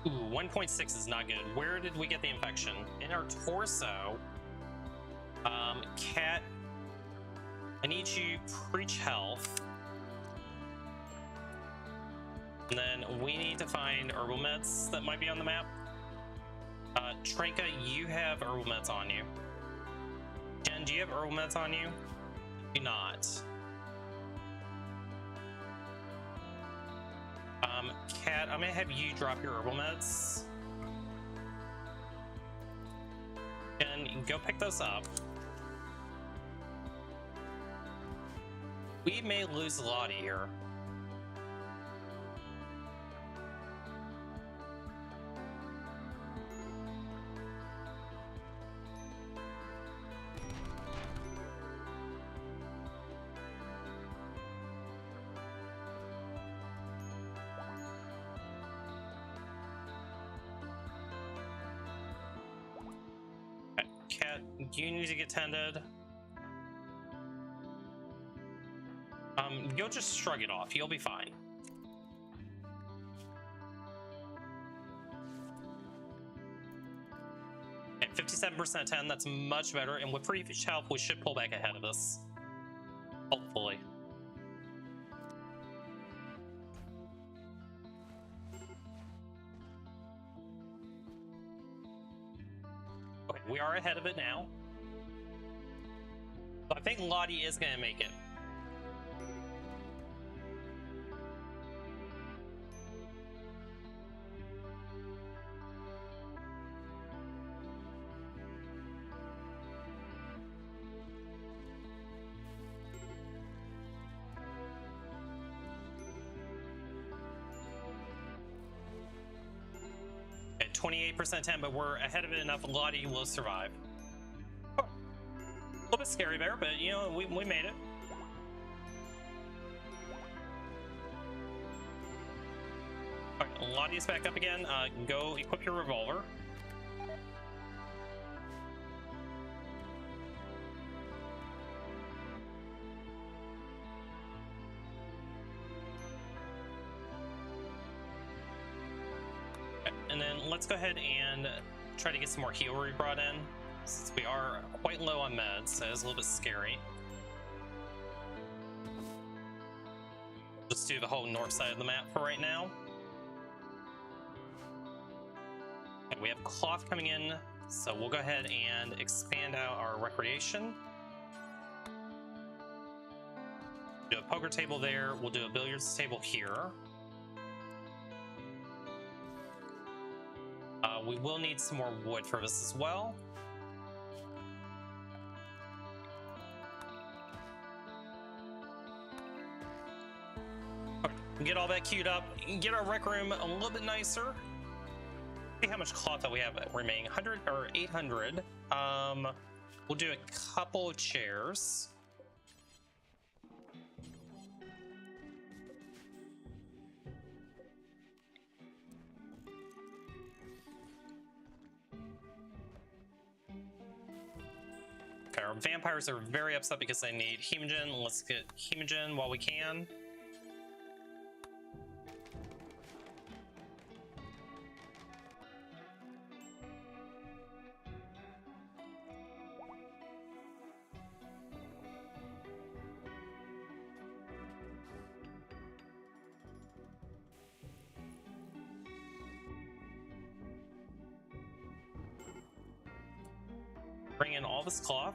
Ooh, 1.6 is not good. Where did we get the infection? In our torso. Cat, I need you preach health. And then we need to find herbal meds that might be on the map. Tranka, you have herbal meds on you. Jen, do you have herbal meds on you? Do not. Cat, I'm gonna have you drop your herbal meds. And go pick those up. We may lose Lottie here. Cat, you need to get tended. You'll just shrug it off. You'll be fine. At 57% 10, that's much better. And with preach health, we should pull back ahead of us. Hopefully. Okay, we are ahead of it now. So I think Lottie is going to make it. At 28% 10, but we're ahead of it enough. Lottie will survive. Oh, a little bit scary there, but you know, we made it. Alright, Lottie's back up again. Go equip your revolver. And then let's go ahead and try to get some more healery brought in, since we are quite low on meds, so it's a little bit scary. Let's do the whole north side of the map for right now. And we have cloth coming in, so we'll go ahead and expand out our recreation. Do a poker table there, we'll do a billiards table here. We will need some more wood for this as well. Get all that queued up, get our rec room a little bit nicer. See how much cloth that we have remaining. 100 or 800. We'll do a couple of chairs. Okay, our vampires are very upset because they need hemogen. Let's get hemogen while we can. Bring in all this cloth.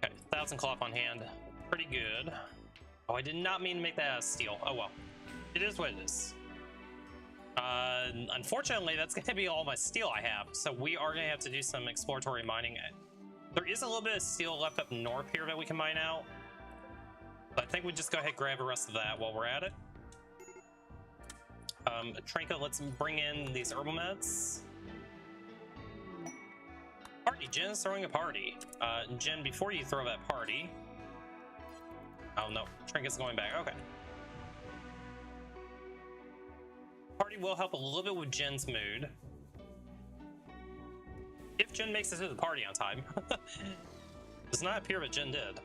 Okay, 1,000 cloth on hand. Pretty good. Oh, I did not mean to make that out of steel. Oh well. It is what it is. Unfortunately, that's going to be all my steel I have. So we are going to have to do some exploratory mining. There is a little bit of steel left up north here that we can mine out. But I think we just go ahead and grab the rest of that while we're at it. Trinka, let's bring in these herbal meds. Party, Jen's throwing a party. Jen, before you throw that party... Oh no, Trinka's going back, okay. Party will help a little bit with Jen's mood. If Jen makes it to the party on time. Does not appear that Jen did.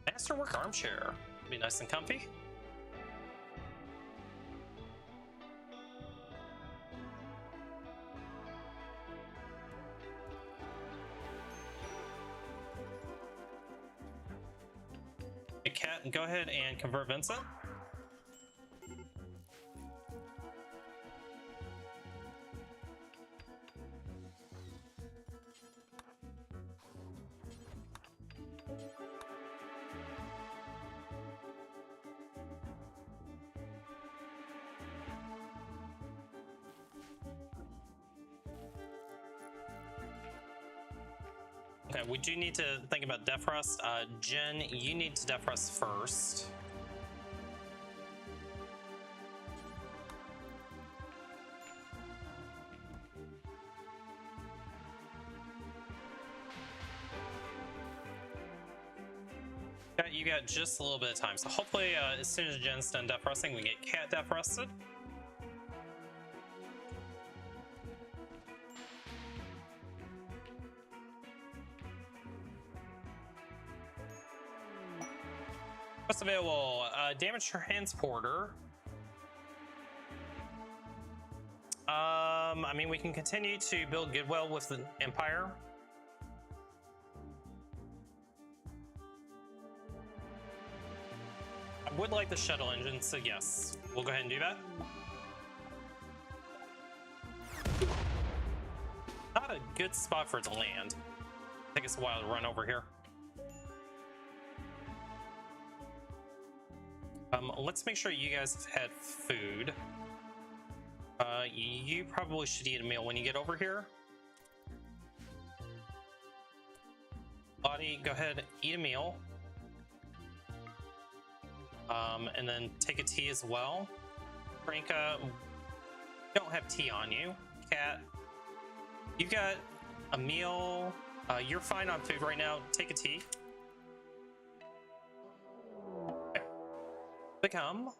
Masterwork armchair. Be nice and comfy. Hey, Cat, go ahead and convert Vincent. Okay, we do need to think about defrost. Jen, you need to defrost first. Okay, you got just a little bit of time, so hopefully as soon as Jen's done defrosting, we get Cat defrosted. What's available? Damage transporter. I mean, we can continue to build goodwill with the Empire. I would like the shuttle engine, so yes, we'll go ahead and do that. Not a good spot for it to land. Take us a while to run over here. Let's make sure you guys have had food. You probably should eat a meal when you get over here. Lottie, go ahead, eat a meal. And then take a tea as well. Franca, don't have tea on you. Cat, you got a meal. You're fine on food right now. Take a tea. Become.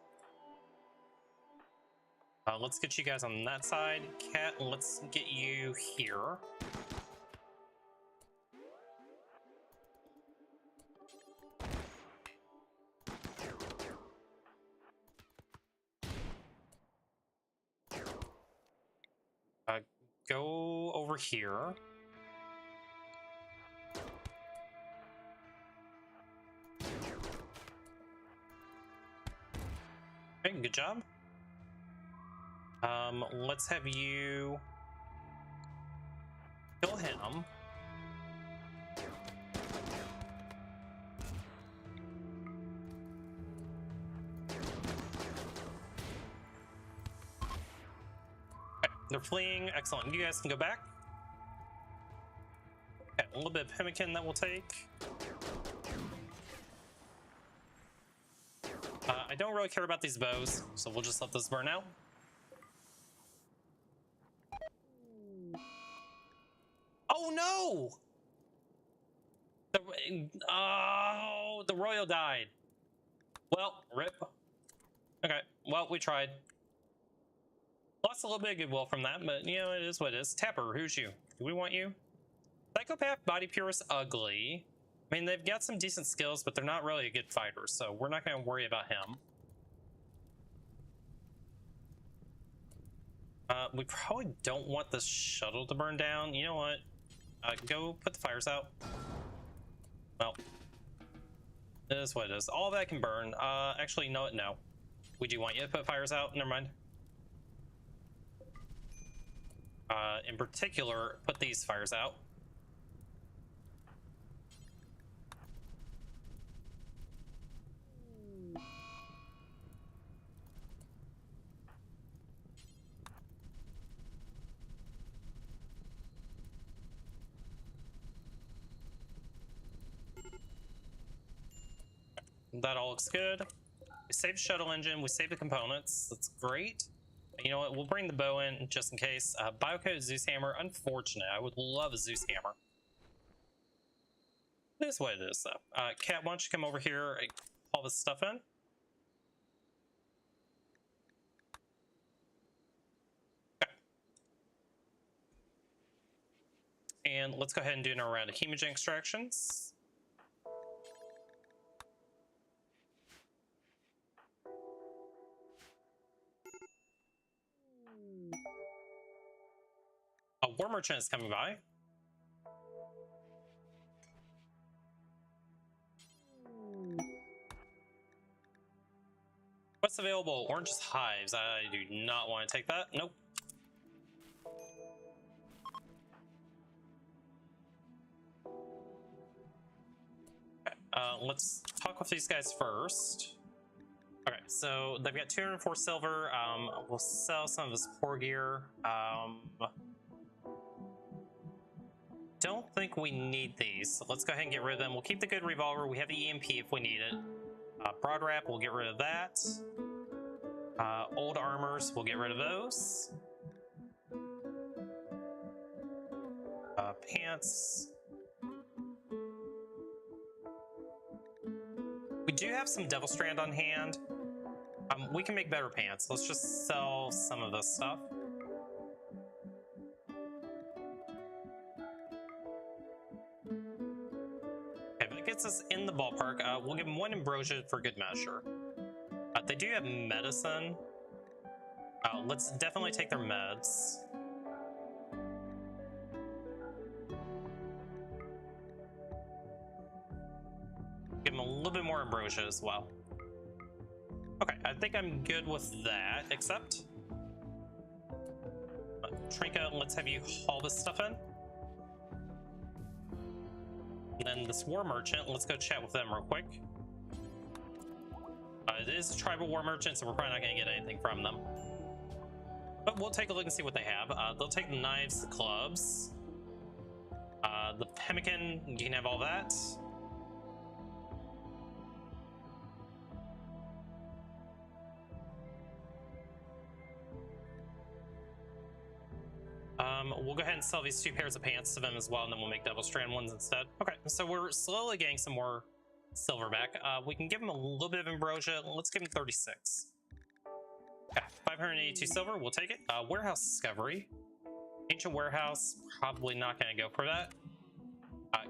Let's get you guys on that side. Cat, let's get you here. Go over here. Okay, good job. Let's have you kill him. they're fleeing. Excellent. You guys can go back. Okay, a little bit of pemmican that we'll take. I don't really care about these bows, so we'll just let this burn out. Oh no! The royal died. Well, rip. Okay, well, we tried. Lost a little bit of goodwill from that, but you know, it is what it is. Tapper, who's you? Do we want you? Psychopath, Body Purist, Ugly. I mean, they've got some decent skills, but they're not really a good fighter, so we're not going to worry about him. We probably don't want this shuttle to burn down. You know what? Go put the fires out. Well, it is what it is. All that can burn. Actually, no. We do want you to put fires out. Never mind. In particular, put these fires out. That all looks good. We saved shuttle engine. We saved the components. That's great. You know what? We'll bring the bow in just in case. Biocoat Zeus Hammer. Unfortunate. I would love a Zeus Hammer. It is what it is, though. Cat, why don't you come over here and haul this stuff in? Okay. And let's go ahead and do another round of hemogen extractions. A war merchant is coming by. What's available? Orange's hives. I do not want to take that. Nope. Okay, let's talk with these guys first. Okay, so they've got 204 silver. We'll sell some of this poor gear. Don't think we need these, so let's go ahead and get rid of them. We'll keep the good revolver. We have the EMP if we need it. Broad wrap, we'll get rid of that. Old armors, we'll get rid of those. Pants. We do have some Devil Strand on hand. We can make better pants. Let's just sell some of this stuff. Okay, that gets us in the ballpark. We'll give them one ambrosia for good measure. They do have medicine. Let's definitely take their meds. Give them a little bit more ambrosia as well. Okay, I think I'm good with that, except... Trinka, let's have you haul this stuff in. And then this war merchant, let's go chat with them real quick. It is a tribal war merchant, so we're probably not going to get anything from them. But we'll take a look and see what they have. They'll take the knives, the clubs, the pemmican, you can have all that. We'll go ahead and sell these 2 pairs of pants to them as well, and then we'll make double strand ones instead. Okay, so we're slowly getting some more silver back. We can give them a little bit of ambrosia. Let's give them 36. Okay, 582 silver, we'll take it. Warehouse discovery. Ancient warehouse, probably not going to go for that.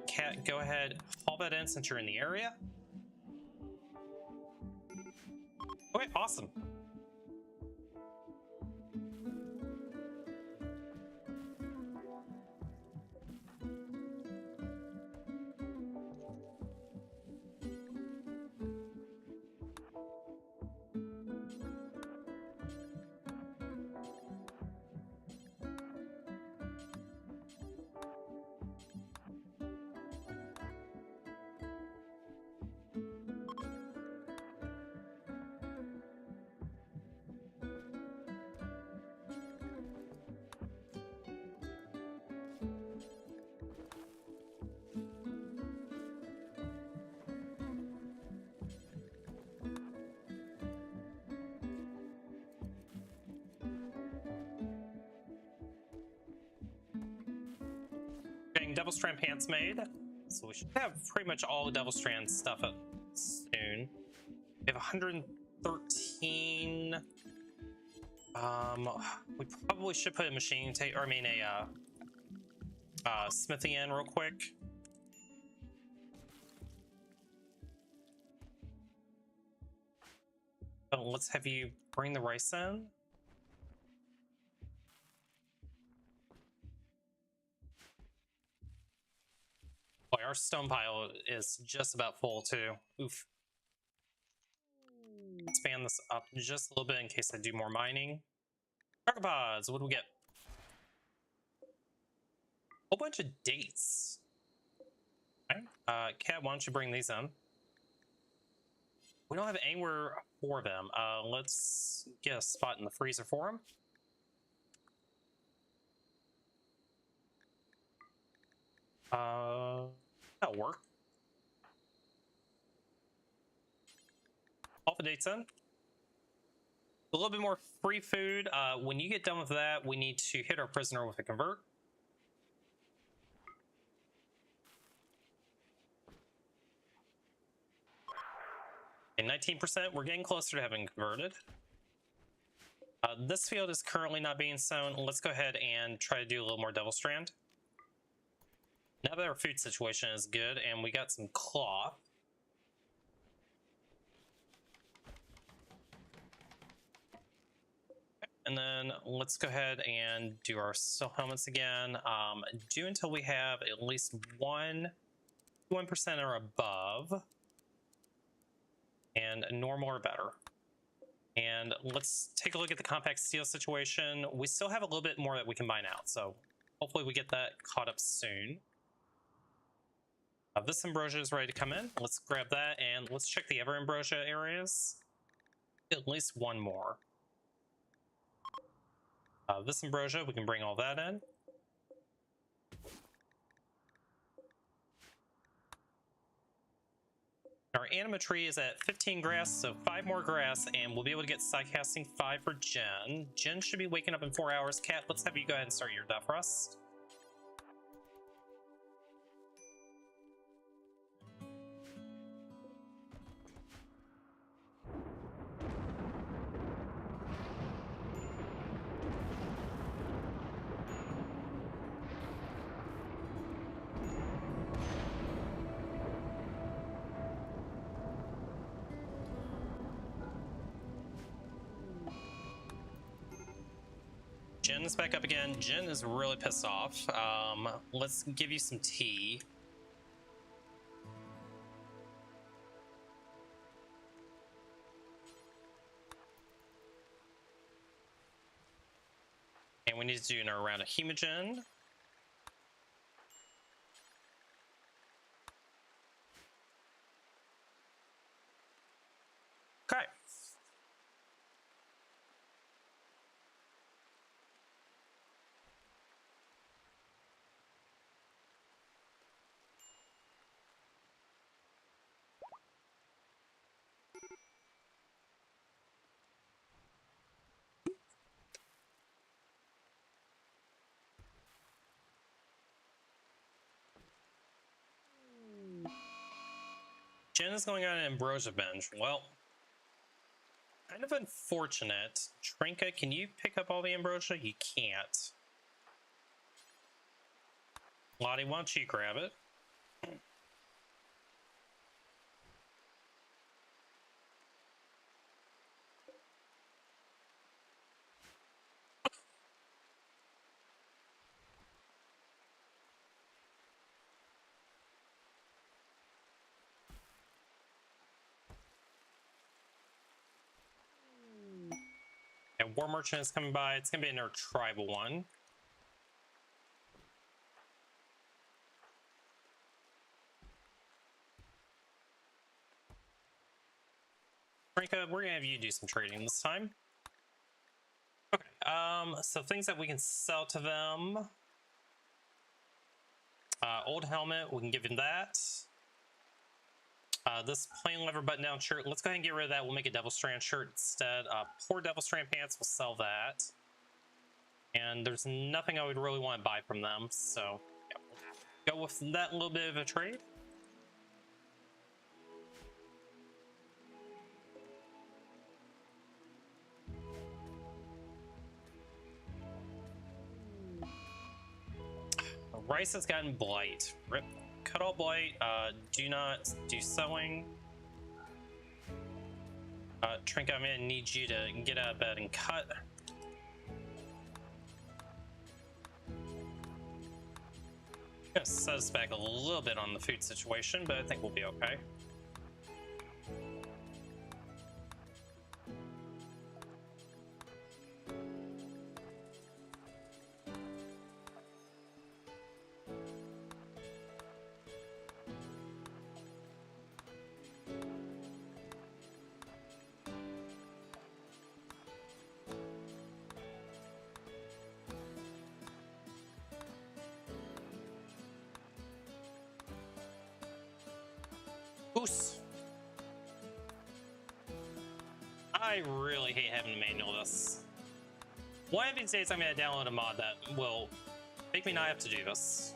Cat, go ahead, haul that in since you're in the area. Okay, awesome. Devil Strand pants made. So we should have pretty much all the Devil Strand stuff up soon. We have 113. We probably should put a machine tape, or I mean a smithy in real quick. Oh, let's have you bring the rice in. Boy, our stone pile is just about full too. Oof. Expand this up just a little bit in case I do more mining. Archopods, what do we get? Whole bunch of dates. Okay. Cat, why don't you bring these in? We don't have anywhere for them. Let's get a spot in the freezer for them. That'll work. All the dates in. A little bit more free food. When you get done with that, we need to hit our prisoner with a convert. And 19%, we're getting closer to having converted. This field is currently not being sown. Let's go ahead and try to do a little more Devil Strand. Now that our food situation is good and we got some cloth. And then let's go ahead and do our steel helmets again. Do until we have at least 1% or above. And normal or better. And let's take a look at the compact steel situation. We still have a little bit more that we can mine out, so hopefully we get that caught up soon. This ambrosia is ready to come in. Let's grab that and let's check the other ambrosia areas. At least one more. This ambrosia, we can bring all that in. Our anima tree is at 15 grass, so 5 more grass, and we'll be able to get side casting 5 for Jen. Jen should be waking up in 4 hours. Cat, let's have you go ahead and start your death rust. Jen is back up again. Jen is really pissed off. Let's give you some tea. And we need to do another round of Hemogen. Okay. Jen is going on an ambrosia binge. Well, kind of unfortunate. Trinka, can you pick up all the ambrosia? You can't. Lottie, why don't you grab it? And War Merchant is coming by. It's going to be another tribal one. Franka, we're going to have you do some trading this time. Okay, so things that we can sell to them. Old helmet, we can give him that. This plain leather button-down shirt, let's go ahead and get rid of that. We'll make a Devil Strand shirt instead. Poor Devil Strand pants, we'll sell that. And there's nothing I would really want to buy from them, so yeah. go with that little bit of a trade. Rice has gotten blight. Rip. Cut all blight. Do not do sewing. Trinket, I'm gonna need you to get out of bed and cut. Gonna set us back a little bit on the food situation, but I think we'll be okay. Goose. I really hate having to manual this. One of these days I'm going to download a mod that will make me not have to do this.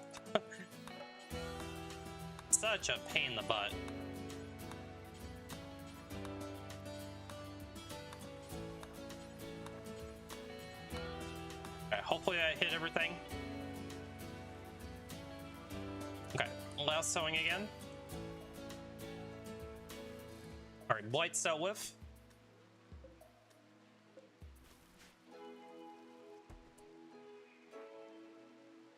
Such a pain in the butt. Okay, hopefully I hit everything. Okay, last sewing again. Alright, blight's dealt with.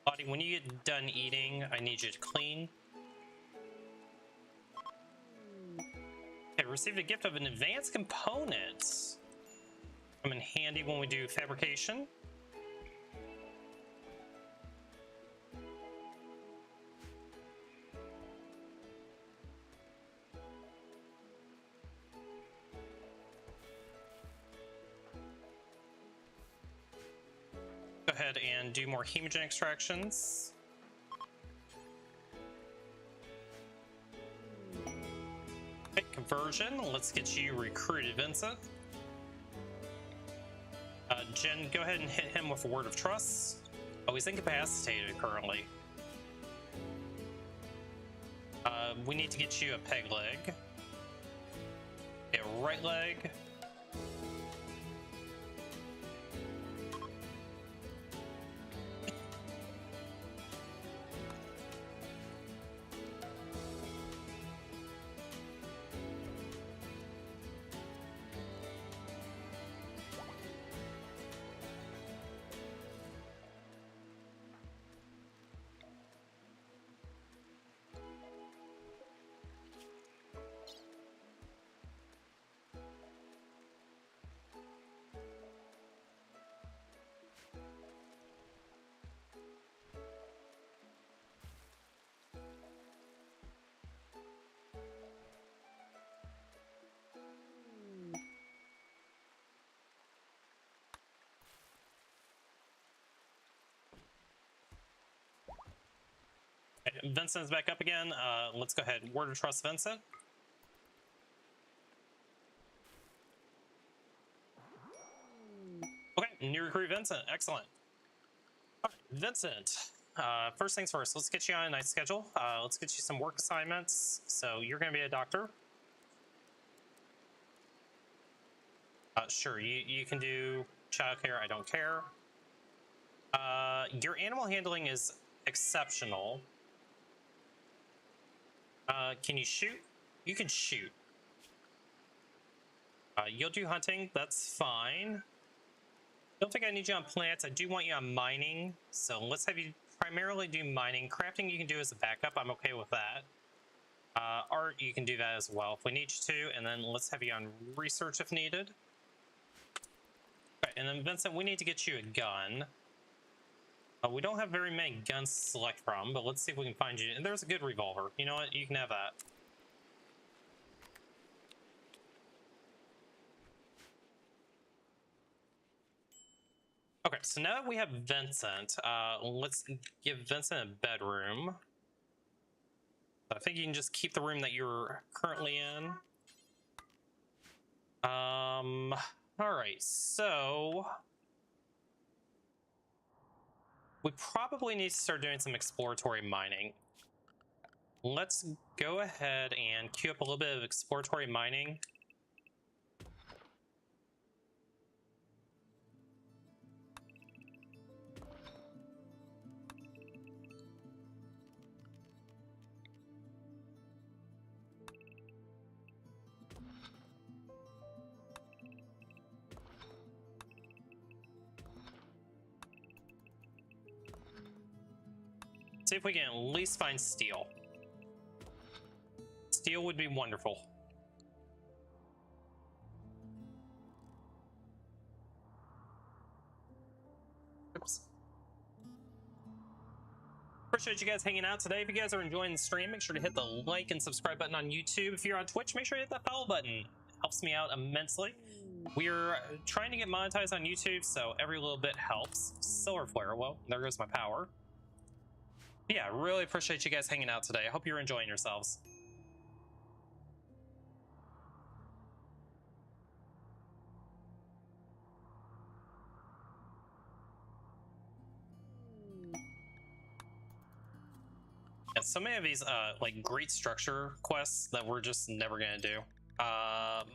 Body, when you get done eating, I need you to clean. Okay, received a gift of an advanced component. Come in handy when we do fabrication. Go ahead and do more hemogen extractions. Okay, conversion. Let's get you recruited, Vincent. Jen, go ahead and hit him with a word of trust. Oh, he's incapacitated currently. We need to get you a peg leg. A right leg. Vincent's back up again. Let's go ahead. Word of trust, Vincent. Okay, new recruit Vincent. Excellent. All right, Vincent. First things first, let's get you on a nice schedule. Let's get you some work assignments. So you're going to be a doctor. Sure, you can do childcare. I don't care. Your animal handling is exceptional. Can you shoot? You can shoot. You'll do hunting. That's fine. Don't think I need you on plants. I do want you on mining. So let's have you primarily do mining. Crafting you can do as a backup. I'm okay with that. Art, you can do that as well if we need you to. And then let's have you on research if needed. Okay, and then Vincent, we need to get you a gun. We don't have very many guns to select from, but let's see if we can find you. And there's a good revolver. You know what? You can have that. Okay, so now that we have Vincent, let's give Vincent a bedroom. I think you can just keep the room that you're currently in. All right, so we probably need to start doing some exploratory mining. Let's go ahead and queue up a little bit of exploratory mining. See if we can at least find steel. Steel would be wonderful. Oops. Appreciate you guys hanging out today. If you guys are enjoying the stream, make sure to hit the like and subscribe button on YouTube. If you're on Twitch, make sure to hit that follow button. It helps me out immensely. We're trying to get monetized on YouTube, so every little bit helps. Solar flare. Well, there goes my power. Yeah, really appreciate you guys hanging out today. I hope you're enjoying yourselves. Yeah, so many of these like great structure quests that we're just never gonna do.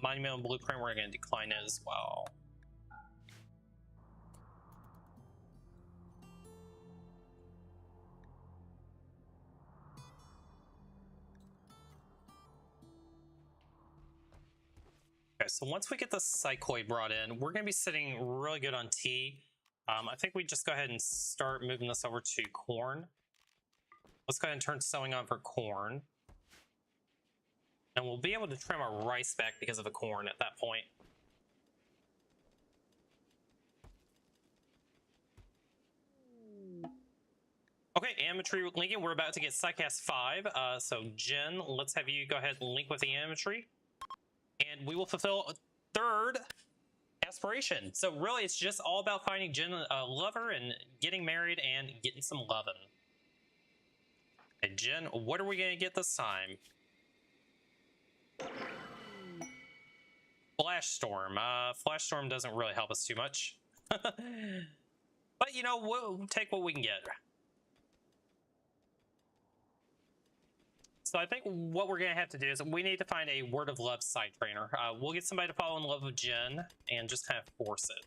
Monumental blueprint, we're gonna decline it as well. Okay, so once we get the psychoid brought in, we're going to be sitting really good on tea. I think we just go ahead and start moving this over to corn. Let's go ahead and turn sowing on for corn. And we'll be able to trim our rice back because of the corn at that point. Okay, Ametry linking, we're about to get Psycast 5. So Jen, let's have you go ahead and link with the Ametry. And we will fulfill a third aspiration. So really, it's just all about finding Jen a lover and getting married and getting some lovin'. Hey, Jen, what are we going to get this time? Flash Storm. Flash Storm doesn't really help us too much. But, you know, we'll take what we can get. So I think what we're going to have to do is we need to find a Word of Love side trainer. We'll get somebody to fall in love with Jen and just kind of force it.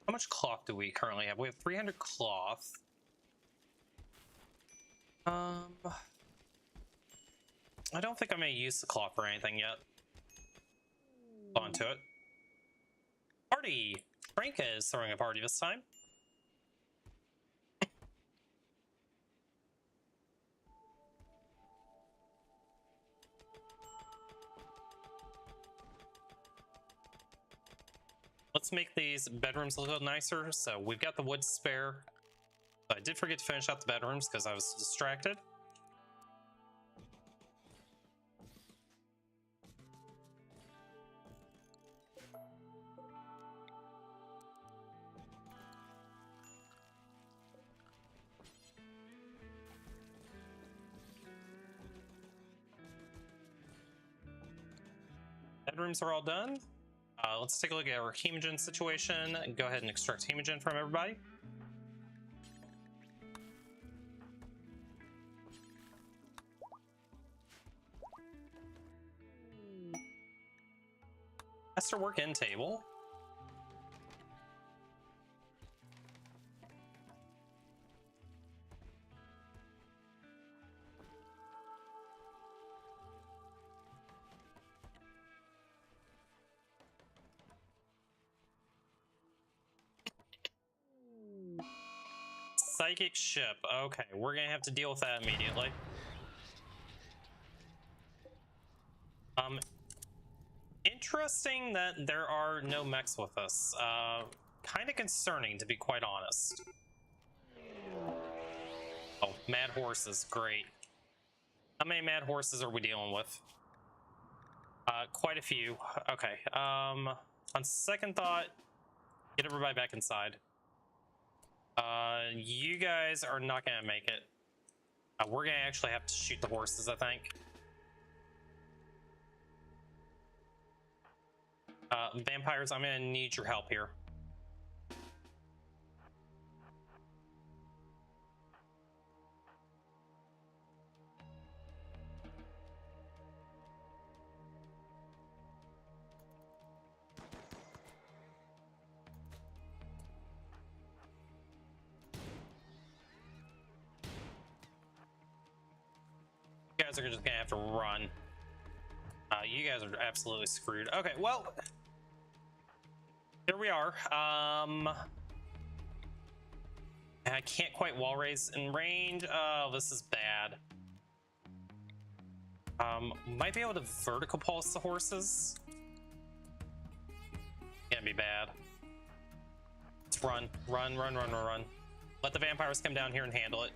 How much cloth do we currently have? We have 300 cloth. I don't think I'm going to use the cloth for anything yet. Onto it. Party! Franca is throwing a party this time. Let's make these bedrooms a little nicer. So we've got the wood spare. I did forget to finish out the bedrooms because I was distracted. Bedrooms are all done. Let's take a look at our hemogen situation and go ahead and extract hemogen from everybody. Masterwork end table. Psychic ship. Okay, we're gonna have to deal with that immediately. Interesting that there are no mechs with us. Kind of concerning, to be quite honest. Oh, mad horses, great. How many mad horses are we dealing with? Quite a few. Okay. On second thought, get everybody back inside. You guys are not gonna make it. We're gonna actually have to shoot the horses, I think. Vampires, I'm gonna need your help here. You guys are just gonna have to run. You guys are absolutely screwed. Okay, well, here we are. I can't quite wall raise in range. Oh, this is bad. Might be able to vertical pulse the horses. Can't be bad. Let's run, run, run, run, run, run. Let the vampires come down here and handle it.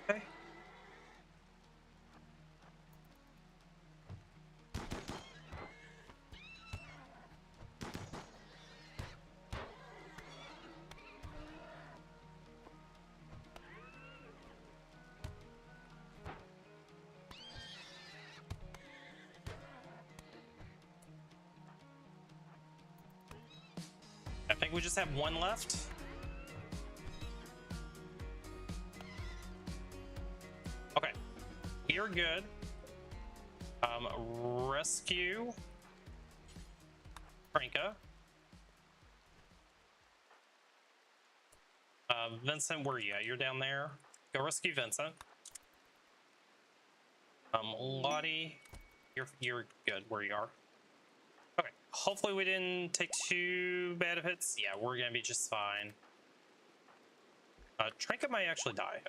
Okay. I think we just have one left. Okay, you're good. Rescue Franca. Vincent, where are you at? You're down there. Go rescue Vincent. Lottie, you're good where you are. Okay, hopefully we didn't take too bad of hits. Yeah, we're gonna be just fine. Trinket might actually die.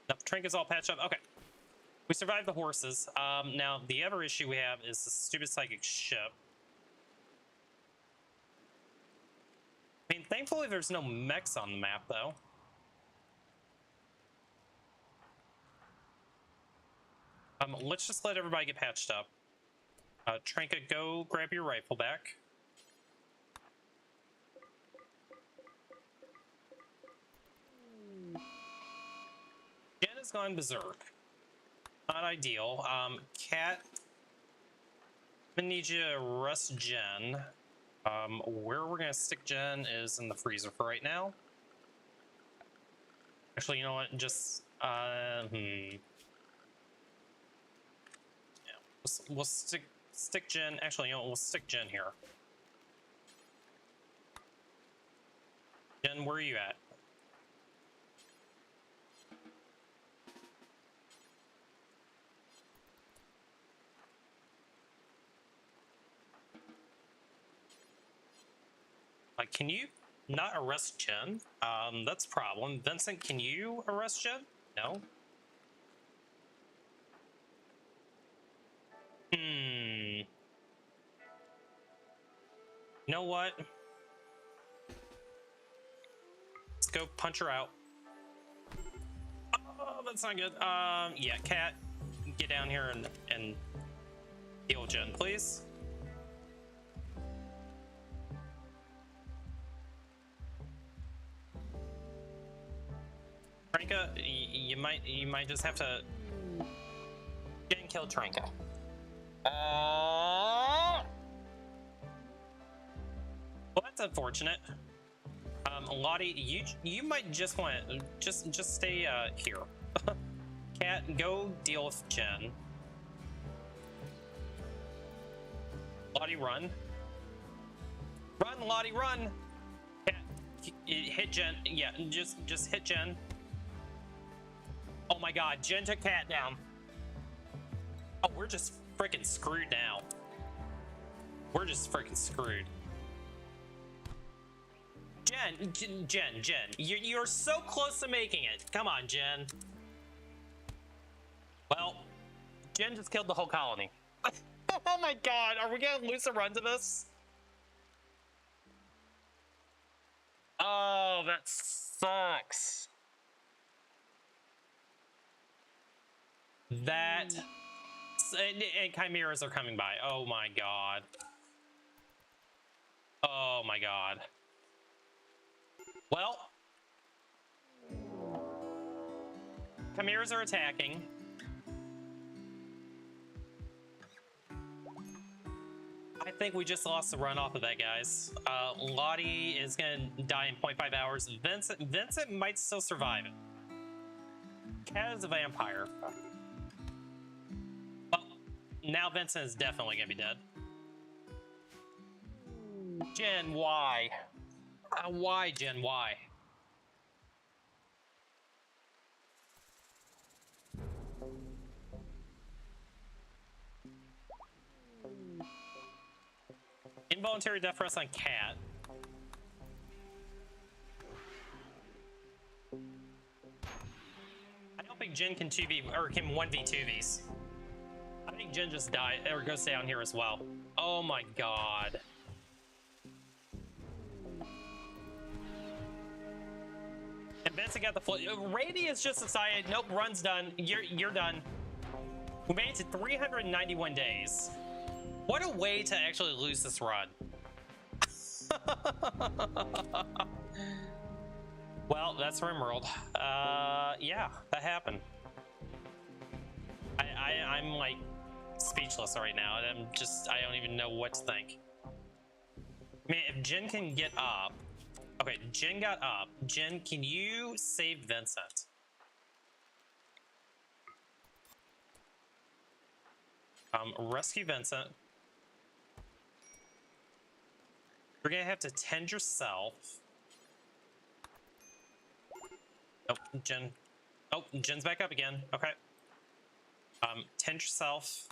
No, Trinket's all patched up. Okay, we survived the horses. Now the other issue we have is the stupid psychic ship. I mean, thankfully there's no mechs on the map though. Let's just let everybody get patched up. Trinket, go grab your rifle back. Jen has gone berserk. Not ideal. Cat, I'm gonna need you to rest Jen. Where we're gonna stick Jen is in the freezer for right now. Actually, you know what? Just yeah, we'll stick Jen. Actually, you know what? We'll stick Jen here. Jen, where are you at? Can you not arrest Jen? That's a problem. Vincent, can you arrest Jen? No? You know what? Let's go punch her out. Oh, that's not good. Yeah, Cat, get down here and heal Jen, please. Tranka, you might just have to get and kill Tranka. Well, that's unfortunate. Lottie, you might just want to just stay here. Cat, go deal with Jen. Lottie, run. Run, Lottie, run. Cat, hit Jen. Yeah, just hit Jen. Oh my God, Jen took Cat down. Oh, we're just freaking screwed now. We're just freaking screwed. Jen, you're so close to making it. Come on, Jen. Well, Jen just killed the whole colony. Oh my god, are we gonna lose a run to this? Oh, that sucks. That... And chimeras are coming by. Oh my god. Oh my god. Well... chimeras are attacking. I think we just lost the run off of that, guys. Lottie is gonna die in 0.5 hours. Vincent might still survive it. Cat is a vampire. Well, now Vincent is definitely gonna be dead. Jen, why? Why, Jen, why? Involuntary death for us on Cat. I don't think Jen can 2v or can 1v2vs. I think Jen just died or goes down here as well. Oh my god. And Vincent got the flood. Rady has just decided, nope, run's done. You're done. We made it to 391 days. What a way to actually lose this run. Well, that's Rimworld. Yeah, that happened. I'm like speechless right now. I don't even know what to think. I mean, if Jen can get up. Okay, Jen got up. Jen, can you save Vincent? Rescue Vincent. You're gonna have to tend yourself. Oh, Jen. Oh, Jen's back up again. Okay. Tend yourself.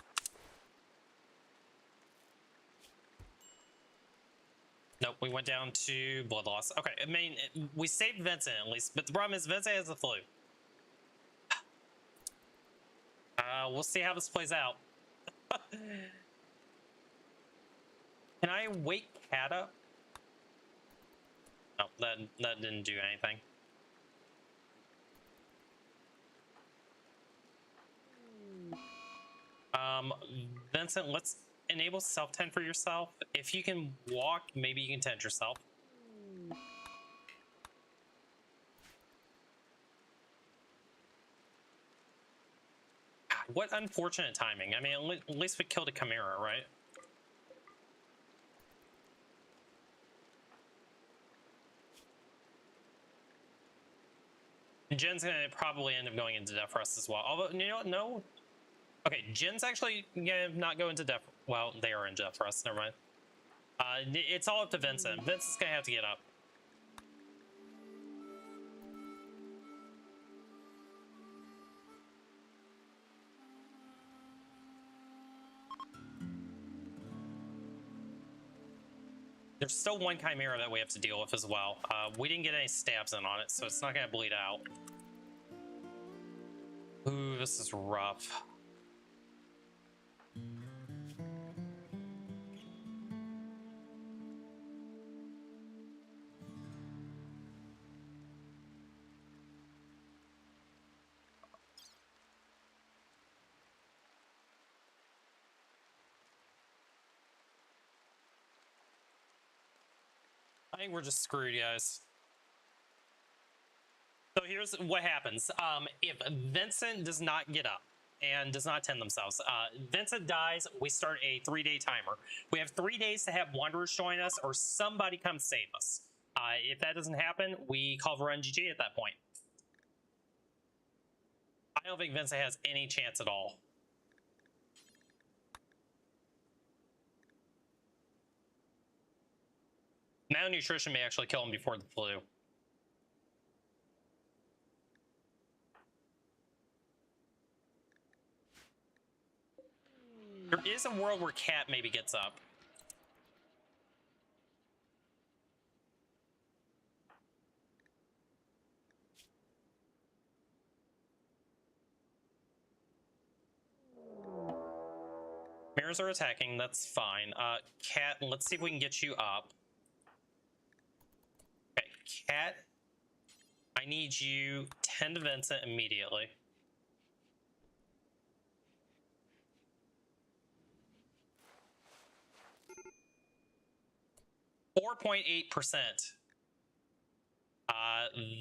Nope, we went down to blood loss. Okay, I mean, we saved Vincent at least, but the problem is Vincent has the flu. We'll see how this plays out. Can I wake Cat up? No, that didn't do anything. Vincent, let's enable self-tend for yourself. If you can walk, maybe you can tend yourself. God, what unfortunate timing. I mean, at least we killed a Chimera, right? Jen's gonna probably end up going into death for us as well. Although, you know what? No. Okay, Jen's actually gonna not go into death. Well, they are in death for us. Never mind. It's all up to Vincent. Vincent's gonna have to get up. There's still one Chimera that we have to deal with as well. We didn't get any stabs in on it, so it's not gonna bleed out. Ooh, this is rough. I think we're just screwed, guys. So here's what happens. If Vincent does not get up and does not tend themselves, Vincent dies, we start a 3-day timer. We have 3 days to have Wanderers join us or somebody come save us. If that doesn't happen, we call Run GG at that point. I don't think Vincent has any chance at all. Malnutrition may actually kill him before the flu. There is a world where Cat maybe gets up. Mirrors are attacking, that's fine. Cat, let's see if we can get you up. Okay, Cat, I need you 10 to Vincent immediately. .8%.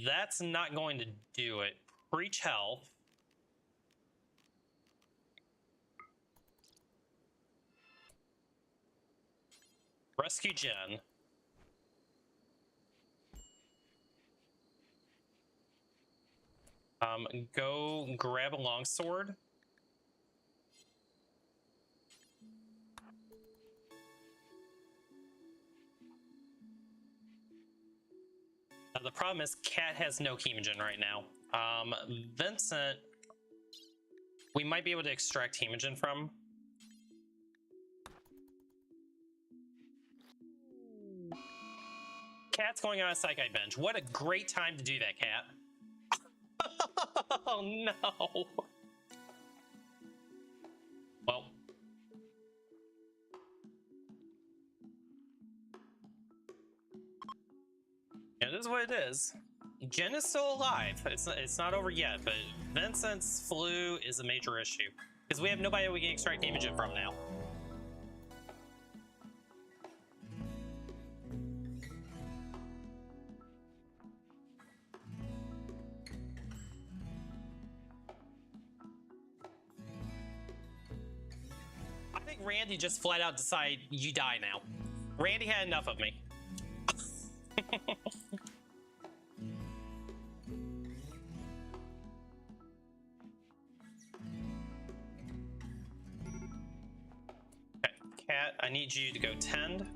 That's not going to do it. Breach health. Rescue Jen. Go grab a longsword. The problem is Cat has no hemogen right now. Vincent, we might be able to extract hemogen from. Cat's going on a Psychite bench. What a great time to do that, Cat. Oh no. Well. It is what it is. Jen is still alive. It's not over yet, but Vincent's flu is a major issue. Because we have nobody we can extract hemogen from now. I think Randy just flat out decided you die now. Randy had enough of me. Okay, Cat, I need you to go tend.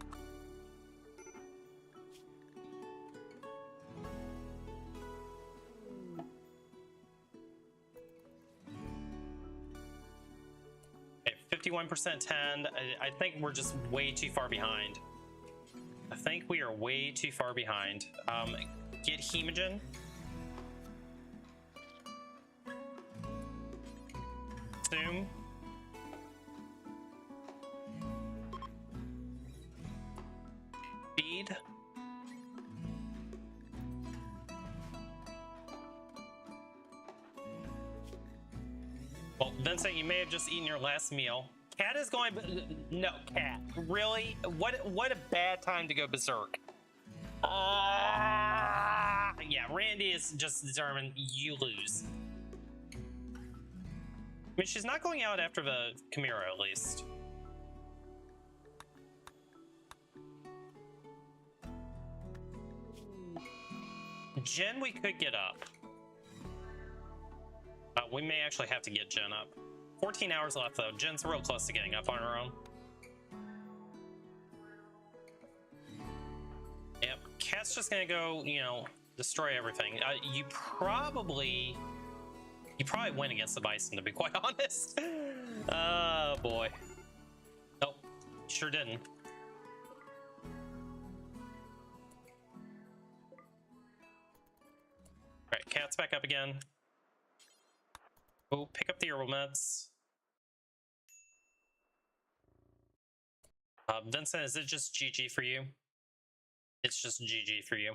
Okay, 51% tend. I think we're just way too far behind. I think we are way too far behind. Get hemogen. Zoom. Feed. Well, Vincent, you may have just eaten your last meal. Cat is going... No, Cat. Really? What a bad time to go berserk. Yeah, Randy is just determined you lose. I mean, she's not going out after the Chimera, at least. Jen, we could get up. We may actually have to get Jen up. 14 hours left, though. Jen's real close to getting up on her own. Yep, Cat's just gonna go, you know, destroy everything. You probably win against the Bison, to be quite honest. Oh, boy. Nope, sure didn't. Alright, Cat's back up again. Oh, pick up the herbal meds. Vincent, is it just GG for you? It's just GG for you.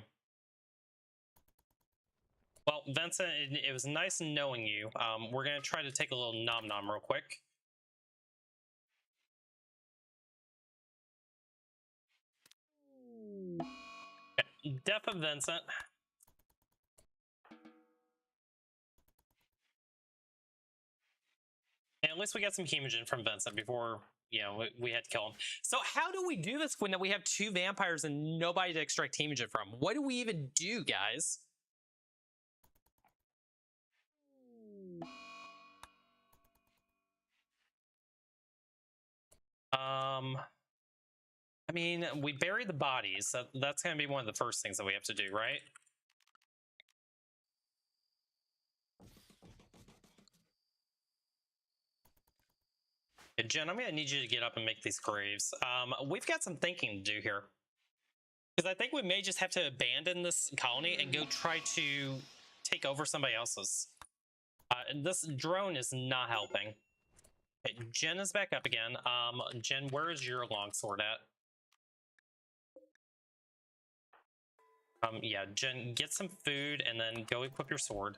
Well, Vincent, it was nice knowing you. We're going to try to take a little nom-nom real quick. Okay. Death of Vincent. And at least we got some hemogen from Vincent before, you know, we had to kill him. So how do we do this when we have 2 vampires and nobody to extract hemogen from? What do we even do, guys? I mean, we buried the bodies. So that's going to be one of the first things that we have to do, right? Okay, Jen, I'm going to need you to get up and make these graves. We've got some thinking to do here. Because I think we may just have to abandon this colony and go try to take over somebody else's. This drone is not helping. Okay, Jen is back up again. Jen, where is your longsword at? Yeah, Jen, get some food and then go equip your sword.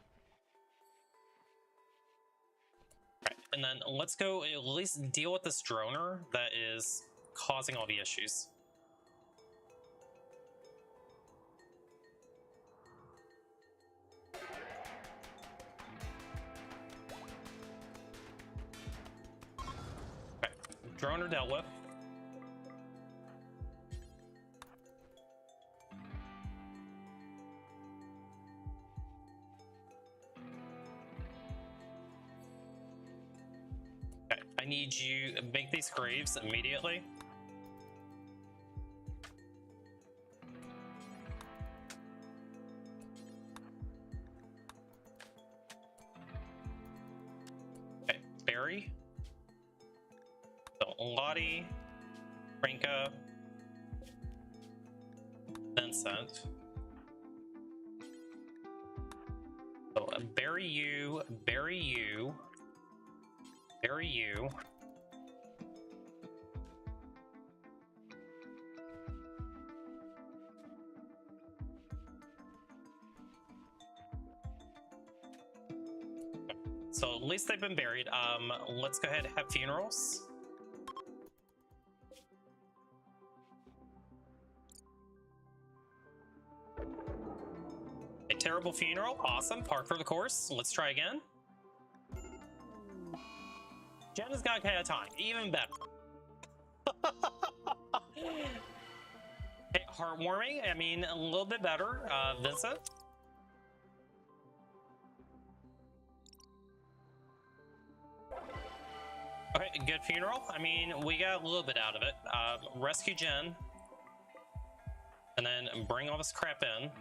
Right, and then let's go at least deal with this droner that is causing all the issues. Okay, droner dealt with. Okay, I need you to make these graves immediately. Okay, Barry. So Lottie, Franca, Vincent. So bury you, bury you, bury you. So at least they've been buried. Let's go ahead and have funerals. A terrible funeral. Awesome. Par for the course. Let's try again. Jen has got catatonic. Even better. Okay, heartwarming. I mean, a little bit better. Vincent. Okay, good funeral. I mean, we got a little bit out of it. Rescue Jen. And then bring all this crap in.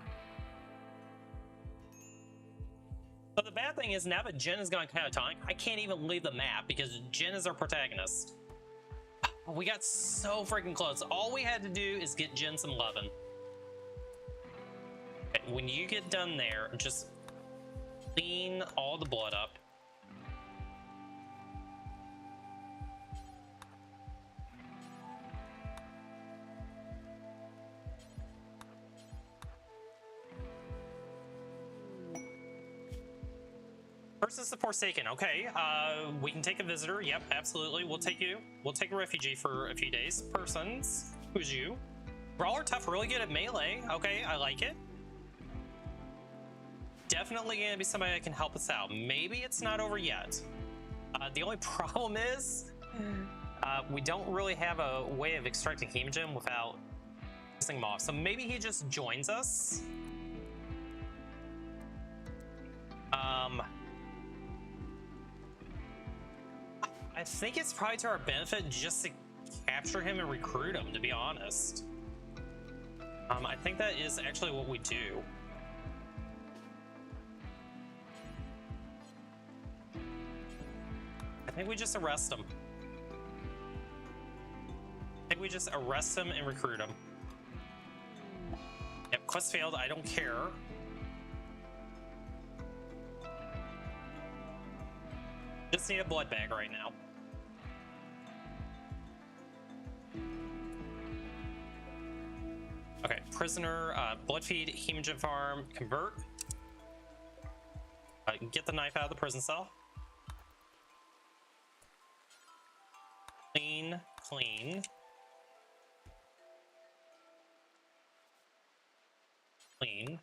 But the bad thing is, now that Jen has gone catatonic, I can't even leave the map because Jen is our protagonist. We got so freaking close. All we had to do is get Jen some lovin'. Okay, when you get done there, just clean all the blood up. Versus the Forsaken. Okay, we can take a visitor. Yep, absolutely. We'll take you. We'll take a refugee for a few days. Persons. Who's you? Brawler tough, really good at melee. Okay, I like it. Definitely gonna be somebody that can help us out. Maybe it's not over yet. The only problem is we don't really have a way of extracting Hemogen without pissing him off. So maybe he just joins us. I think it's probably to our benefit just to capture him and recruit him, to be honest. I think that is actually what we do. I think we just arrest him. I think we just arrest him and recruit him. Yep, quest failed. I don't care. Just need a blood bag right now. Okay, prisoner, blood feed, hemogen farm, convert. Get the knife out of the prison cell. Clean, clean. Clean.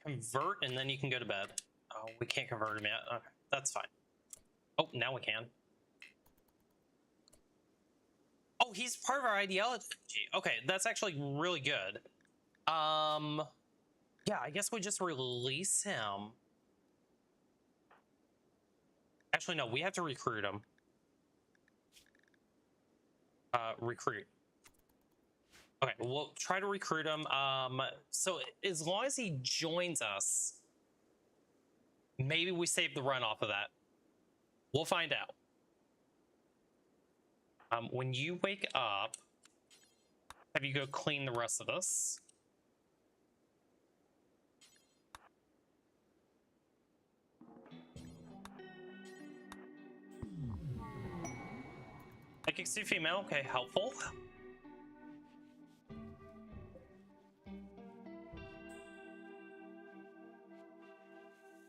Convert, and then you can go to bed. Oh, we can't convert him yet. Okay, that's fine. Oh, now we can. Oh, Oh, he's part of our ideology. Okay, that's actually really good. Yeah, I guess we just release him. Actually, no, we have to recruit him. Recruit. Okay, we'll try to recruit him. So as long as he joins us, maybe we save the run off of that. We'll find out. When you wake up, have you go clean the rest of this. Psychic suit female, okay, helpful.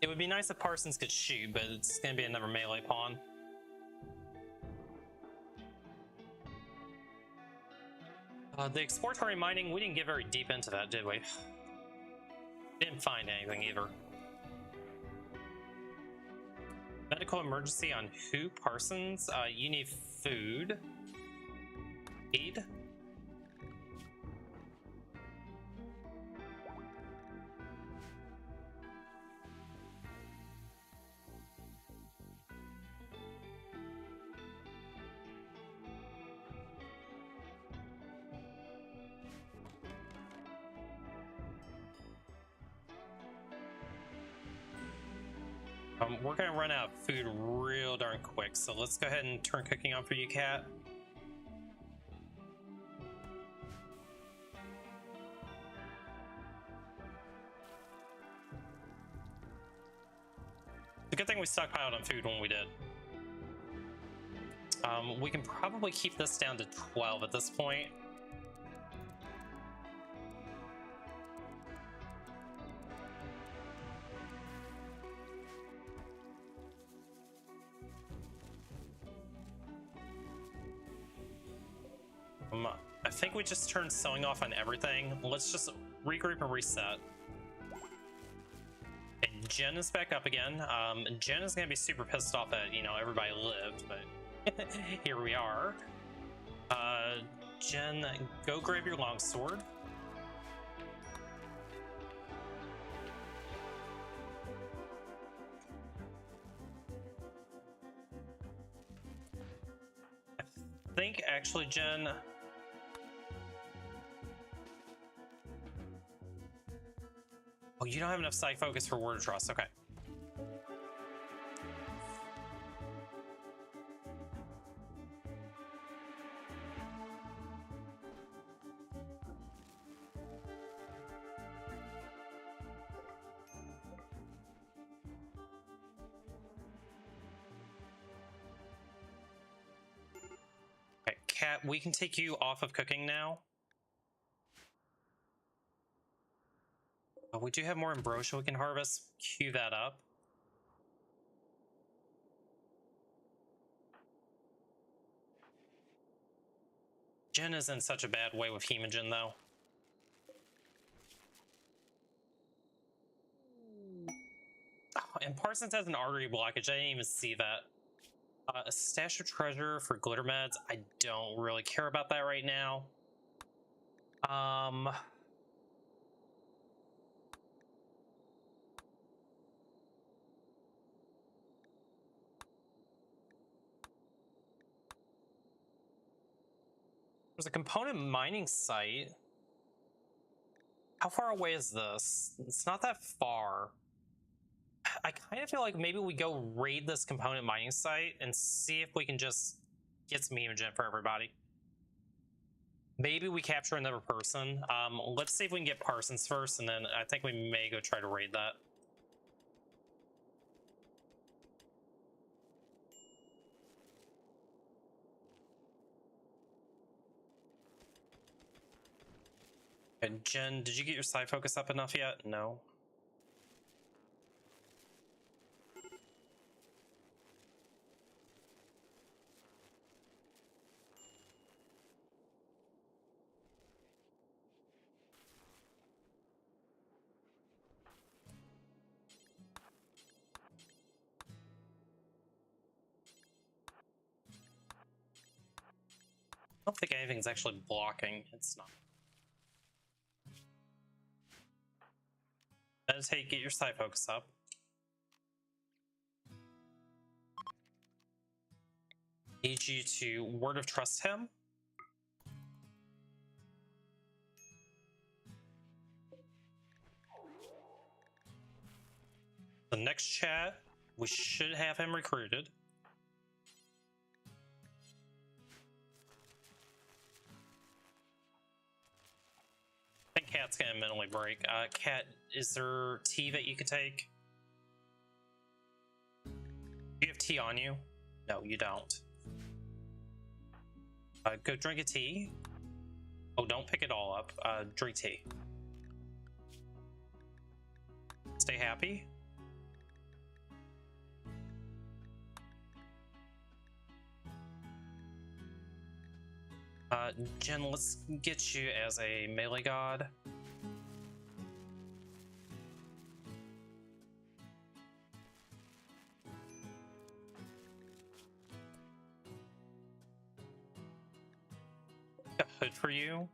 It would be nice if Parsons could shoot, but it's gonna be another melee pawn. The exploratory mining, we didn't get very deep into that, did we? Didn't find anything either. Medical emergency on who? Parsons? You need food. Aid? We're gonna run out of food real darn quick, so let's go ahead and turn cooking on for you, Cat. It's a good thing we stockpiled on food when we did. We can probably keep this down to 12 at this point. I think we just turned sewing off on everything. Let's just regroup and reset. Okay, Jen is back up again. Jen is gonna be super pissed off that, you know, everybody lived, but here we are. Jen, go grab your longsword. I think actually, Jen, oh, you don't have enough psych focus for word of trust. Okay. Okay, Cat, we can take you off of cooking now. We do have more ambrosia we can harvest. Cue that up. Jen is in such a bad way with Hemogen, though. Oh, and Parsons has an artery blockage. I didn't even see that. A stash of treasure for glitter meds. I don't really care about that right now. There's a component mining site. How far away is this? It's not that far. I kind of feel like maybe we go raid this component mining site and see if we can just get some Hemogen for everybody. Maybe we capture another person. Let's see if we can get Parsons first, and then I think we may go try to raid that. And Jen, did you get your side focus up enough yet? No. don't think anything's actually blocking. It's not. Meditate, get your sight focus up. Need you to word of trust him. The next chat, we should have him recruited. I think Cat's gonna mentally break. Cat, is there tea that you could take? Do you have tea on you? No, you don't. Go drink a tea. Oh, don't pick it all up. Drink tea. Stay happy. Jen, let's get you as a melee god. A hood for you.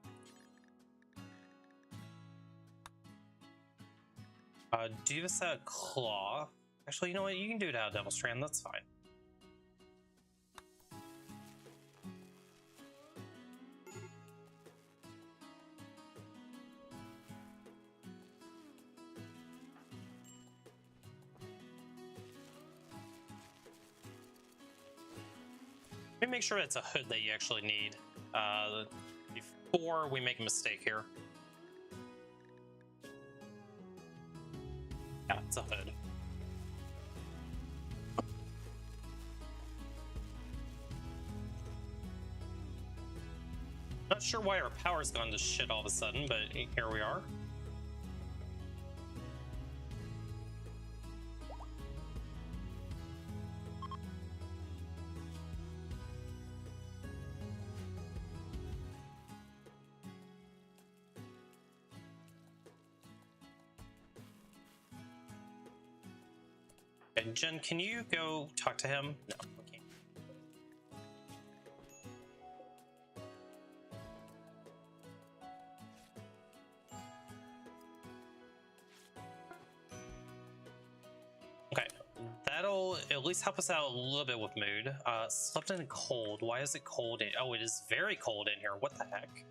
Do this out of claw. Actually, you know what? You can do it out of Devil Strand. That's fine. Let me make sure it's a hood that you actually need before we make a mistake here. Yeah, it's a hood. Not sure why our power's gone to shit all of a sudden, but here we are. Jen, can you go talk to him? No, okay. Okay, that'll at least help us out a little bit with mood. Slept in cold. Why is it cold? Oh, it is very cold in here. What the heck?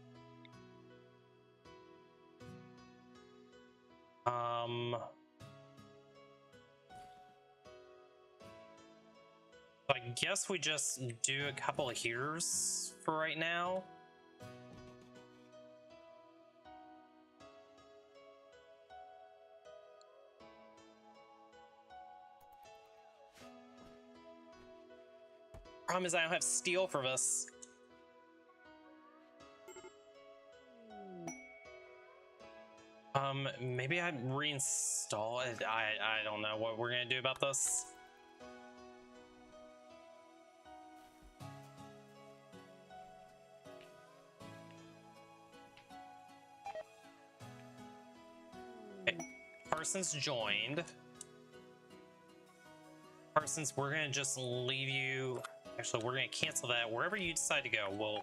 I guess we just do a couple of healers for right now. Problem is I don't have steel for this. Maybe I reinstall it. I don't know what we're gonna do about this. Parsons joined. Parsons, we're gonna just leave you. Actually, we're gonna cancel that. Wherever you decide to go, we'll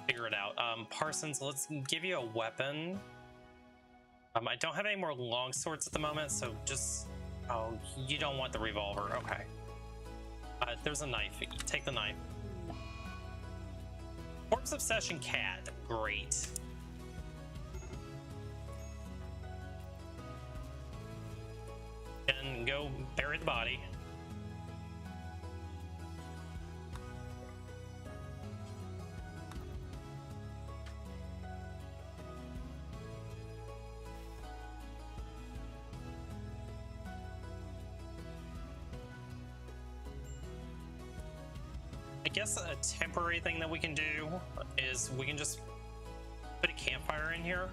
figure it out. Parsons, let's give you a weapon. I don't have any more long swords at the moment, so just... Oh, you don't want the revolver. Okay. There's a knife. Take the knife. Corpse Obsession Cat. Great. And go bury the body. I guess a temporary thing that we can do is we can just put a campfire in here.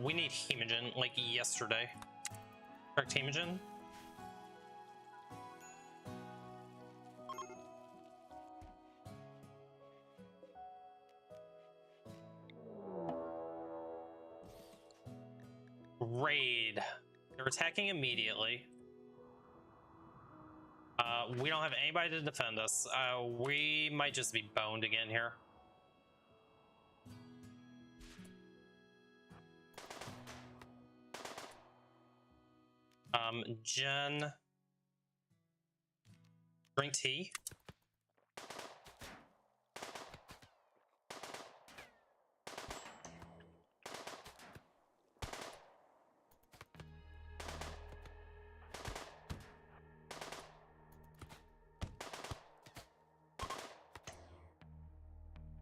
We need hemogen like yesterday. Correct, hemogen? raid. They're attacking immediately. We don't have anybody to defend us. We might just be boned again here. Jen, drink tea.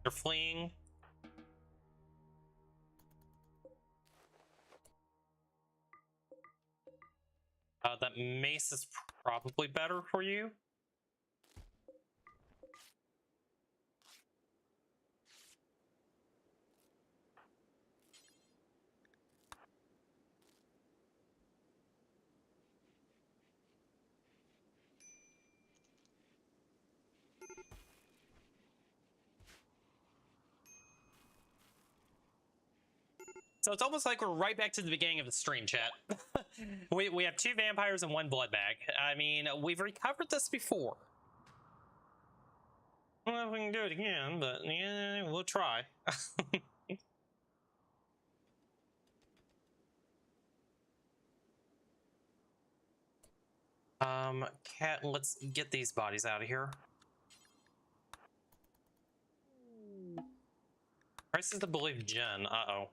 They're fleeing. That mace is probably better for you. So it's almost like we're right back to the beginning of the stream, chat. we have 2 vampires and 1 blood bag. I mean, we've recovered this before. I don't know if we can do it again, but yeah, we'll try. Cat, let's get these bodies out of here. Price is to believe Jen. Uh-oh.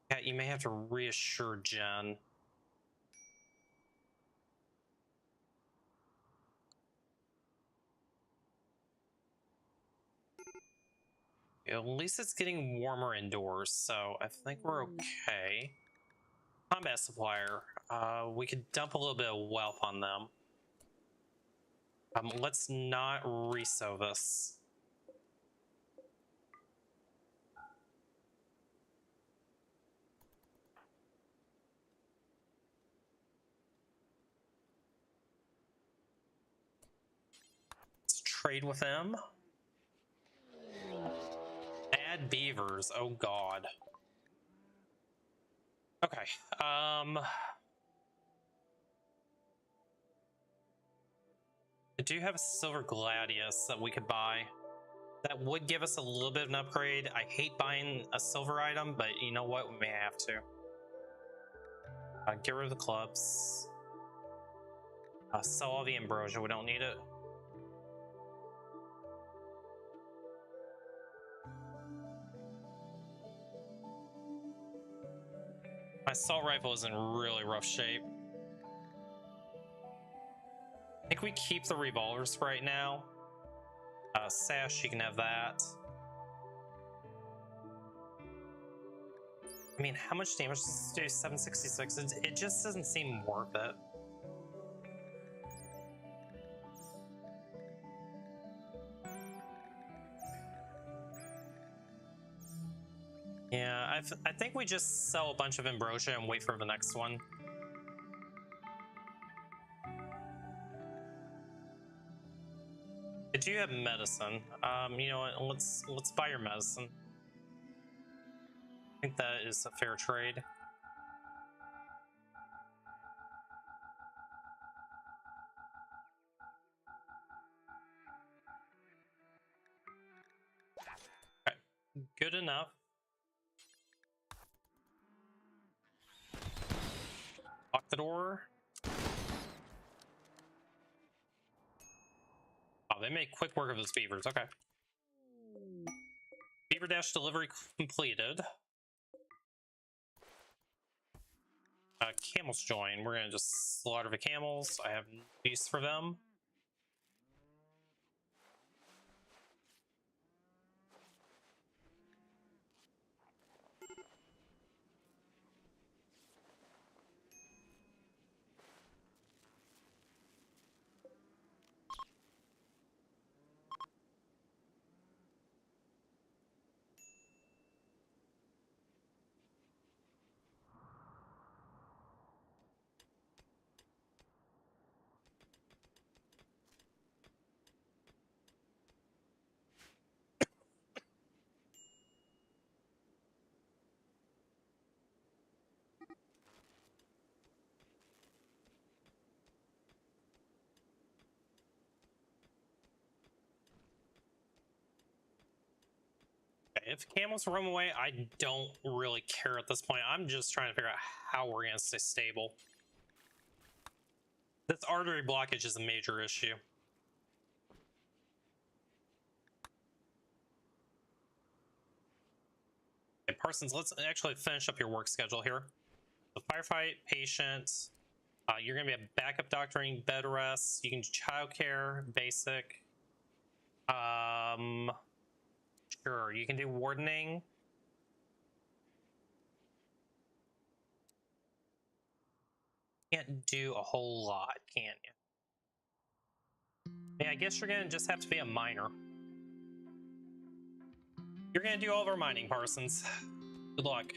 Cat, you may have to reassure Jen. At least it's getting warmer indoors, so I think we're okay. Combat supplier. We could dump a little bit of wealth on them. Let's not reso this. Let's trade with them. Add beavers. Oh god. Okay. I do have a silver gladius that we could buy. That would give us a little bit of an upgrade. I hate buying a silver item, but you know what? We may have to. Get rid of the clubs. Sell all the ambrosia. We don't need it. My assault rifle is in really rough shape. I think we keep the revolvers for right now. Sash, you can have that. I mean, how much damage does this do? 766? It just doesn't seem worth it. Yeah, I think we just sell a bunch of ambrosia and wait for the next one. I do have medicine. You know what? Let's buy your medicine. I think that is a fair trade. Okay, good enough. Lock the door. Oh, they make quick work of those beavers. Okay. Beaver dash delivery completed. Camels join. We're gonna just slaughter the camels. I have no use for them. if camels roam away, I don't really care at this point. I'm just trying to figure out how we're gonna stay stable. This artery blockage is a major issue. Okay, Parsons, let's actually finish up your work schedule here. So firefight, patient. You're gonna be a backup doctoring, bed rest. You can do childcare, basic. Sure, you can do wardening. Can't do a whole lot, can you? Yeah, I guess you're gonna just have to be a miner. You're gonna do all of our mining, Parsons. Good luck.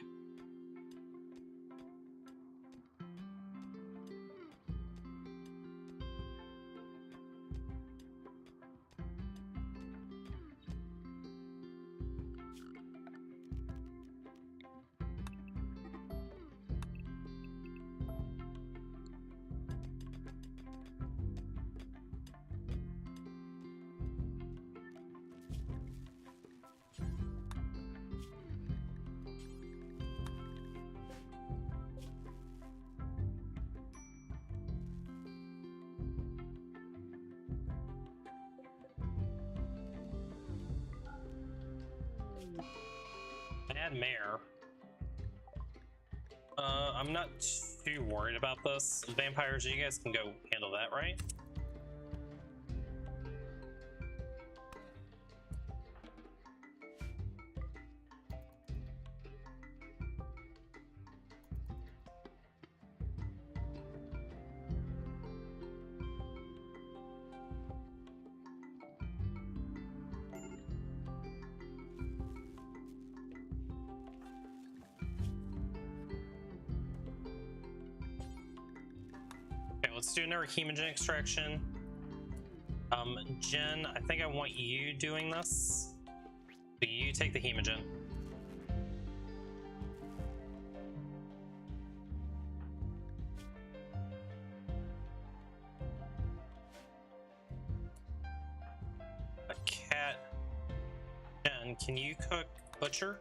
Bad mare. I'm not too worried about this. Vampires, you guys can go handle that, right? Let's do another hemogen extraction. Jen, I think I want you doing this. So you take the hemogen. A cat. Jen, can you cook butcher?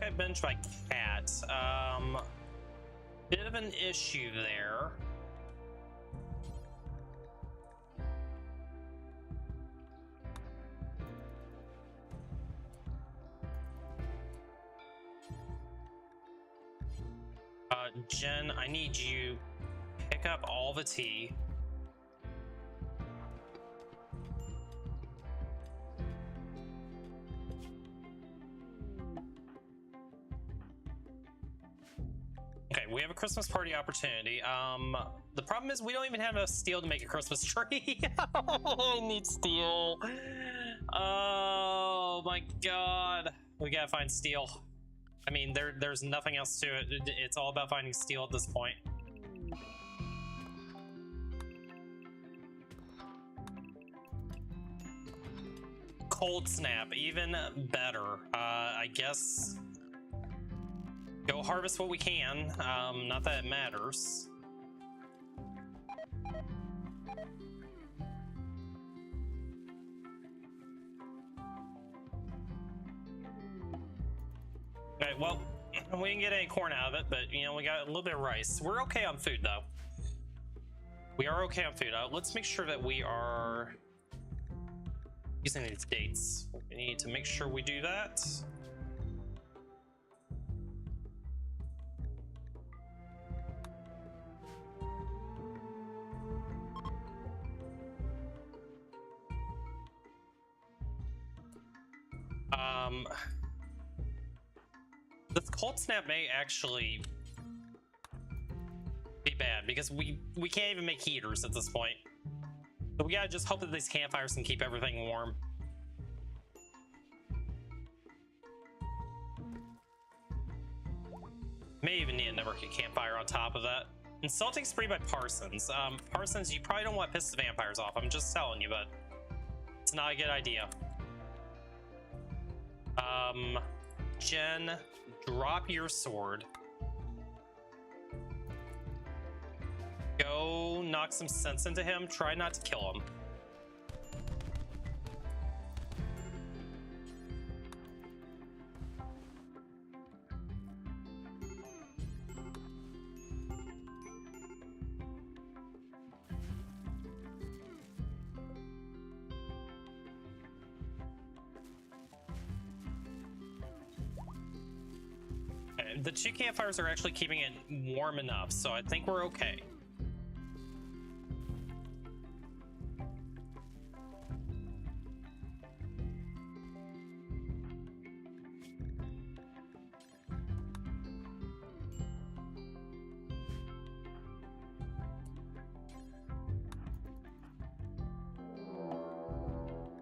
I benched my cat. Bit of an issue there. Jen, I need you to pick up all the tea. Okay, we have a Christmas party opportunity. The problem is we don't even have enough steel to make a Christmas tree. I need steel. Oh my god. We gotta find steel. I mean, there's nothing else to it. It's all about finding steel at this point. Cold snap, even better. I guess go harvest what we can. Not that it matters. Okay, well, we didn't get any corn out of it, but you know, we got a little bit of rice. We're okay on food though. We are okay on food. Let's make sure that we are using these dates. We need to make sure we do that. This cold snap may actually be bad because we can't even make heaters at this point. So we gotta just hope that these campfires can keep everything warm. May even need a network campfire on top of that. Insulting spree by Parsons. Parsons, you probably don't want to piss the vampires off. I'm just telling you, but it's not a good idea. Jen, drop your sword. Go knock some sense into him. Try not to kill him. The 2 campfires are actually keeping it warm enough, so I think we're okay.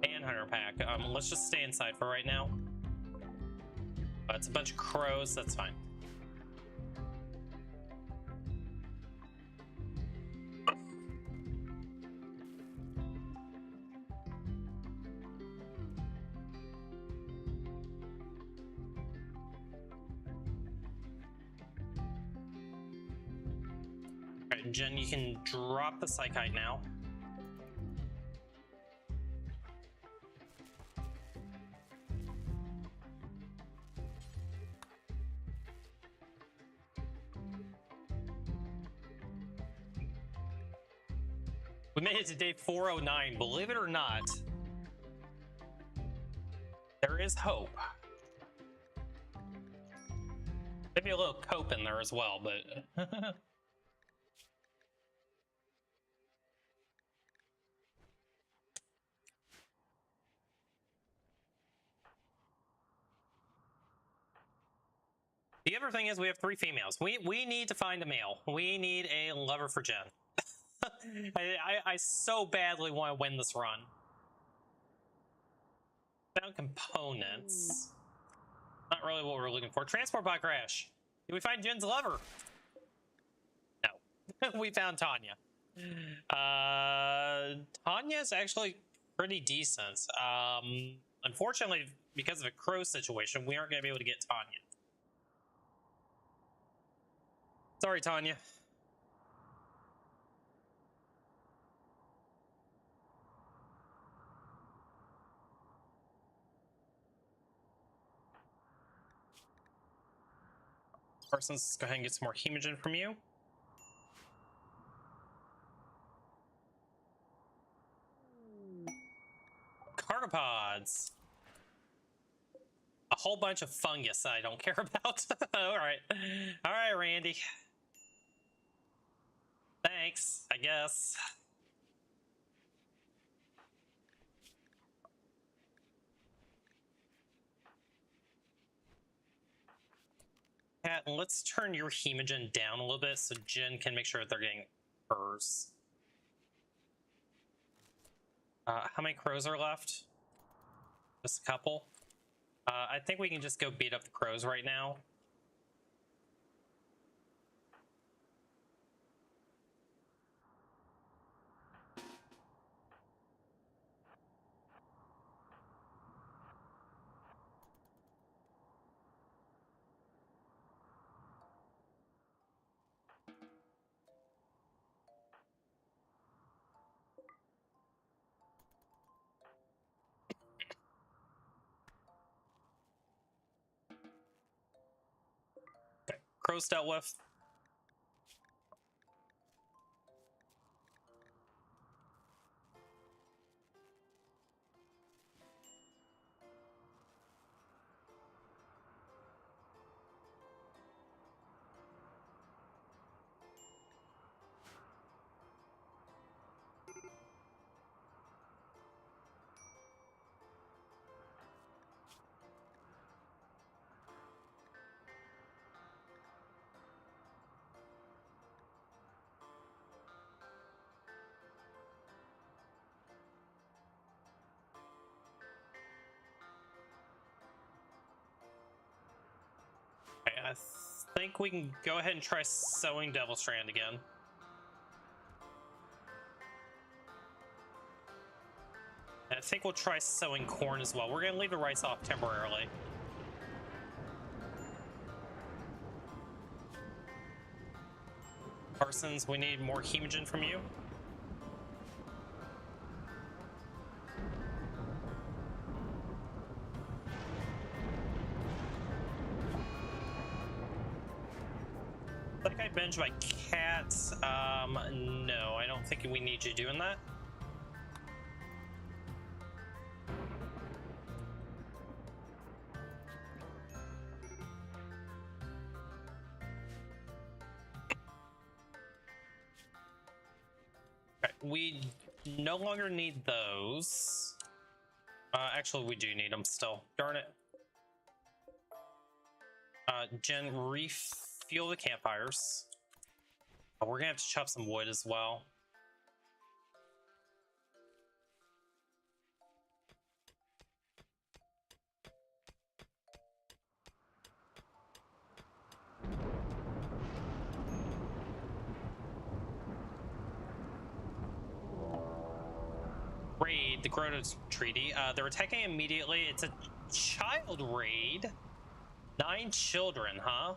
Manhunter pack. Let's just stay inside for right now. It's a bunch of crows, that's fine. Alright, Jen, you can drop the Psychite now. We made it to day 409, believe it or not. There is hope. Maybe a little cope in there as well, but... The other thing is we have 3 females. We need to find a male. We need a lover for Jen. I so badly want to win this run. Found components. Not really what we're looking for. Transport by crash. Did we find Jen's lover? No. We found Tanya. Tanya's actually pretty decent. Unfortunately, because of a crow situation, we aren't going to be able to get Tanya. Sorry, Tanya. Parsons, go ahead and get some more hemogen from you. Cargopods. A whole bunch of fungus I don't care about. Alright. Alright, Randy. Thanks, I guess. Cat, let's turn your hemogen down a little bit so Jen can make sure that they're getting hers. How many crows are left? Just a couple. I think we can just go beat up the crows right now. Crows dealt with. I think we can go ahead and try sowing Devil Strand again. And I think we'll try sowing corn as well. We're going to leave the rice off temporarily. Parsons, we need more hemogen from you. I think I binged my cat. No, I don't think we need you doing that. Okay, we no longer need those. Actually, we do need them still. Darn it. Jen, refuel the campfires. We're gonna have to chop some wood as well. Raid the Grotto Treaty. They're attacking immediately. It's a child raid. 9 children, huh?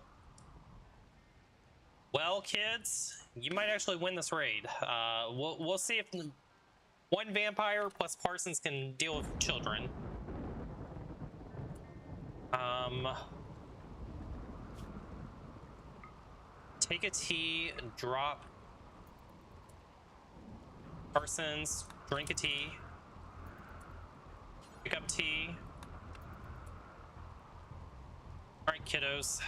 Well, kids, you might actually win this raid. We'll see if one vampire plus Parsons can deal with children. Take a tea, drop Parsons, drink a tea, pick up tea. All right, kiddos.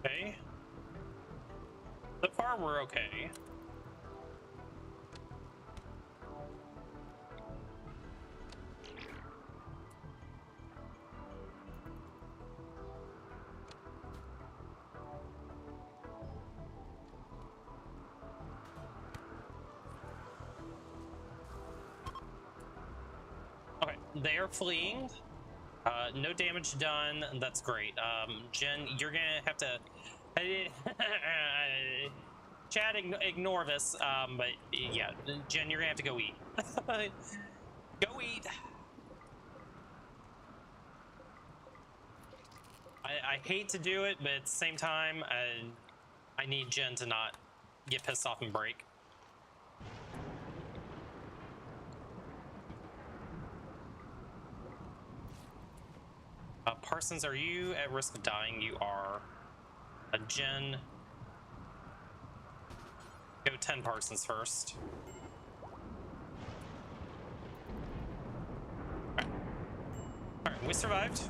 Okay. So far, we're okay. Okay, they are fleeing. No damage done. That's great. Jen, you're gonna have to. Chad, ignore this. But yeah, Jen, you're gonna have to go eat. Go eat. I hate to do it, but at the same time, I need Jen to not get pissed off and break. Parsons, are you at risk of dying? You are. Jen, go 10 Parsons first. Alright, we survived.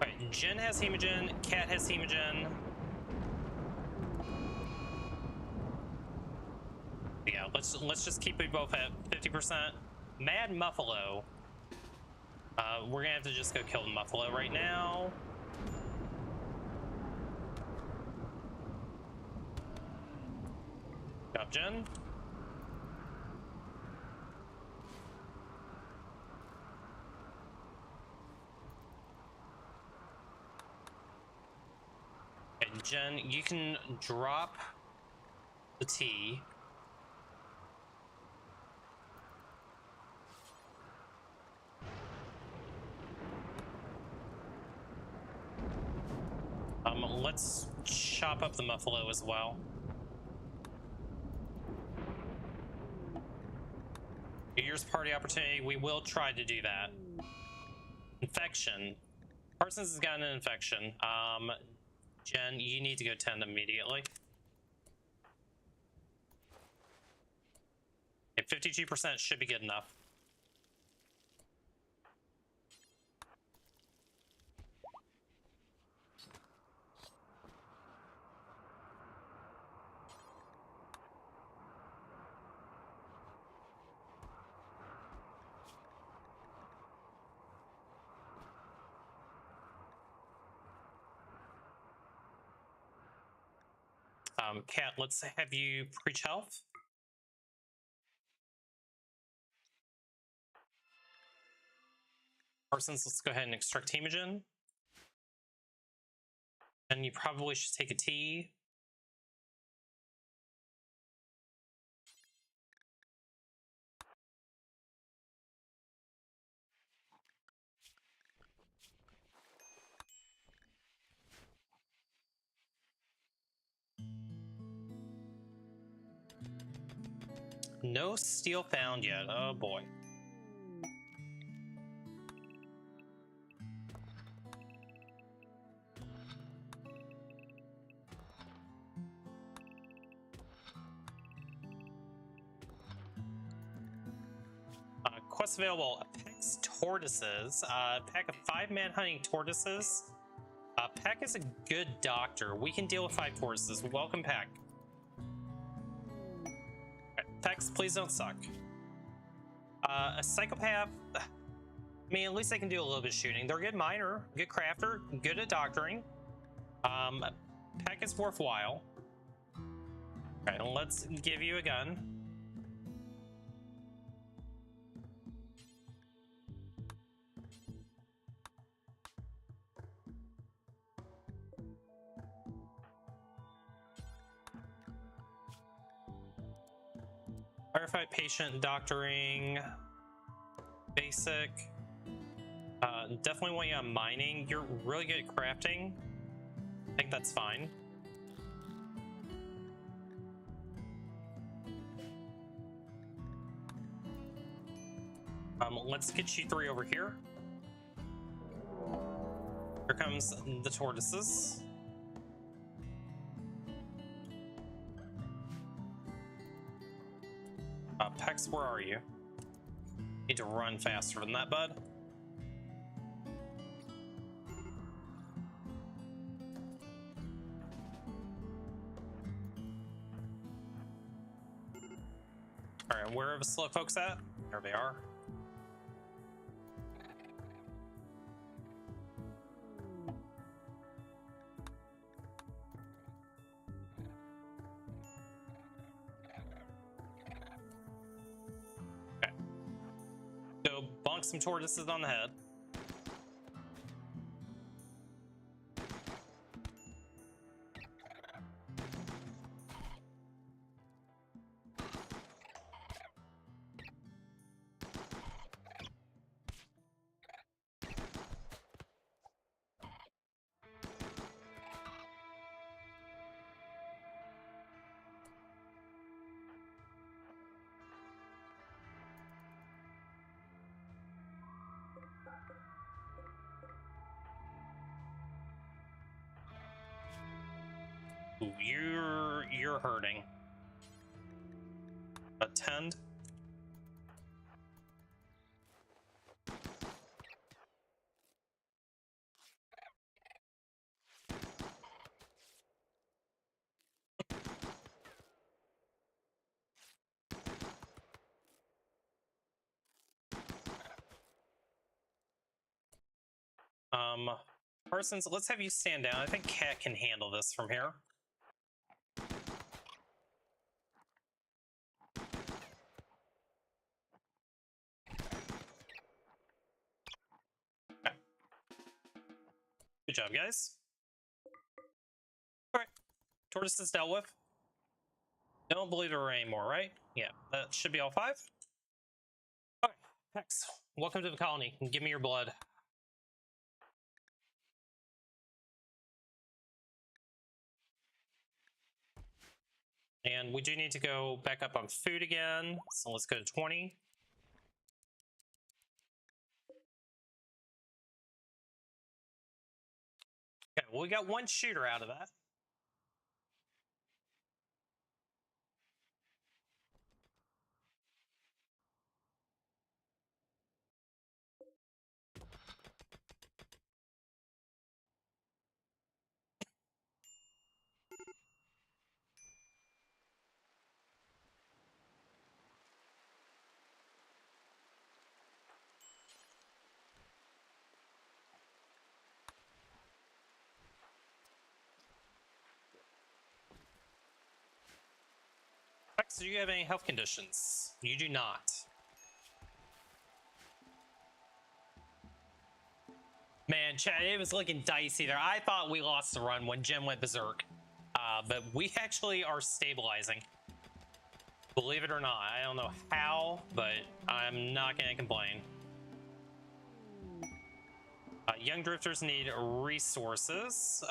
Alright, Jen has hemogen, Cat has hemogen. Yeah, let's just keep it both at 50%. Mad Muffalo. We're gonna have to just go kill the Muffalo right now. Good job, Jen. Okay, Jen, you can drop the tea. Let's chop up the Muffalo as well. Here's party opportunity. We will try to do that. Infection. Parsons has gotten an infection. Jen, you need to go tend immediately. Okay, 52% should be good enough. Kat, let's have you preach health. Parsons, let's go ahead and extract hemogen. And you probably should take a tea. No steel found yet. Oh boy. Quest available. Peck's tortoises. Peck of 5-man hunting tortoises. Peck is a good doctor. We can deal with 5 tortoises. Welcome, Peck. Pecks, please don't suck. A psychopath. I mean, at least they can do a little bit of shooting. They're a good miner, good crafter, good at doctoring. Peck is worthwhile. Alright, let's give you a gun. Firefight, patient, doctoring, basic. Definitely want you on mining. You're really good at crafting. I think that's fine. Let's get you 3 over here. Here comes the tortoises. Pex, where are you? Need to run faster than that, bud. Alright, where are the slow folks at? There they are. Okay. Go bonk some tortoises on the head. Ooh, you're hurting. Attend. Parsons, let's have you stand down. I think Cat can handle this from here. Okay. Good job, guys. Alright. Tortoise is dealt with. Don't believe there are any more, right? Yeah, that should be all 5. Okay, Hex, welcome to the colony. Give me your blood. And we do need to go back up on food again. So let's go to 20. well, we got one shooter out of that. Rex, do you have any health conditions? You do not. Man, chat, it was looking dicey there. I thought we lost the run when Jim went berserk. But we actually are stabilizing. Believe it or not. I don't know how, but I'm not going to complain. Young drifters need resources.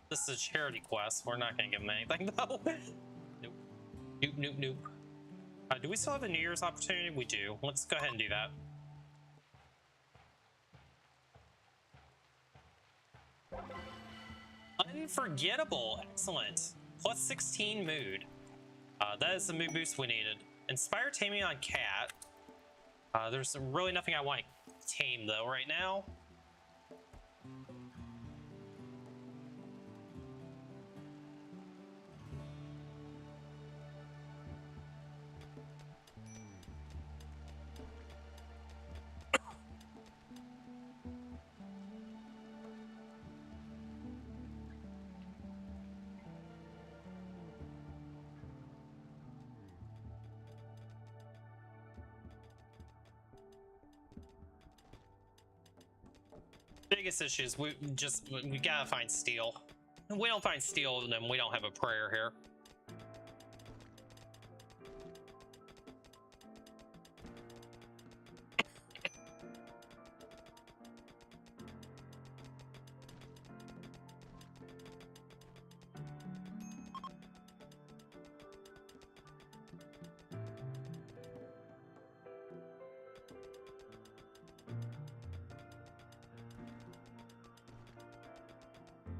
This is a charity quest. We're not going to give them anything, though. Nope. Nope, nope, nope. Do we still have a New Year's opportunity? We do. Let's go ahead and do that. Unforgettable. Excellent. Plus 16 mood. That is the mood boost we needed. Inspire taming on cat. There's really nothing I want to tame, though, right now. Biggest issue is we gotta find steel. If we don't find steel, then we don't have a prayer here.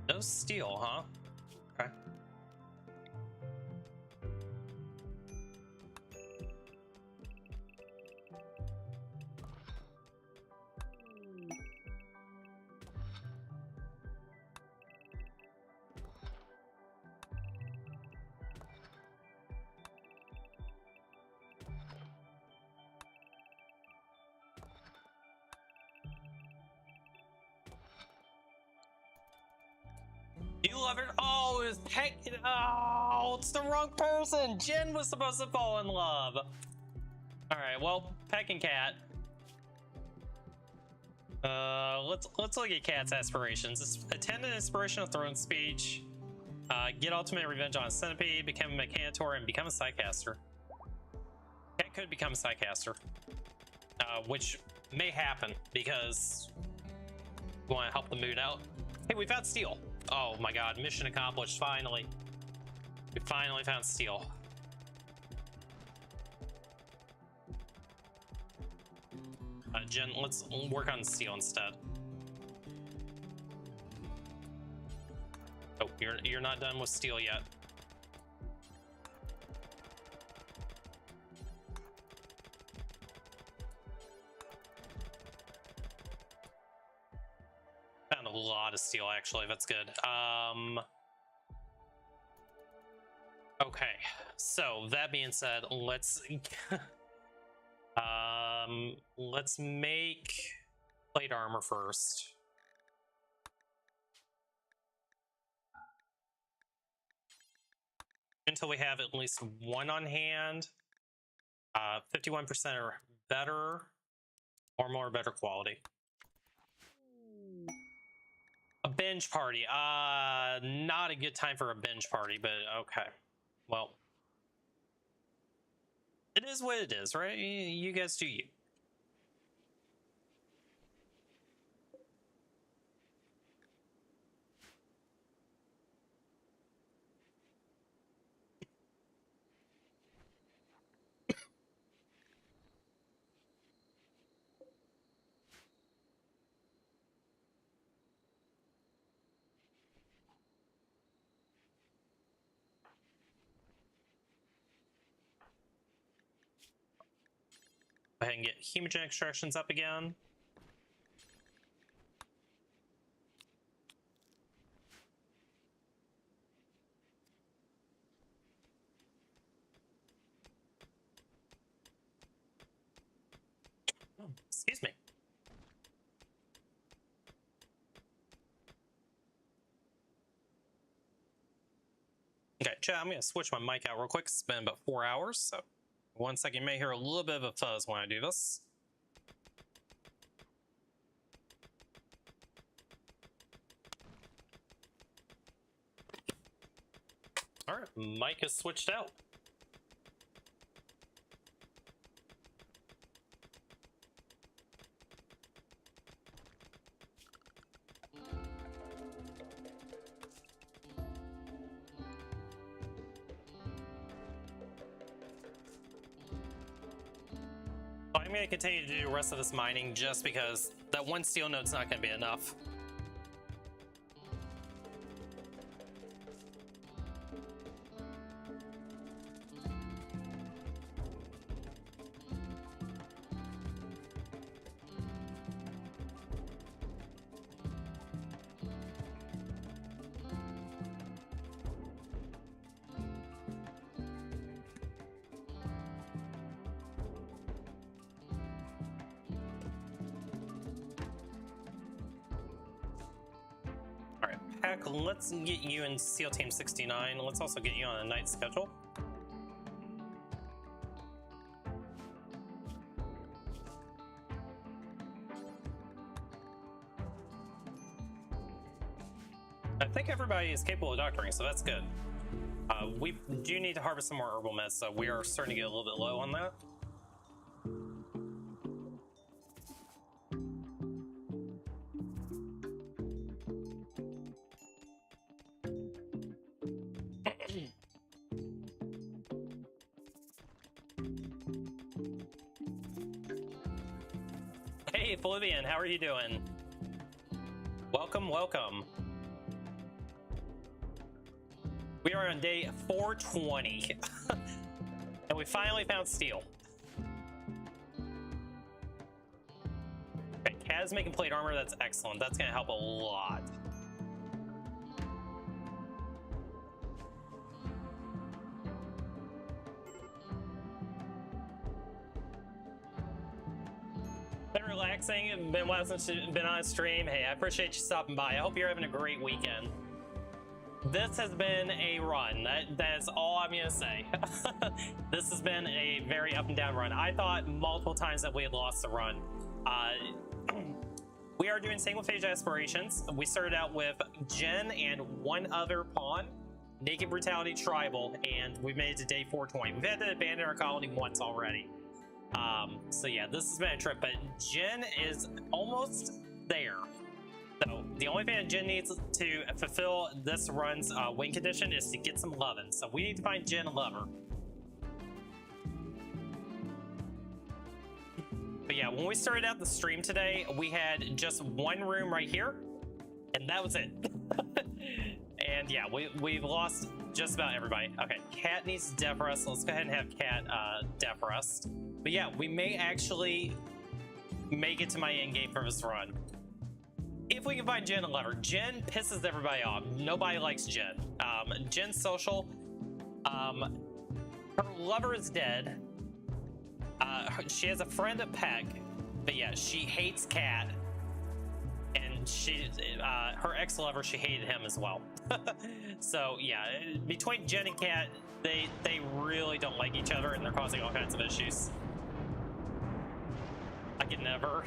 No steel, huh? Okay. You love it. Oh, it was Peck. Oh, it's the wrong person. Jen was supposed to fall in love. All right, well, Peck and Cat. Let's look at Cat's aspirations. Attend an inspirational throne speech. Get ultimate revenge on a centipede. Become a mechanitor and become a sidecaster. Cat could become a sidecaster, which may happen because we want to help the mood out. Hey, we found steel. Oh my god, mission accomplished, finally. We finally found steel. Jen, let's work on steel instead. Oh, you're not done with steel yet. Found a lot of steel, actually. That's good. Okay, so that being said, let's let's make plate armor first. Until we have at least one on hand. 51% or better, or more better quality. A binge party. Not a good time for a binge party, but okay. Well, it is what it is, right? You guys do you. Go ahead and get hemogen extractions up again. Oh, excuse me. Okay, chat, I'm going to switch my mic out real quick. It's been about 4 hours, so 1 second. You may hear a little bit of a fuzz when I do this. All right, mic is switched out. I'm going to continue to do the rest of this mining just because that one steel node's not going to be enough. Let's get you in SEAL Team 69. Let's also get you on a night schedule. I think everybody is capable of doctoring, so that's good. We do need to harvest some more herbal meds, so we are starting to get a little bit low on that. Hey, Flavian, how are you doing? Welcome, welcome. We are on day 420, and we finally found steel. Okay, Cat is making plate armor. That's excellent. That's going to help a lot. Been relaxing. Been a while since you've been on stream. Hey, I appreciate you stopping by. I hope you're having a great weekend. This has been a run. That is all I'm gonna say. This has been a very up and down run. I thought multiple times that we had lost the run. We are doing Sanguophage Aspirations. We started out with Jen and one other pawn, Naked Brutality Tribal, and we've made it to day 420. We've had to abandon our colony once already. So yeah, this has been a trip, but Jen is almost there. So the only thing that Jen needs to fulfill this run's win condition is to get some lovin'. So we need to find Jen a lover. But yeah, when we started out the stream today, we had just one room right here, and that was it. And yeah, we've lost just about everybody. Okay, Cat needs Def Rust. Let's go ahead and have Cat Def Rust. But yeah, we may actually make it to my end game for this run. If we can find Jen a lover. Jen pisses everybody off. Nobody likes Jen. Jen's social. Her lover is dead. She has a friend at Peck. But yeah, she hates Cat. And her ex-lover, she hated him as well. So yeah, between Jen and Cat, they really don't like each other, and they're causing all kinds of issues. I could never.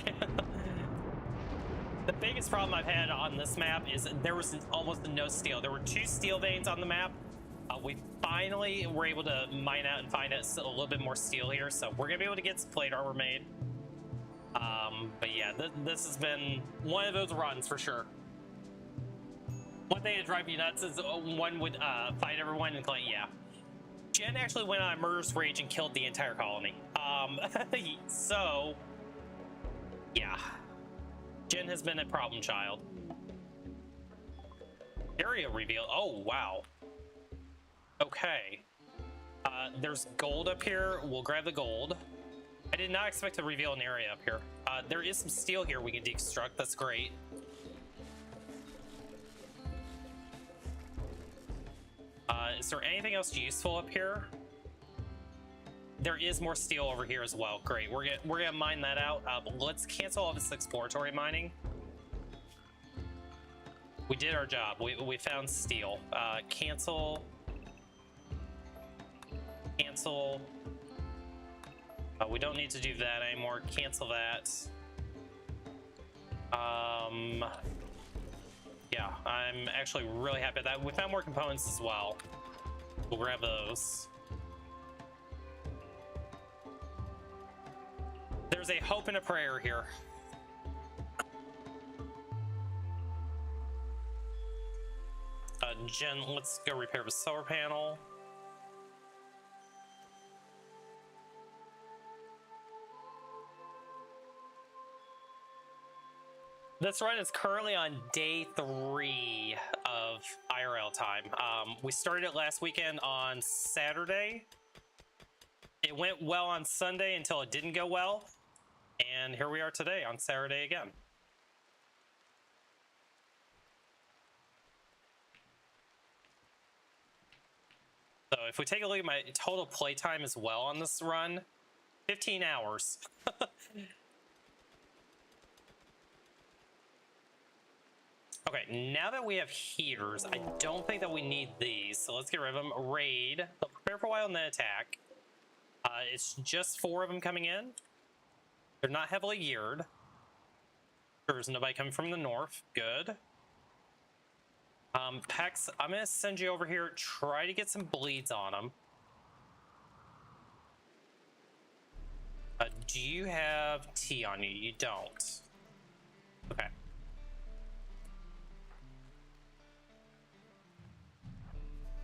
The biggest problem I've had on this map is there was almost no steel. There were 2 steel veins on the map. We finally were able to mine out and find a little bit more steel here, so we're gonna be able to get some plate armor made. But yeah, this has been one of those runs for sure. One thing that drives me nuts is one would fight everyone and like, yeah. Jen actually went on a murderous rage and killed the entire colony. So yeah. Jen has been a problem child. Area reveal. Oh, wow. Okay. There's gold up here. We'll grab the gold. I did not expect to reveal an area up here. There is some steel here we can deconstruct. That's great. Is there anything else useful up here? There is more steel over here as well. Great. We're gonna mine that out. Let's cancel all this exploratory mining. We did our job. We found steel. Cancel. Cancel. We don't need to do that anymore. Cancel that. Yeah, I'm actually really happy with that. We found more components as well. We'll grab those. There's a hope and a prayer here. Jen, let's go repair the solar panel. This run is currently on day 3 of IRL time. We started it last weekend on Saturday. It went well on Sunday until it didn't go well. And here we are today on Saturday again. So if we take a look at my total playtime as well on this run, 15 hours. Okay, now that we have heaters, I don't think that we need these, so let's get rid of them. Raid. So prepare for a while and then attack. It's just 4 of them coming in. They're not heavily geared. There's nobody coming from the north. Good. Pex, I'm going to send you over here. Try to get some bleeds on them. Do you have tea on you? You don't. Okay.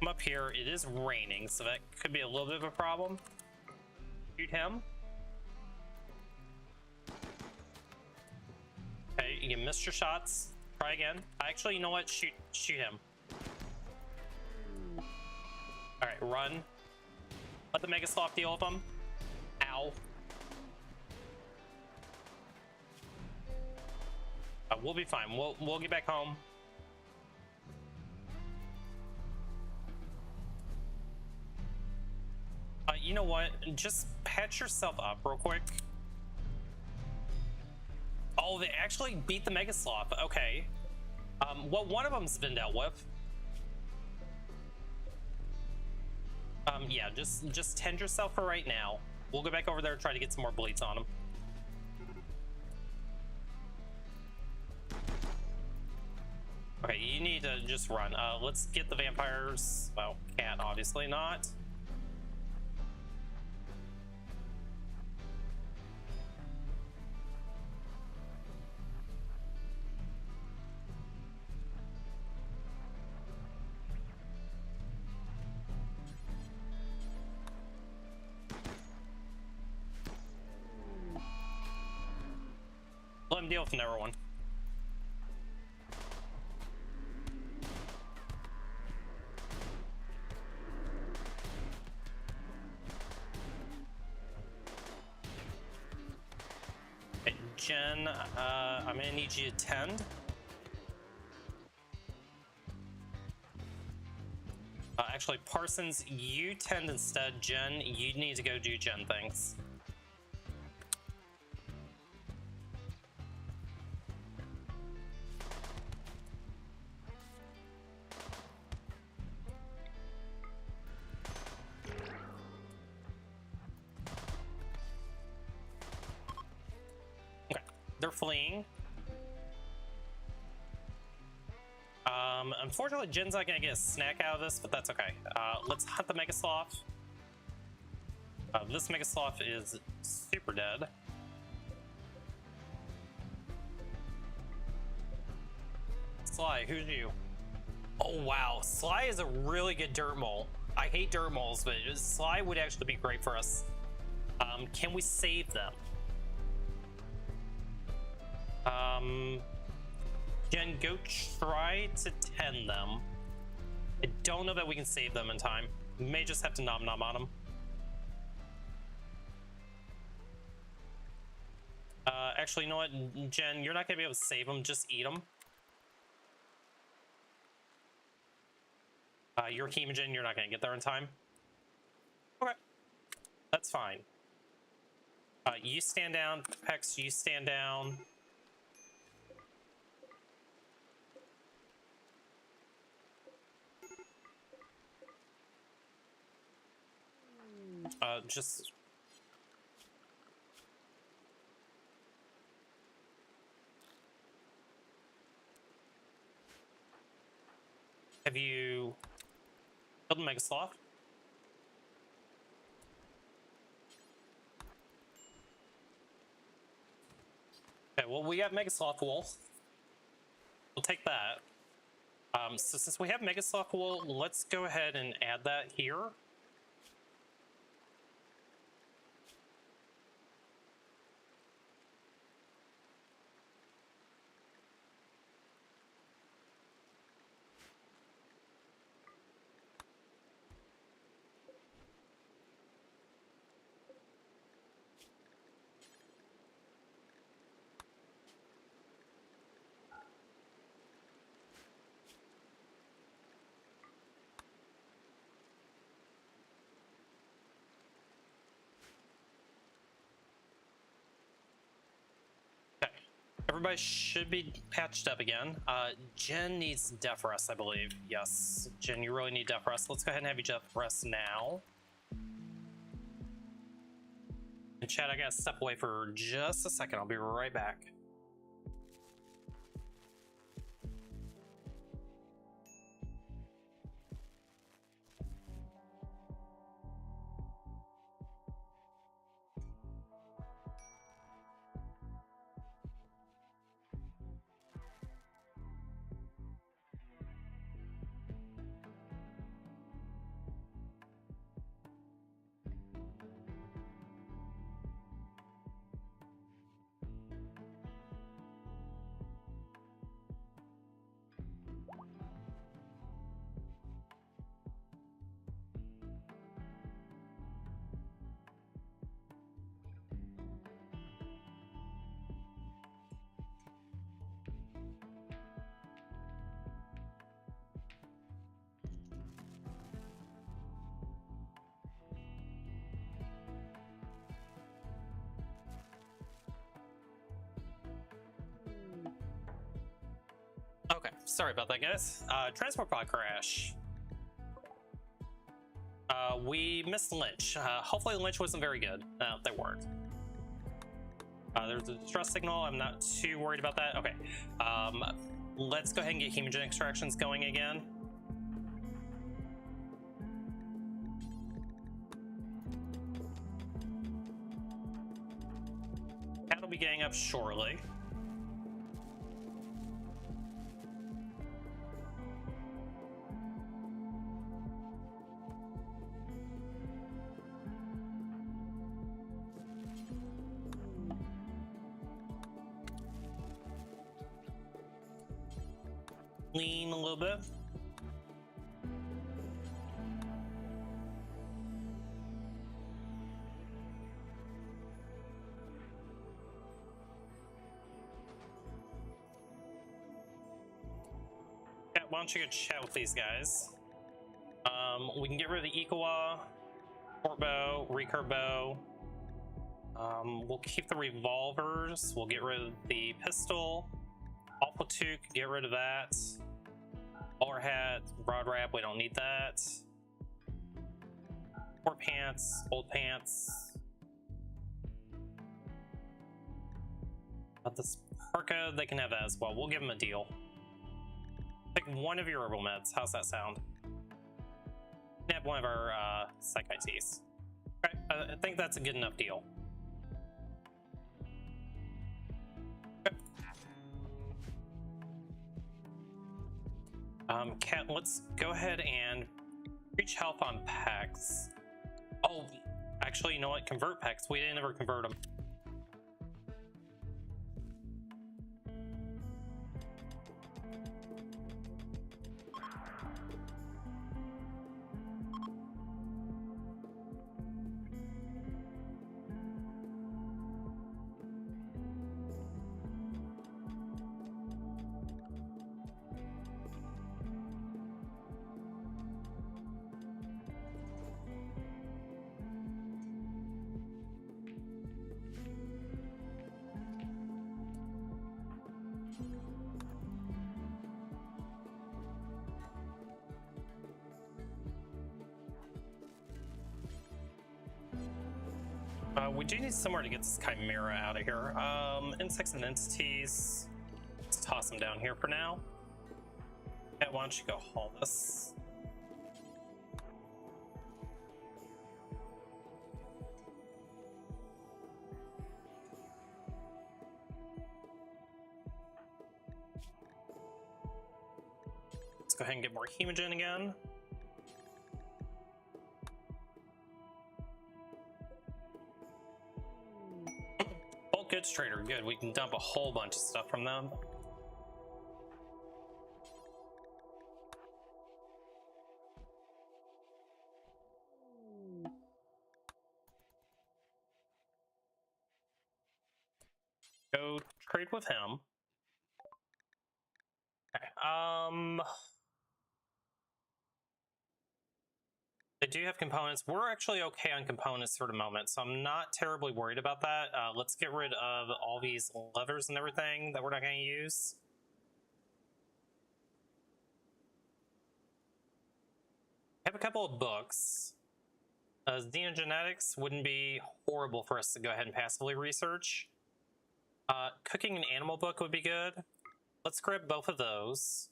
I'm up here. It is raining, so that could be a little bit of a problem. Shoot him. Okay, you missed your shots. Try again. Actually, you know what? Shoot him. All right, run. Let the Mega Sloth deal with him. Ow. We'll be fine. We'll get back home. You know what? Just patch yourself up real quick. Oh, they actually beat the Mega Sloth. Okay. Well, one of them's been dealt with. Yeah, just tend yourself for right now. We'll go back over there and try to get some more bleeds on him. Okay, you need to just run. Let's get the vampires. Well, cat, obviously not. Let him deal with another one. Okay, Jen, I'm gonna need you to tend. Actually, Parsons, you tend instead. Jen, you need to go do Jen things. They're fleeing. Unfortunately, Jin's not gonna get a snack out of this, but that's okay. Let's hunt the Mega Sloth. This Mega Sloth is super dead. Sly, who's you? Oh wow, Sly is a really good dirt mole. I hate dirt moles, but Sly would actually be great for us. Can we save them? Jen, go try to tend them. I don't know that we can save them in time. We may just have to nom nom on them. Actually, you know what, Jen, you're not gonna be able to save them. Just eat them. Your Hemogen, you're not gonna get there in time. Okay, that's fine. You stand down, Pex. You stand down. Just. Have you killed a Mega Sloth? Okay, well, we got Mega Sloth wool. We'll take that. So since we have Mega Sloth wool, let's go ahead and add that here. Everybody should be patched up again. Jen needs Def Rest, I believe. Yes, Jen, you really need Def Rest. Let's go ahead and have you Def Rest now. And Chad, I gotta step away for just a second. I'll be right back. Okay, sorry about that, guys. Transport pod crash. We missed Lynch. Hopefully Lynch wasn't very good. No, they weren't. There's a distress signal. I'm not too worried about that. Okay. Let's go ahead and get Hemogen extractions going again. Cat will be getting up shortly. Lean a little bit. Yeah, why don't you go chat with these guys? We can get rid of the Ikawa, Port Bow, Recurve Bow. We'll keep the revolvers. We'll get rid of the pistol. Alpha-Took, get rid of that. Bowler hat, broad wrap, we don't need that. Poor pants, old pants. This parka, they can have that as well. We'll give them a deal. Pick one of your herbal meds. How's that sound? Have one of our psych ITs. Okay, I think that's a good enough deal. Cat, let's go ahead and reach health on Pex. Oh, actually, you know what? Convert Pex. We didn't ever convert them. We do need somewhere to get this chimera out of here. Insects and entities. Let's toss them down here for now. Yeah, why don't you go haul this? Let's go ahead and get more hemogen again. Bulk goods trader, good. We can dump a whole bunch of stuff from them. Go trade with him. Okay. They do have components. We're actually okay on components for the moment, so I'm not terribly worried about that. Let's get rid of all these levers and everything that we're not going to use. I have a couple of books. Xenogenetics wouldn't be horrible for us to go ahead and passively research. Cooking an animal book would be good. Let's grab both of those.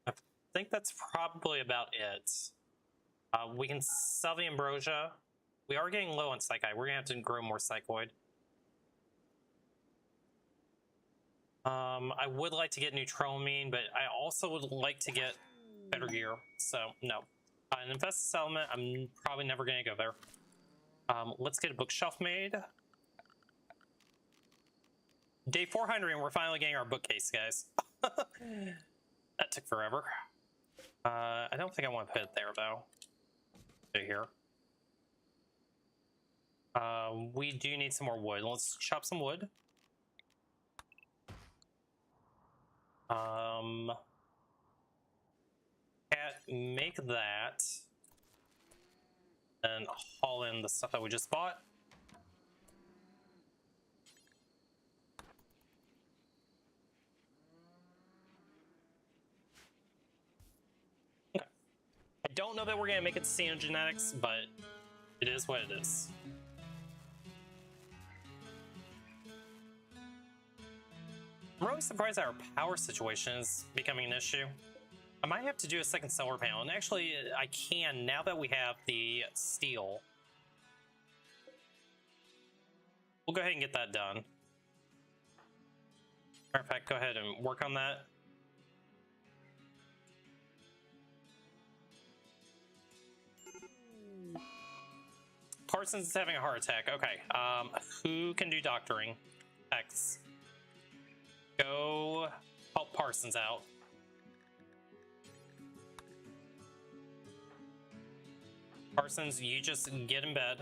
I think that's probably about it. We can sell the ambrosia. We are getting low on psychi. We're gonna have to grow more psychoid. I would like to get neutroamine, but I also would like to get better gear. So no, an infested settlement. I'm probably never gonna go there. Let's get a bookshelf made. Day 400 and we're finally getting our bookcase, guys. That took forever. I don't think I want to put it there, though. Put it here. We do need some more wood. Let's chop some wood. Make that. And haul in the stuff that we just bought. Okay. I don't know that we're gonna make it to Xenogenetics, but it is what it is. I'm really surprised that our power situation is becoming an issue. I might have to do a second solar panel, and actually I can now that we have the steel. We'll go ahead and get that done. Matter of fact, go ahead and work on that. Parsons is having a heart attack. Okay, who can do doctoring? X. Go help Parsons out. Parsons, you just get in bed.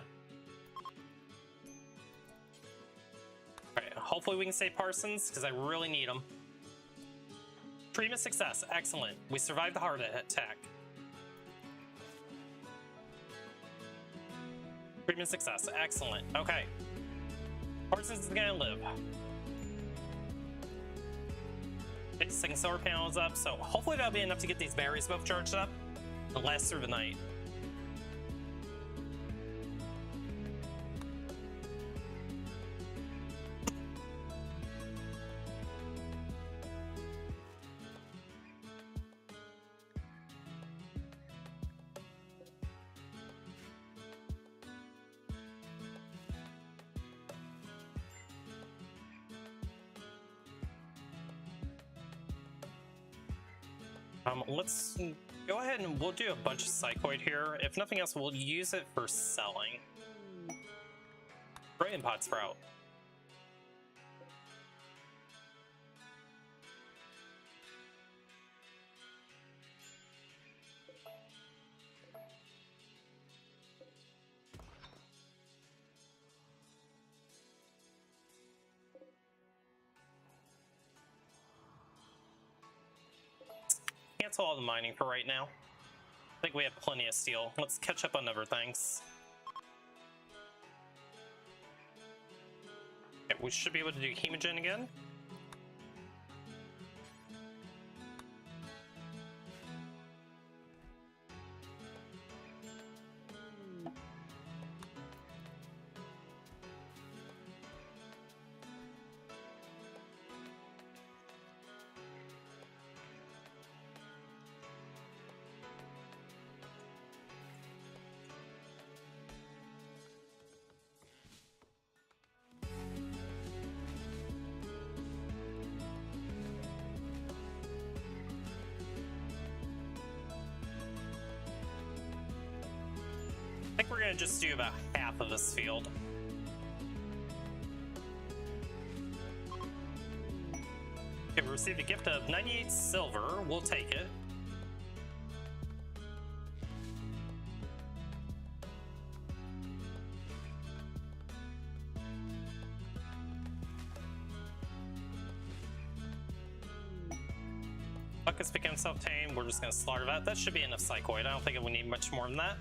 Alright, hopefully we can save Parsons, because I really need him. Treatment success, excellent. We survived the heart attack. Treatment success, excellent. Okay. Parsons is gonna live. Okay, second solar panel is up, so hopefully that'll be enough to get these batteries both charged up and last through the night. Let's go ahead and we'll do a bunch of psychoid here. If nothing else, we'll use it for selling. Brain pot sprout. Cancel all the mining for right now. I think we have plenty of steel. Let's catch up on other things. Alright, we should be able to do Hemogen again. I think we're gonna just do about half of this field. Okay, we received a gift of 98 silver. We'll take it. Buckets become self-tamed. We're just gonna slaughter that. That should be enough psychoid. I don't think we need much more than that.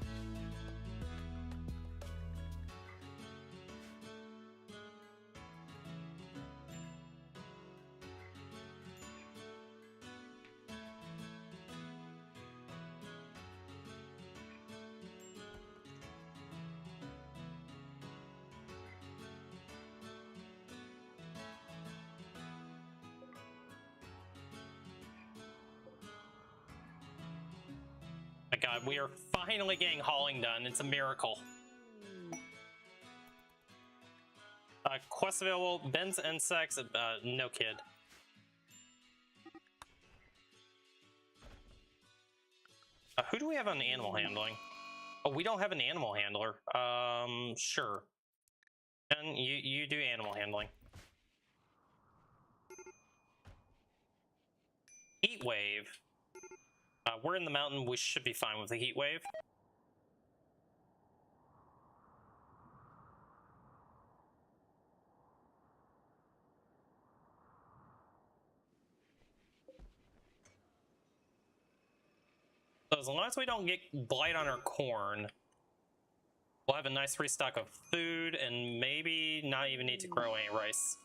My god, we are finally getting hauling done. It's a miracle. Quest available, bends insects, no kid. Who do we have on animal handling? Oh, we don't have an animal handler. Sure. And you do animal handling. Heat wave. We're in the mountain. We should be fine with the heat wave. So as long as we don't get blight on our corn, we'll have a nice restock of food and maybe not even need to grow any rice.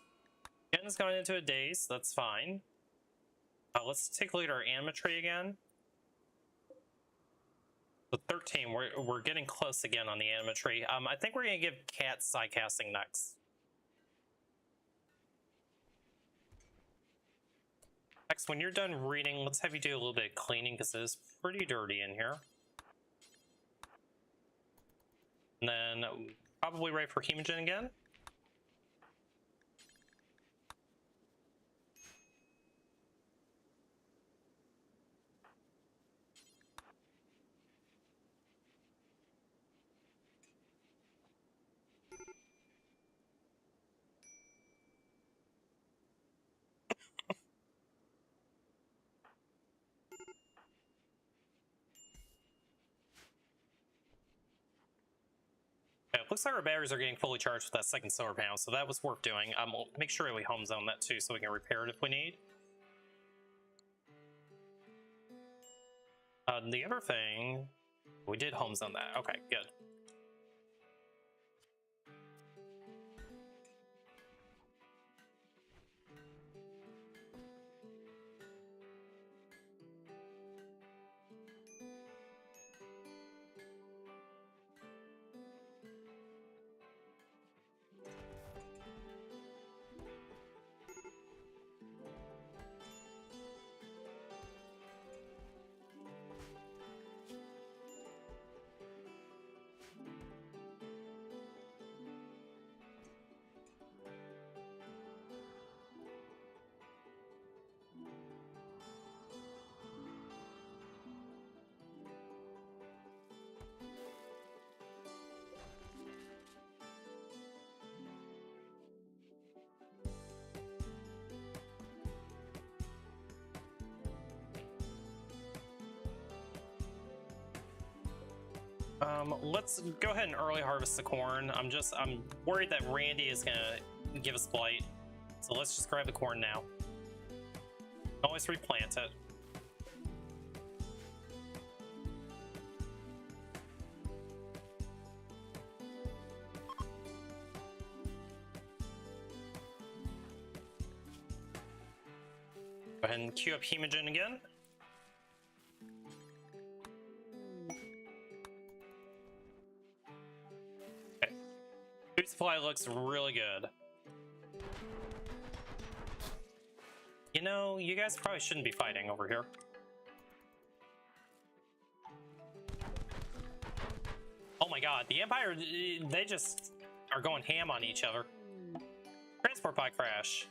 Gen's going into a daze. That's fine. Let's take a look at our animatry again. So 13, we're getting close again on the animatry. I think we're gonna give Cat side casting next. Next, when you're done reading, let's have you do a little bit of cleaning because it is pretty dirty in here. And then probably ready for Hemogen again. Yeah, it looks like our batteries are getting fully charged with that second solar panel, so that was worth doing. We'll make sure we home zone that too so we can repair it if we need. The other thing, we did home zone that. Okay, good. Let's go ahead and early harvest the corn. I'm worried that Randy is gonna give us blight. So let's just grab the corn now. Always replant it. Go ahead and queue up Hemogen again. Okay. Food supply looks really good. You know, you guys probably shouldn't be fighting over here. Oh my god, the Empire, they just are going ham on each other. Transport pod crash.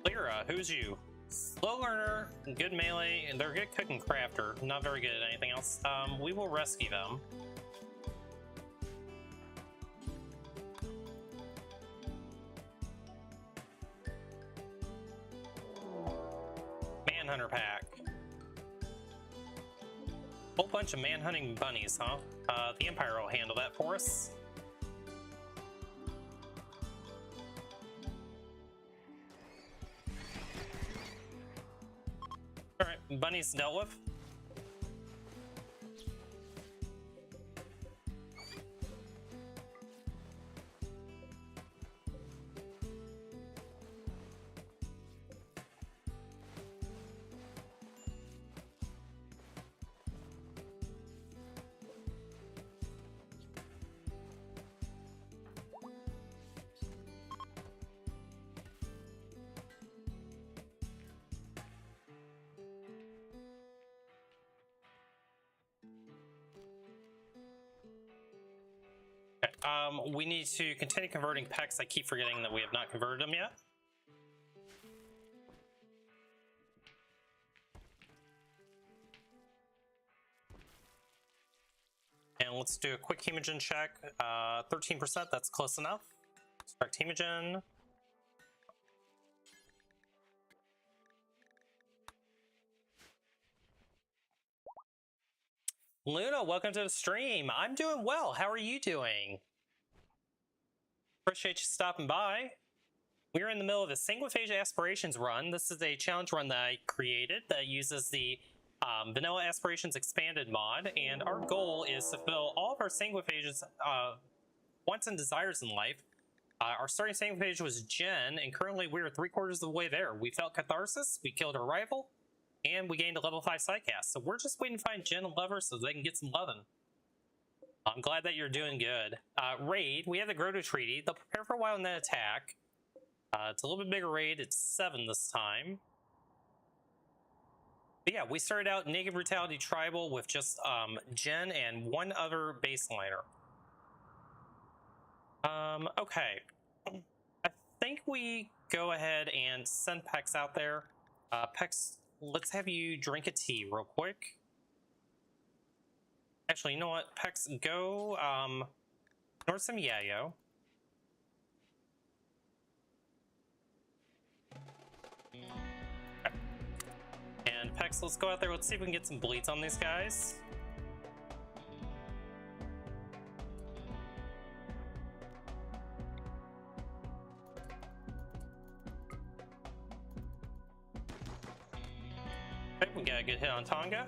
Lyra, who's you? Slow learner, good melee, and they're good cook and crafter. Not very good at anything else. We will rescue them. Manhunter pack. Whole bunch of manhunting bunnies, huh? The Empire will handle that for us. Alright, bunnies dealt with. We need to continue converting pecks. I keep forgetting that we have not converted them yet. And let's do a quick Hemogen check. 13%, that's close enough. Extract Hemogen. Luna, welcome to the stream. I'm doing well. How are you doing? Appreciate you stopping by. We're in the middle of a Sanguophage Aspirations run. This is a challenge run that I created that uses the Vanilla Aspirations Expanded mod, and our goal is to fulfill all of our Sanguophage's wants and desires in life. Our starting Sanguophage was Jen, and currently we're 3/4 of the way there. We felt catharsis, we killed our rival, and we gained a level 5 sidecast. So we're just waiting to find Jen and Lover so they can get some loving. I'm glad that you're doing good. Raid, we have the Grotto Treaty. They'll prepare for a while and then attack. It's a little bit bigger raid. It's 7 this time. But yeah, we started out Naked Brutality Tribal with just Jen and one other baseliner. Okay. I think we go ahead and send Pex out there. Pex, let's have you drink a tea real quick. Actually, you know what? Pex, go north some yayo. Okay. And Pex, let's go out there. Let's see if we can get some bleeds on these guys. Okay, we got a good hit on Tonga.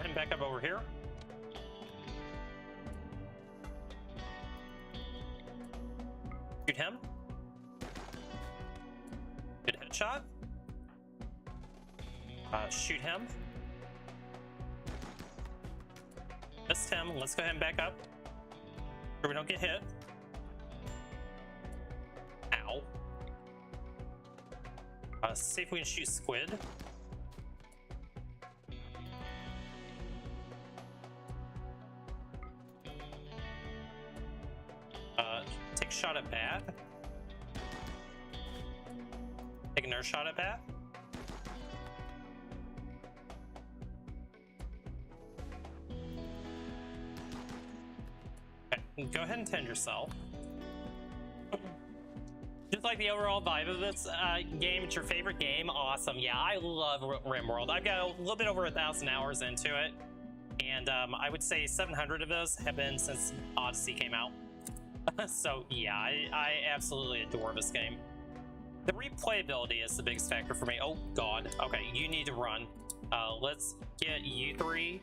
And back up over here. Shoot him. Good headshot. Shoot him. Missed him. Let's go ahead and back up. So we don't get hit. Ow. See if we can shoot Squid. Take a shot at Bat. Take another shot at Bat. Okay, go ahead and tend yourself. Just like the overall vibe of this game, it's your favorite game. Awesome. Yeah, I love Rimworld. I've got a little bit over 1,000 hours into it, and I would say 700 of those have been since Odyssey came out. So yeah, I absolutely adore this game. The replayability is the biggest factor for me. Oh god. Okay, you need to run. Let's get you three.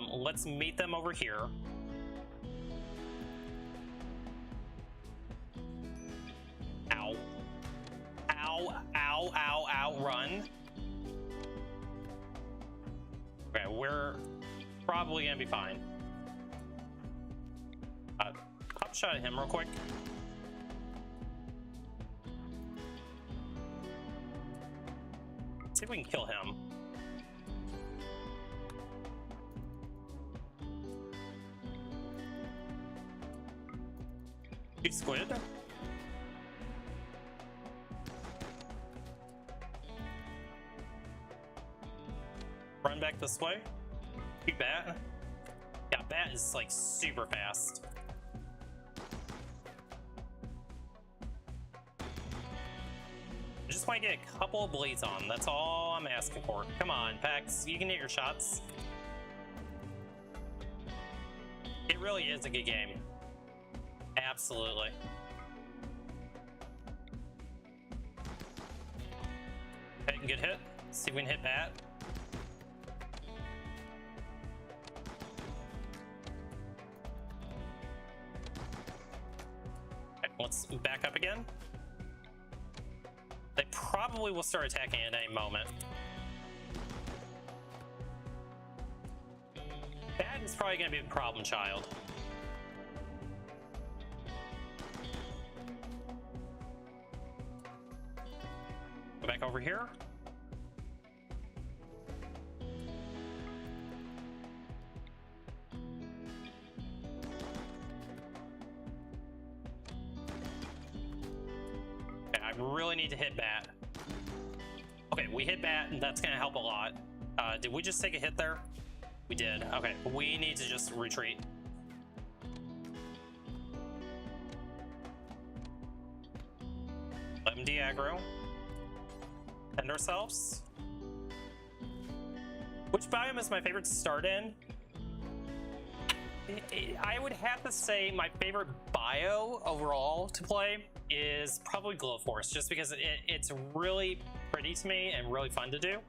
Let's meet them over here. Ow, ow, ow, ow, run. Okay, we're probably gonna be fine. Pop shot at him real quick. See if we can kill him. Shoot squid. Run back this way. Shoot bat. Yeah, bat is like super fast. I just want to get a couple of bleeds on. That's all I'm asking for. Come on, Pax. You can hit your shots. It really is a good game. Absolutely. Okay, good hit. See if we can hit bat. Okay, let's back up again. They probably will start attacking at any moment. Bat is probably going to be the problem child. Go back over here. Okay, I really need to hit bat. Okay, we hit bat, and that's gonna help a lot. Did we just take a hit there? We did. Okay, we need to just retreat. Let him de-aggro. Defend ourselves. Which biome is my favorite to start in? I would have to say my favorite bio overall to play is probably Glowforce, just because it's really pretty to me and really fun to do.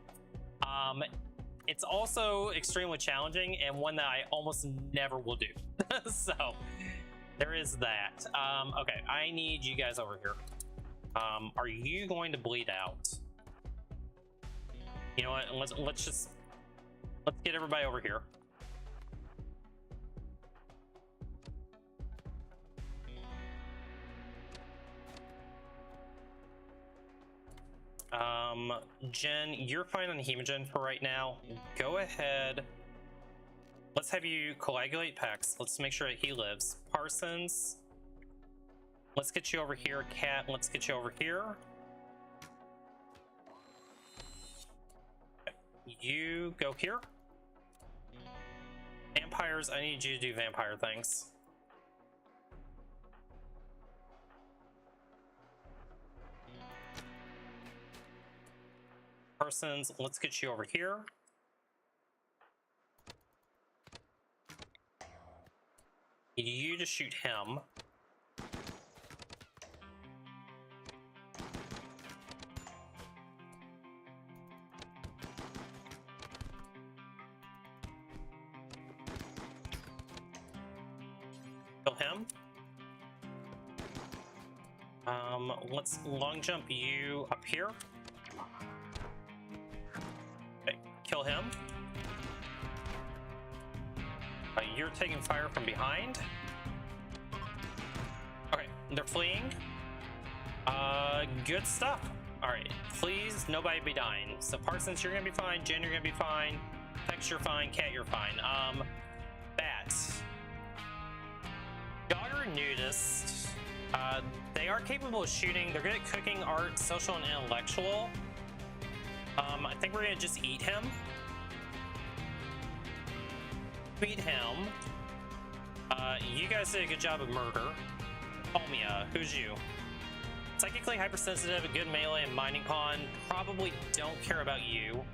It's also extremely challenging and one that I almost never will do. So there is that. Okay, I need you guys over here. Are you going to bleed out? You know what? Let's get everybody over here. Jen, you're fine on Hemogen for right now. Go ahead. Let's have you coagulate Pax. Let's make sure that he lives. Parsons, let's get you over here. Cat, let's get you over here. You go here. Vampires, I need you to do vampire things. Persons, let's get you over here. You just shoot him. Kill him. Let's long jump you up here. Okay, kill him. You're taking fire from behind. Okay, they're fleeing. Good stuff. All right, please, nobody be dying. So Parsons, you're gonna be fine. Jen, you're gonna be fine. Pex, you're fine. Cat, you're fine. Bats. Dog or nudist. They are capable of shooting. They're good at cooking, art, social, and intellectual. I think we're gonna just eat him. Beat him. You guys did a good job of murder. Omia, who's you? Psychically hypersensitive, a good melee and mining pawn. Probably don't care about you.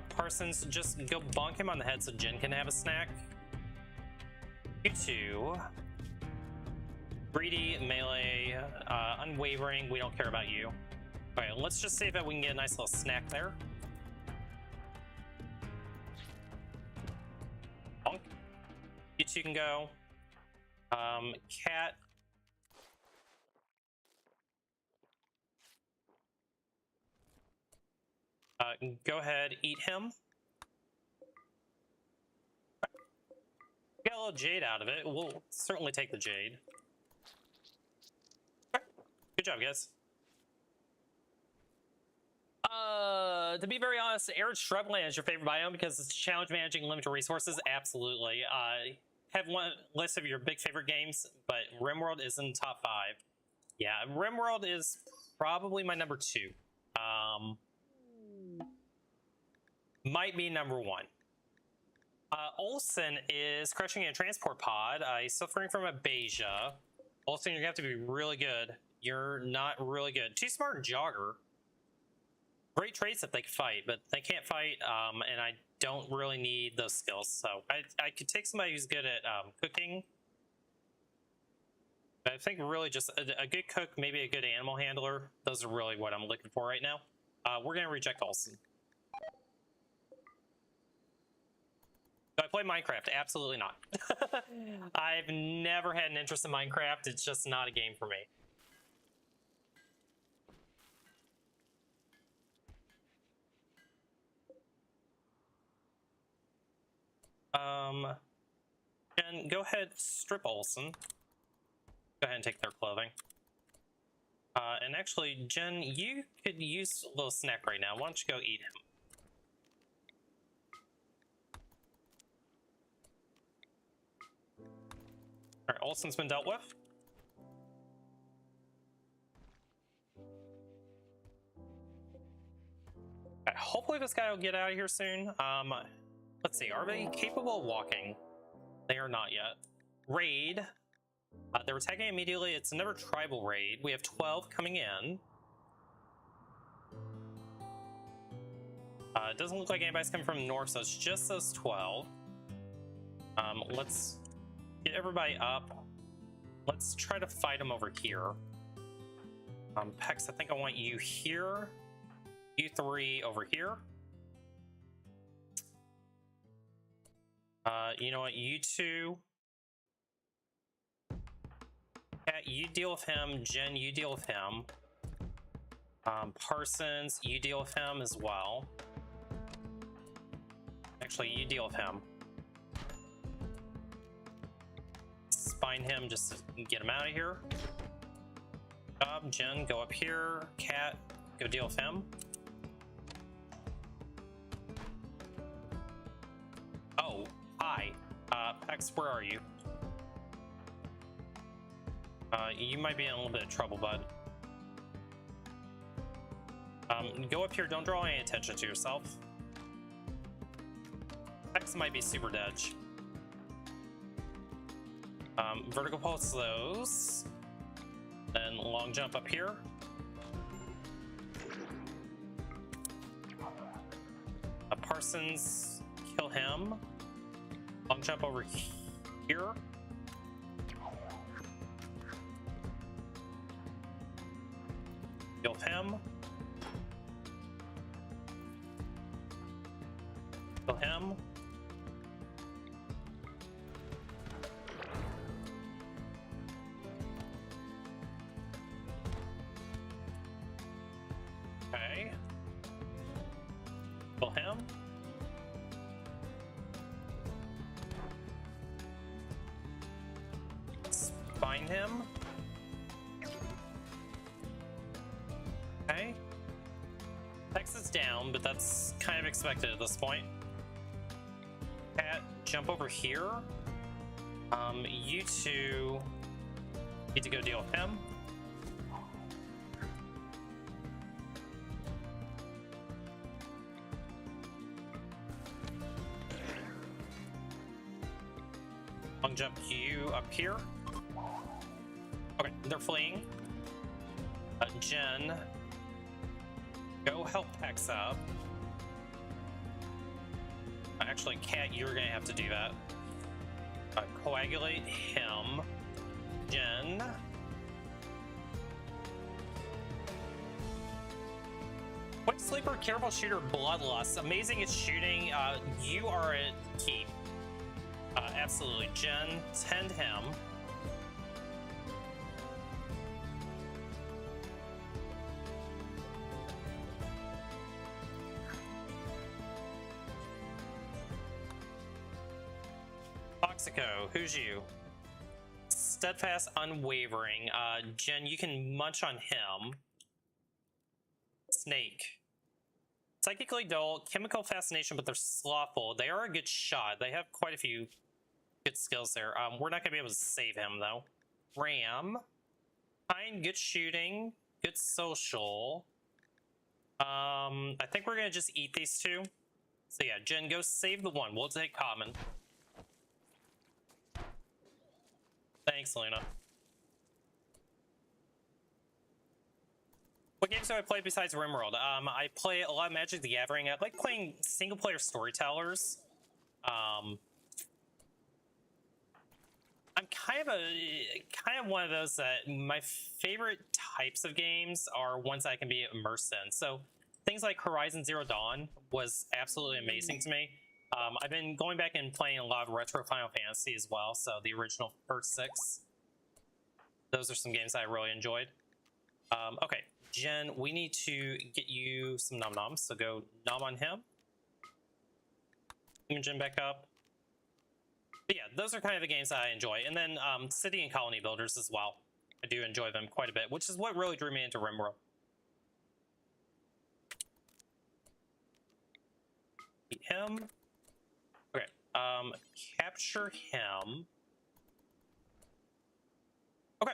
Parsons, just go bonk him on the head so Jen can have a snack. You two. Greedy, melee, unwavering, we don't care about you. Alright, let's just see if we can get a nice little snack there. Bonk. You two can go. Cat. Go ahead, eat him. Get a little jade out of it. We'll certainly take the jade. Okay. Good job, guys. To be very honest, arid shrubland is your favorite biome because it's a challenge managing limited resources. Absolutely. Have one list of your big favorite games, but Rimworld is in the top 5. Yeah, Rimworld is probably my number 2. Might be number 1. Olsen is crushing a transport pod. He's suffering from aphasia. Olsen, you're gonna have to be really good. You're not really good. Too smart and jogger. Great traits if they can fight, but they can't fight, and I don't really need those skills. So I could take somebody who's good at cooking. But I think really just a good cook, maybe a good animal handler. Those are really what I'm looking for right now. We're going to reject Olsen. Do I play Minecraft? Absolutely not. I've never had an interest in Minecraft. It's just not a game for me. And go ahead, strip Olsen. Go ahead and take their clothing. And actually, Jen, you could use a little snack right now. Why don't you go eat him? Alright, Olsen's been dealt with. Okay, hopefully this guy will get out of here soon. Let's see, are they capable of walking? They are not yet. Raid. They're attacking immediately. It's another tribal raid. We have 12 coming in. It doesn't look like anybody's coming from the north, so it's just those 12. Let's get everybody up. Let's try to fight them over here. Pex, I think I want you here. You 3 over here. You know what? You 2. Cat, you deal with him. Jen, you deal with him. Parsons, you deal with him as well. Actually, you deal with him. Spine him just to get him out of here. Jen, go up here. Cat, go deal with him. Oh, hi. Pex, where are you? You might be in a little bit of trouble, bud. Go up here. Don't draw any attention to yourself. Pex might be super dead. Vertical pulse those. Then long jump up here. Parsons, kill him. Long jump over here. Kill him. Kill him. Okay. Kill him. Spine him. Okay. Pex is down, but that's kind of expected at this point. Cat, jump over here. You 2 need to go deal with him. Long jump you up here. Okay, they're fleeing. Jen, go help Pex up. Actually, Cat, you're gonna have to do that. Coagulate him. Jen. Quick sleeper, careful shooter, bloodlust. Amazing at shooting. You are at key. Absolutely. Jen, tend him. Oxico, who's you? Steadfast, unwavering. Jen, you can munch on him. Snake. Psychically dull, chemical fascination, but they're slothful. They are a good shot. They have quite a few good skills there. We're not gonna be able to save him though. Ram. Kind, good shooting, good social. I think we're gonna just eat these two. So yeah, Jen, go save the one. We'll take common. Thanks, Luna. What games do I play besides Rimworld? I play a lot of Magic the Gathering. I like playing single-player storytellers. I'm kind of one of those that my favorite types of games are ones I can be immersed in. So things like Horizon Zero Dawn was absolutely amazing to me. I've been going back and playing a lot of retro Final Fantasy as well. So the original first 6. Those are some games I really enjoyed. Okay, Jen, we need to get you some nom noms. So go nom on him. Jen back up. But yeah, those are kind of the games I enjoy. And then City and Colony Builders as well. I do enjoy them quite a bit, which is what really drew me into Rimworld. Beat him. Okay, capture him. Okay.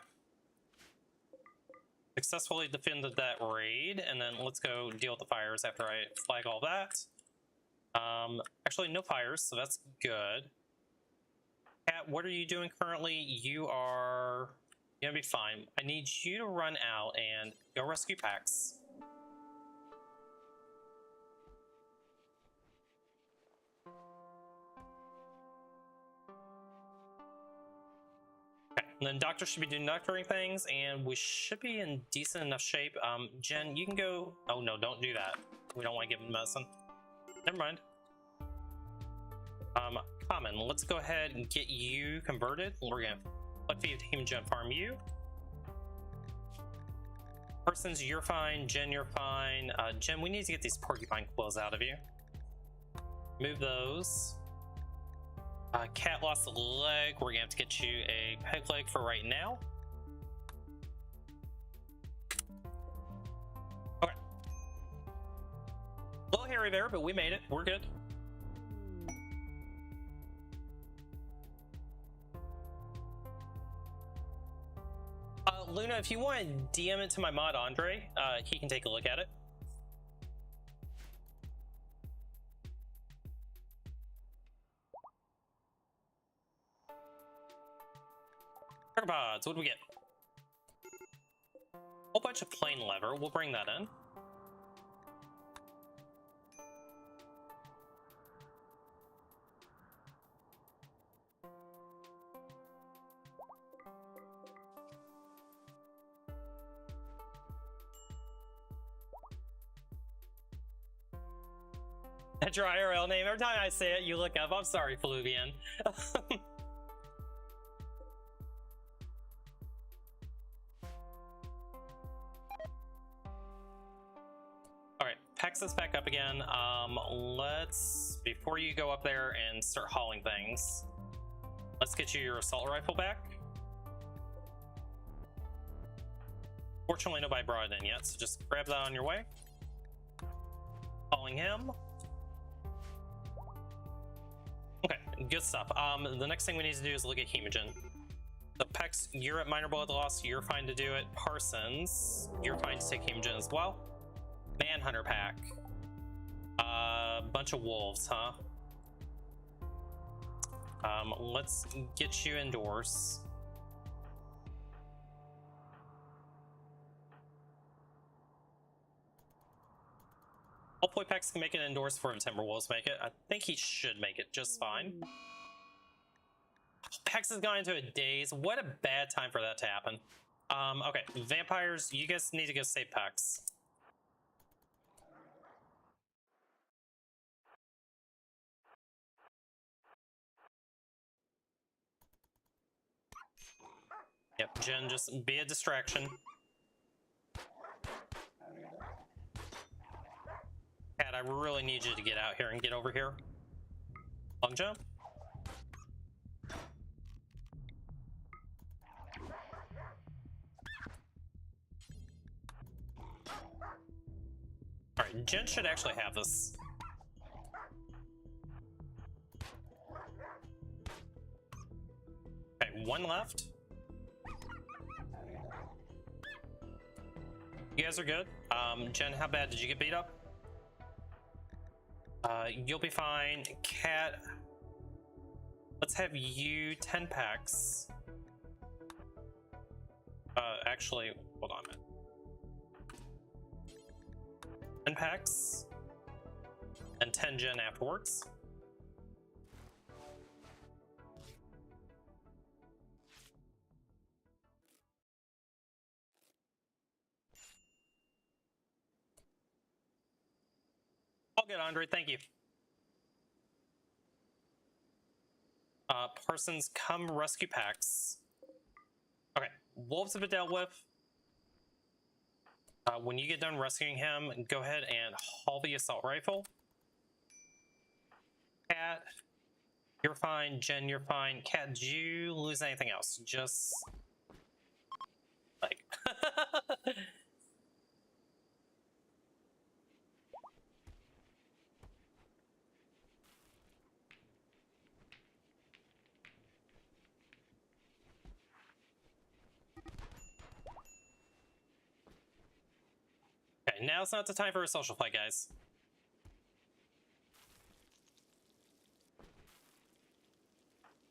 Successfully defended that raid, and then let's go deal with the fires after I flag all that. Actually, no fires, so that's good. Cat, what are you doing currently? You're gonna be fine. I need you to run out and go rescue Pax. Okay, and then Doctor should be doing doctoring things, and we should be in decent enough shape. Jen, you can go. Oh no, don't do that. We don't want to give him medicine. Never mind. Common, let's go ahead and get you converted. We're gonna let feed Hemogen farm you. Persons, you're fine. Jen, you're fine. Jen, we need to get these porcupine quills out of you. Move those. Cat lost a leg. We're gonna have to get you a peg leg for right now. Okay. A little hairy there, but we made it. We're good. Luna, if you want to DM it to my mod Andre, he can take a look at it. Pods, what do we get? A whole bunch of plain lever. We'll bring that in. That's your IRL name. Every time I say it, you look up. I'm sorry, Fluvian. Alright, Pax us back up again. Before you go up there and start hauling things, let's get you your assault rifle back. Fortunately, nobody brought it in yet, so just grab that on your way. Hauling him. Okay, good stuff. The next thing we need to do is look at Hemogen. So Pex, you're at minor blood loss, you're fine to do it. Parsons, you're fine to take Hemogen as well. Manhunter pack. Bunch of wolves, huh? Let's get you indoors. Hopefully Pex can make it indoors before the Timberwolves make it. I think he should make it just fine. Pex has gone into a daze. What a bad time for that to happen. Okay, vampires, you guys need to go save Pex. Yep, Jen, just be a distraction. Cat, I really need you to get out here and get over here. Long jump. Alright, Jen should actually have this. Okay, one left. You guys are good. Jen, how bad did you get beat up? You'll be fine. Cat, let's have you 10 packs. Actually, hold on a minute. 10 packs and 10 Gen afterwards. All good, Andre. Thank you. Parsons, come rescue packs. Okay, wolves have been dealt with. When you get done rescuing him, go ahead and haul the assault rifle. Cat, you're fine. Jen, you're fine. Cat, did you lose anything else? Just like okay, now's not the time for a social play, guys.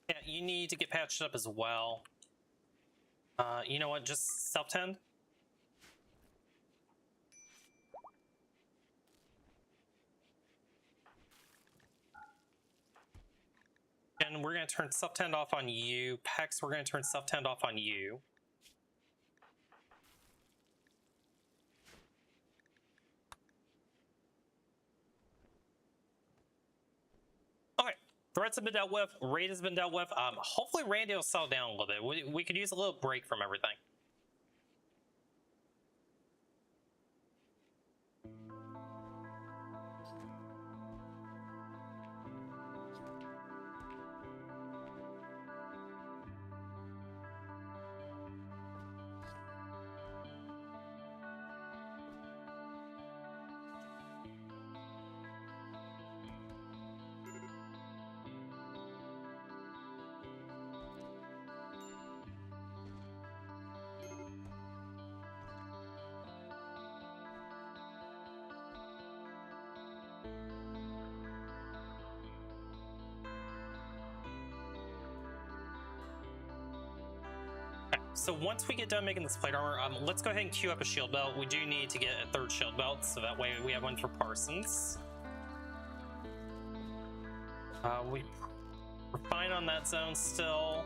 Yeah, you need to get patched up as well. You know what? Just self-tend. And we're going to turn self-tend off on you. Pex, we're going to turn self-tend off on you. Okay, threats have been dealt with. Raid has been dealt with. Hopefully Randy will settle down a little bit. We could use a little break from everything. So once we get done making this plate armor, let's go ahead and queue up a shield belt. We do need to get a third shield belt, so that way we have one for Parsons. We're fine on that zone still.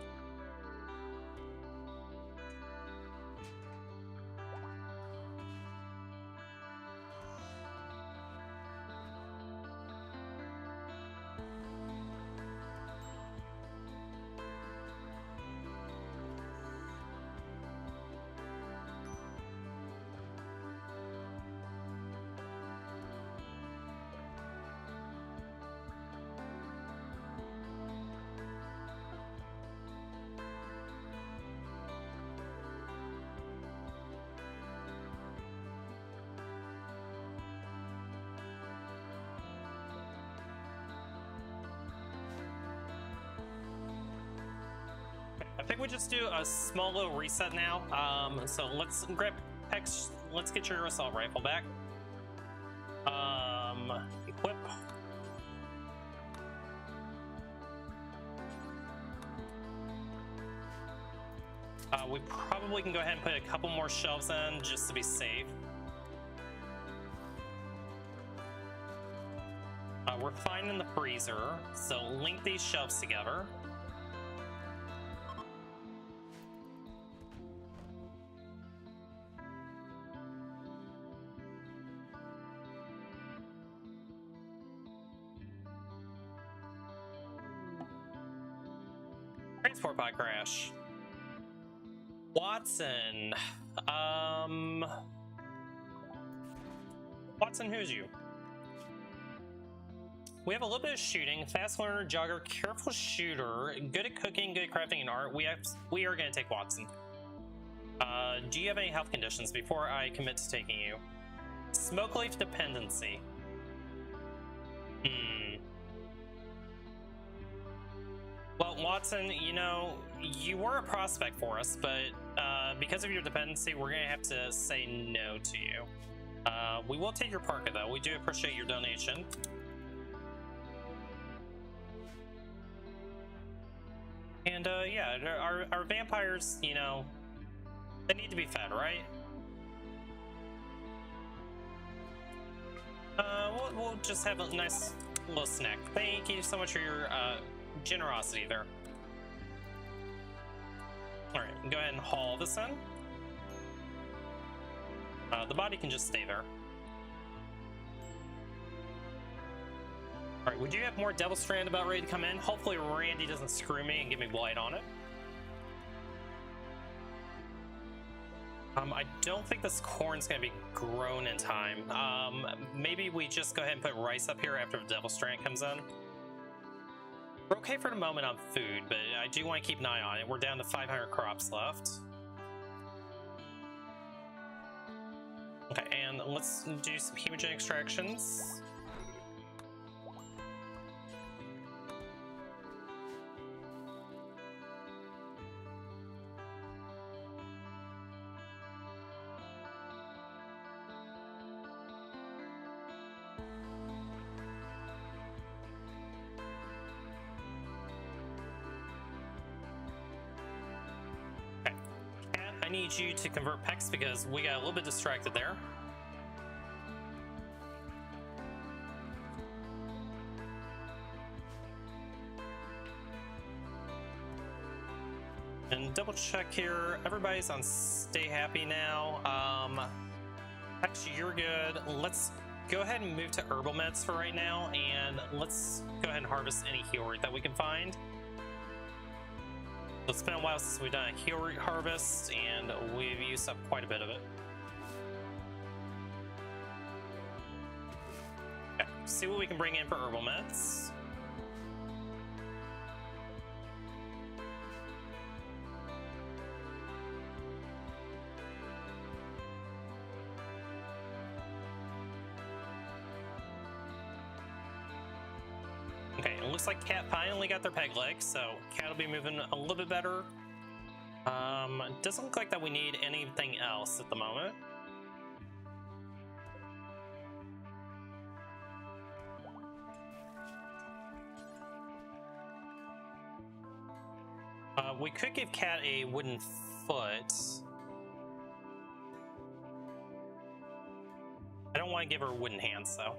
I think we just do a small little reset now. So let's grab Pex. Let's get your assault rifle back. Equip. We probably can go ahead and put a couple more shelves in just to be safe. We're fine in the freezer, so link these shelves together. Transport pod crash. Watson. Watson, who's you? We have a little bit of shooting. Fast learner, jogger, careful shooter, good at cooking, good at crafting and art. We are going to take Watson. Do you have any health conditions before I commit to taking you? Smoke leaf dependency. Well, Watson, you know, you were a prospect for us, but because of your dependency, we're going to have to say no to you. We will take your parka, though. We do appreciate your donation. And, yeah, our vampires, you know, they need to be fed, right? We'll just have a nice little snack. Thank you so much for your generosity there. All right, go ahead and haul this in. The body can just stay there. All right, we do have more Devil Strand about ready to come in. Hopefully Randy doesn't screw me and give me blight on it. I don't think this corn's gonna be grown in time. Maybe we just go ahead and put rice up here after the Devil Strand comes in. We're okay for the moment on food, but I do want to keep an eye on it. We're down to 500 crops left. Okay, and let's do some hemogen extractions. I need you to convert Pex because we got a little bit distracted there. And double check here. Everybody's on stay happy now. Pex, you're good. Let's go ahead and move to herbal meds for right now, and let's go ahead and harvest any heal root that we can find. It's been a while since we've done a heal root harvest, and we've used up quite a bit of it. Okay, see what we can bring in for herbal meds. Okay, it looks like Cat finally got their peg leg, so Cat will be moving a little bit better. It doesn't look like that we need anything else at the moment. We could give Cat a wooden foot. I don't want to give her wooden hands, though.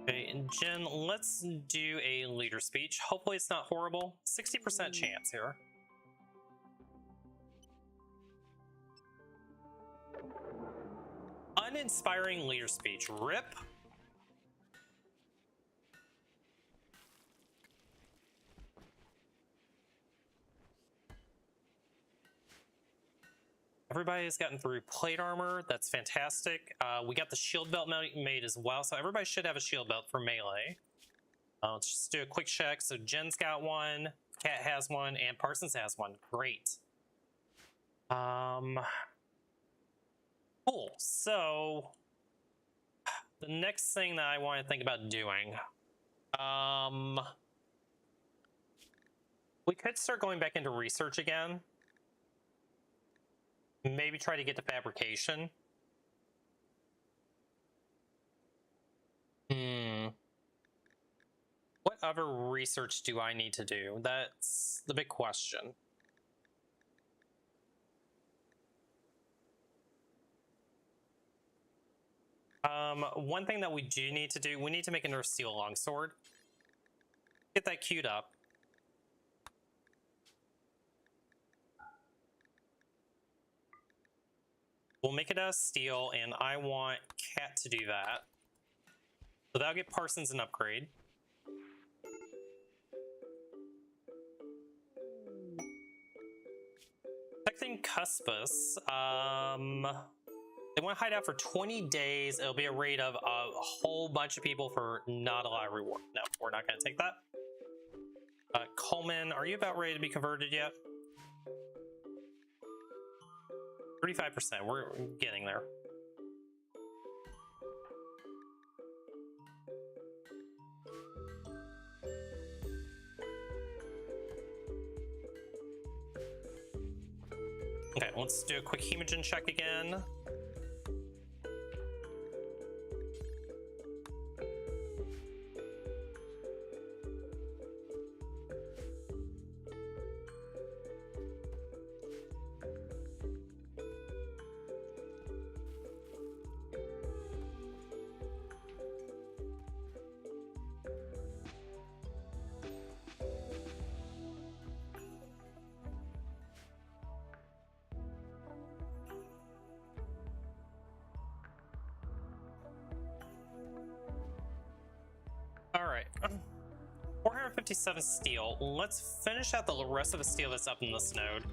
Okay, and Jen, let's do a leader speech. Hopefully it's not horrible. 60% chance here. Uninspiring leader speech. RIP. Everybody has gotten through plate armor. That's fantastic. We got the shield belt made as well, so everybody should have a shield belt for melee. Let's just do a quick check. So Jen's got one, Cat has one, and Parsons has one. Great. Cool. So the next thing that I want to think about doing, we could start going back into research again. Maybe try to get to fabrication. What other research do I need to do? That's the big question. One thing that we do need to do, we need to make another steel longsword. Get that queued up. We'll make it out of steel, and I want Cat to do that. So that'll get Parsons an upgrade. Protecting Cuspus. They want to hide out for 20 days. It'll be a raid of a whole bunch of people for not a lot of reward. No, we're not going to take that. Coleman, are you about ready to be converted yet? 35%. We're getting there. Okay, let's do a quick hemogen check again. All right, 457 steel. Let's finish out the rest of the steel that's up in this node.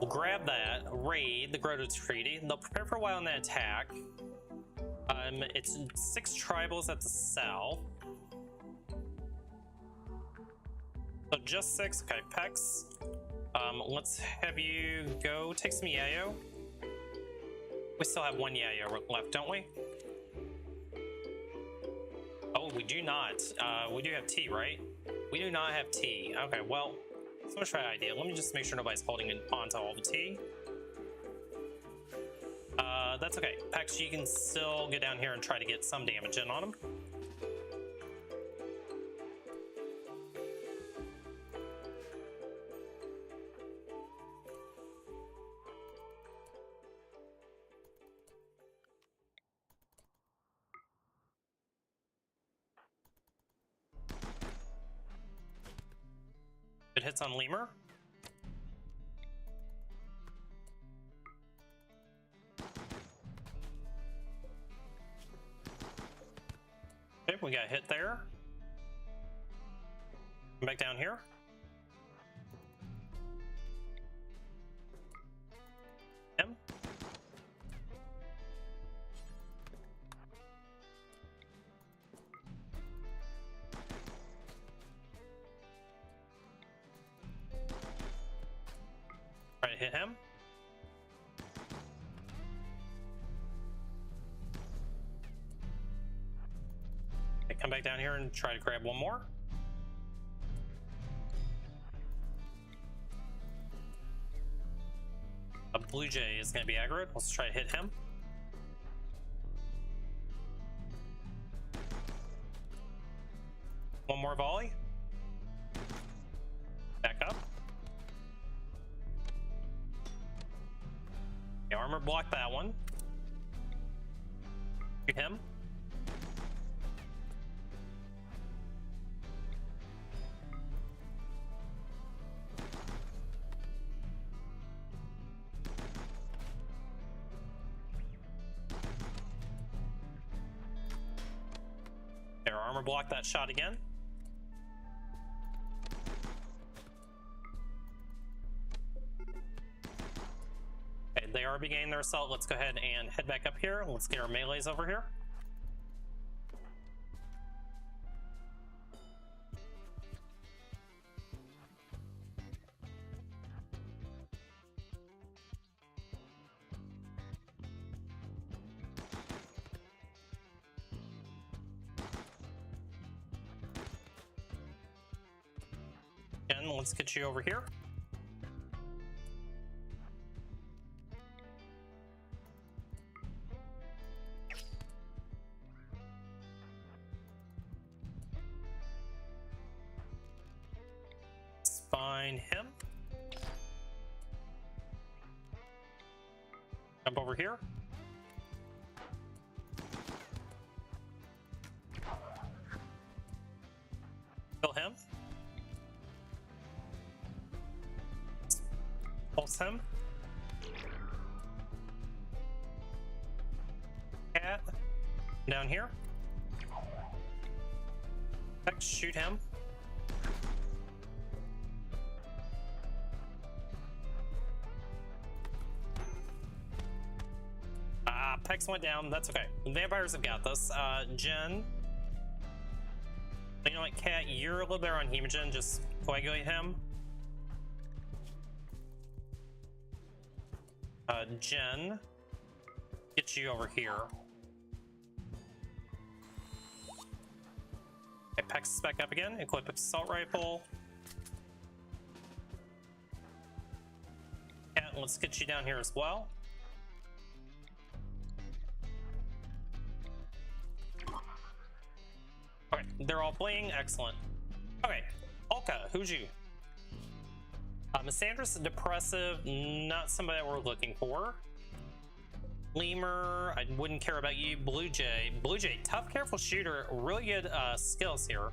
We'll grab that, raid the Grotto Treaty. They'll prepare for a while on the attack. It's 6 tribals at the south. So just 6. Okay, Pex. Let's have you go take some yayo. We still have 1 yayo left, don't we? Oh, we do not. We do have tea, right? We do not have tea. Okay, well, let's go try an idea. Let me just make sure nobody's holding on to all the tea. That's okay. Pex, you can still get down here and try to get some damage in on him. It hits on Lemur. Okay, we got hit there. Come back down here. Him. Try to hit him. Okay, come back down here and try to grab one more. A blue jay is going to be aggroed. Let's try to hit him. One more volley. Back up. The armor blocked that one. Shoot him. Their armor blocked that shot again. They are beginning their assault. Let's go ahead and head back up here. Let's get our melees over here. And let's get you over here. Find him. Jump over here. Kill him. Pulse him. Cat. Down here. Shoot him. Pex went down. That's okay. The vampires have got this. Jen. You know what, Cat? You're a little better on Hemogen. Just coagulate him. Jen, get you over here. Okay, Pex is back up again. Equip assault rifle. Yeah, let's get you down here as well. Okay, they're all fleeing. Excellent. Okay, Olka, who's you? Misandrus, depressive, not somebody that we're looking for. Lemur, I wouldn't care about you. Blue Jay, tough, careful shooter, really good skills here.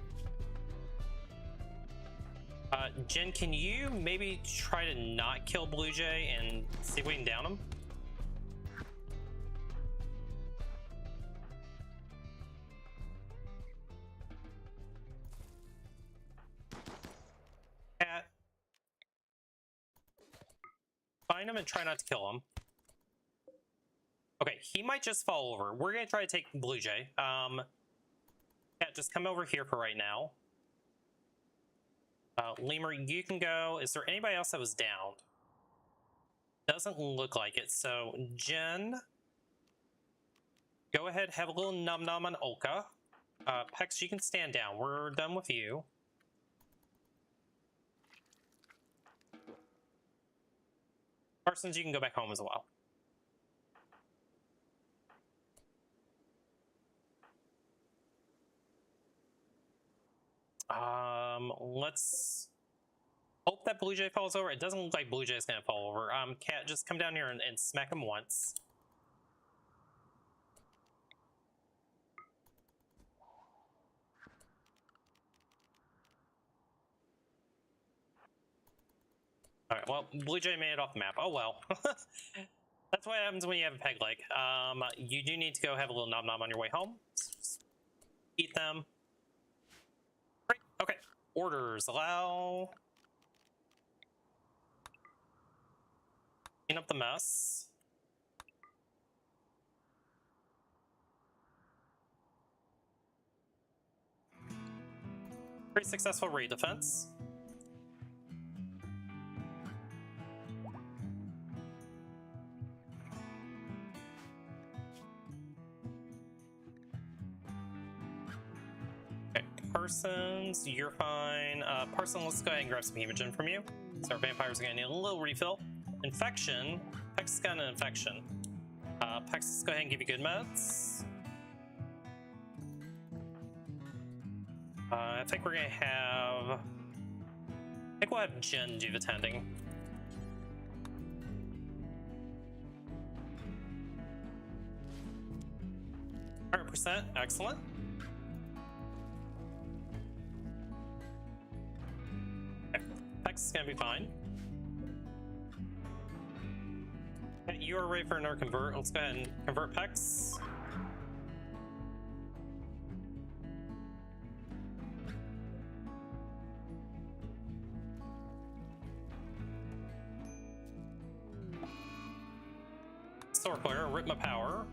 Jen, can you maybe try to not kill Blue Jay and see if we can down him? Cat. Find him and try not to kill him. Okay, he might just fall over. We're gonna try to take Blue Jay. Cat, just come over here for right now. Lemur, you can go. Is there anybody else that was down? Doesn't look like it. So, Jen, go ahead, have a little num-num on Olka. Pex, you can stand down. We're done with you. Parsons, you can go back home as well. Let's hope that Blue Jay falls over. It doesn't look like Blue Jay is gonna fall over. Cat, just come down here and smack him once. Alright, well, Blue Jay made it off the map. Oh well. That's what happens when you have a peg leg. You do need to go have a little nom nom on your way home. Eat them. Great. Okay. Orders. Allow. Clean up the mess. Pretty successful raid defense. Parsons, you're fine. Parson, let's go ahead and grab some hemogen from you. So our vampires are gonna need a little refill. Infection. Pex has got an infection. Pex, let's go ahead and give you good meds. I think we're gonna have... I think we'll have Jen do the tending. %, excellent. Pex is gonna be fine. Okay, you are ready for another convert. Let's go ahead and convert Pex. Sword player, rip my power.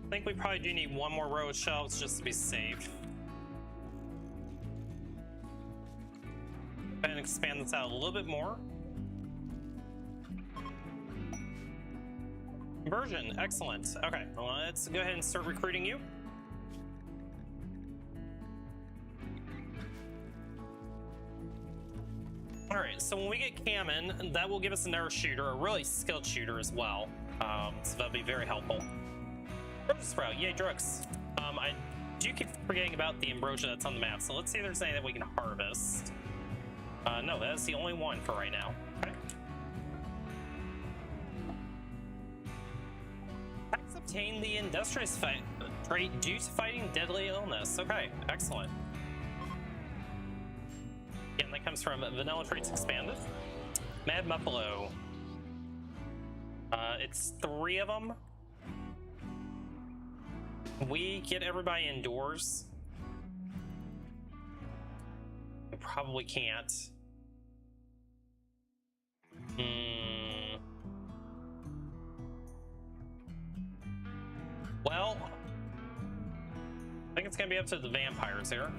I think we probably do need one more row of shelves just to be safe. Go ahead and expand this out a little bit more. Conversion, excellent. Okay, let's go ahead and start recruiting you. Alright, so when we get Cammon, that will give us another shooter, a really skilled shooter as well. So that'll be very helpful. Sprout, yay, drugs. I do keep forgetting about the ambrosia that's on the map, so let's see if there's any that we can harvest. No, that is the only one for right now. Okay. Pex obtained the industrious Trait due to fighting deadly illness. Okay, excellent. Again, that comes from Vanilla Traits Expanded. Mad Muffalo. It's 3 of them. We get everybody indoors. We probably can't. Well, I think it's gonna be up to the vampires here.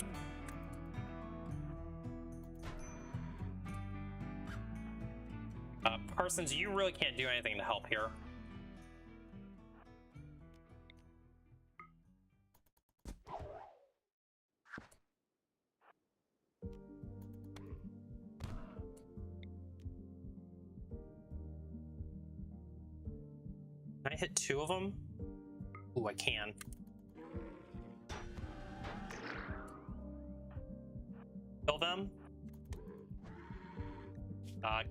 Parsons, you really can't do anything to help here. Can I hit 2 of them? Ooh, I can. Kill them.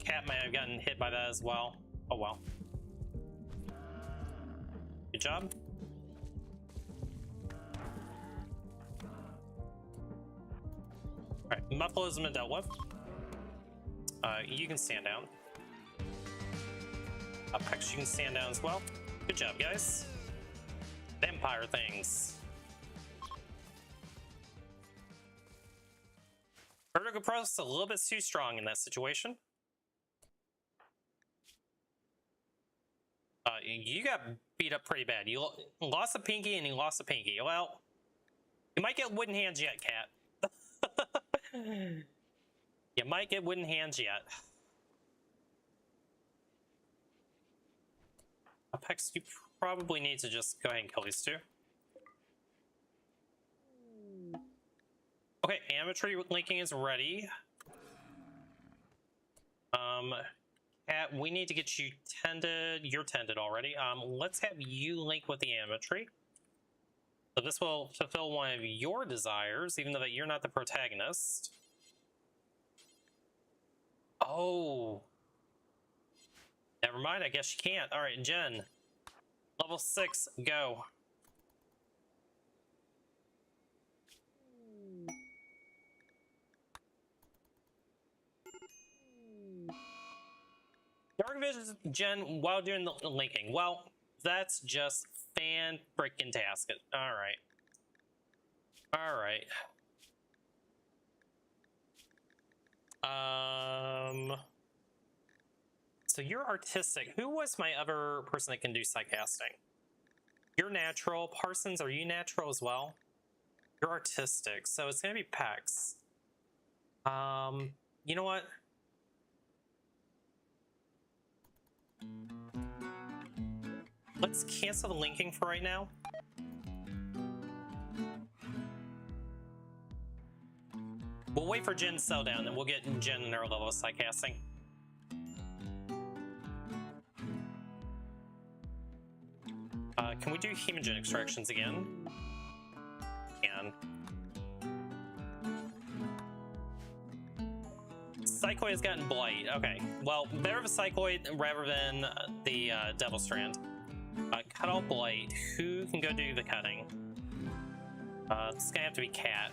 Cat may have gotten hit by that as well. Oh well. Good job. Alright, Muffalo's been dealt with. You can stand down. Pex, you can stand down as well. Good job, guys. Vampire things. Vertigo Pro's a little bit too strong in that situation. You got beat up pretty bad. You lost a pinky and you lost a pinky. Well, you might get wooden hands yet, Cat. You might get wooden hands yet. Apex, you probably need to just go ahead and kill these 2. Okay, Ammetry linking is ready. Cat, we need to get you tended. You're tended already. Let's have you link with the Ammetry. So this will fulfill one of your desires, even though that you're not the protagonist. Oh. Never mind, I guess you can't. Alright, Jen. Level 6, go. Dark Vision, Jen, while doing the linking. Well, that's just fan-freaking-tastic. Alright. Alright. So you're artistic. Who was my other person that can do psychcasting? You're natural. Parsons, are you natural as well? You're artistic, so it's gonna be Pex. You know what? Let's cancel the linking for right now. We'll wait for Jen to settle down, and we'll get Jen in our level of psychcasting. Can we do hemogen extractions again? And Psychoid has gotten Blight. Okay, well, better of a Psychoid rather than the Devil Strand. Cut all Blight. Who can go do the cutting? It's gonna have to be Cat.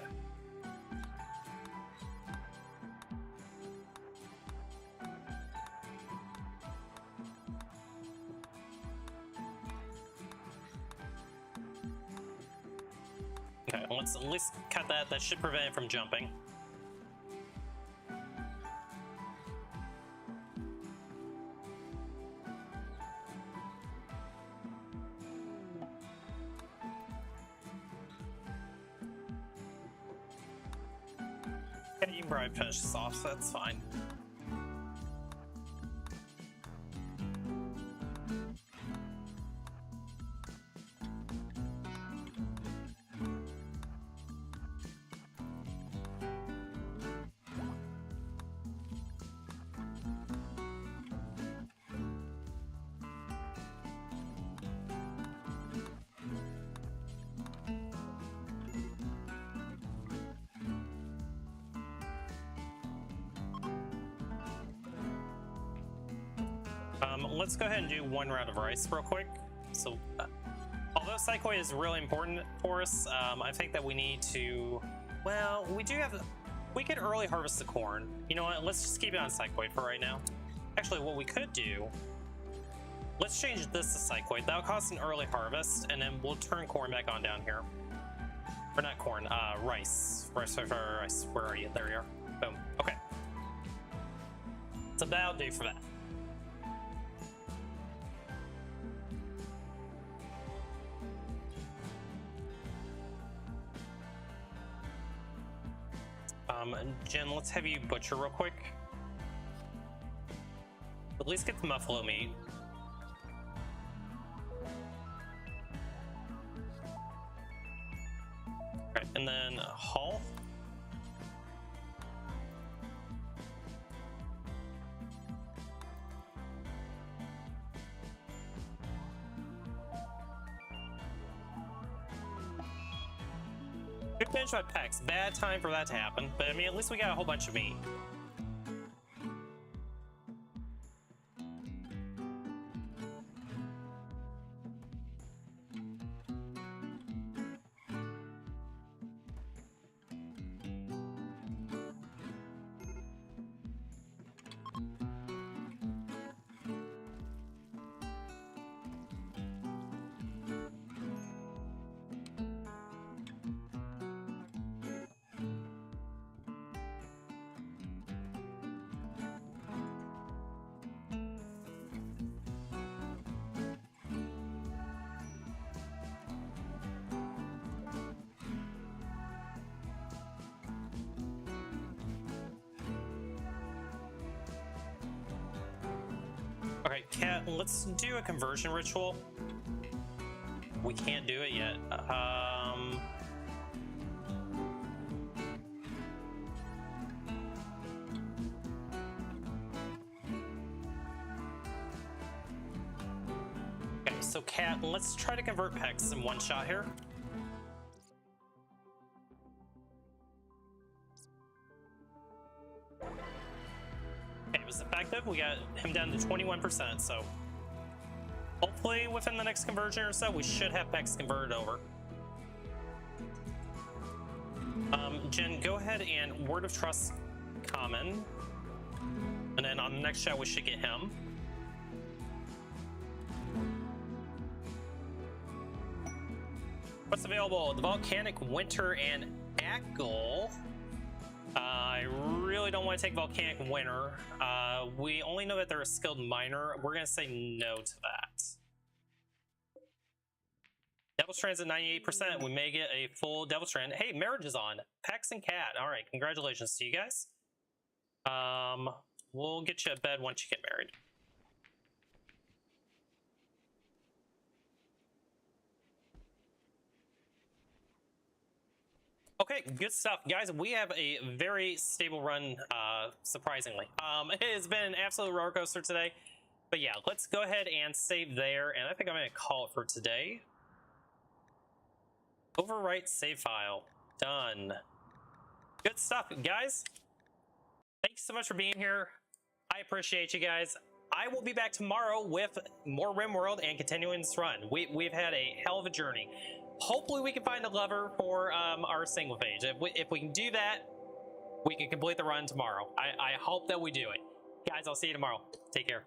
Okay, let's at least cut that. That should prevent it from jumping. Okay, you can probably finish this off, so that's fine. Let's go ahead and do one round of rice real quick. So, although although Psychoid is really important for us, I think that we need to, well, we could early harvest the corn. You know what, let's just keep it on Psychoid for right now. Actually, what we could do, let's change this to Psychoid. That'll cost an early harvest, and then we'll turn corn back on down here. Or not corn, rice. Rice. Where are you? There you are. Boom. Okay. So that'll do for that. Jen, let's have you butcher real quick. At least get the buffalo meat. Alright, and then haul. Good bench by packs. Bad time for that to happen, but I mean, at least we got a whole bunch of meat. Okay, Cat, let's do a conversion ritual. We can't do it yet. Okay, so Cat, let's try to convert Pex in one shot here. It was effective. We got him down to 21%, so hopefully within the next conversion or so, we should have Pex converted over. Jen, go ahead and Word of Trust common, and then on the next shot, we should get him. What's available? The Volcanic Winter and Ackle. I really don't want to take Volcanic Winter. We only know that they're a skilled miner. We're going to say no to that. Devil Strand's at 98%. We may get a full Devil Strand. Hey, marriage is on. Pex and Cat. All right, congratulations to you guys. We'll get you a bed once you get married. Okay, good stuff. Guys, we have a very stable run, surprisingly. It has been an absolute roller coaster today. But yeah, let's go ahead and save there. And I think I'm going to call it for today. Overwrite save file. Done. Good stuff, guys. Thanks so much for being here. I appreciate you guys. I will be back tomorrow with more Rimworld and continuing this run. We've had a hell of a journey. Hopefully we can find a lever for our Sanguophage. If we can do that, we can complete the run tomorrow. I hope that we do it. Guys, I'll see you tomorrow. Take care.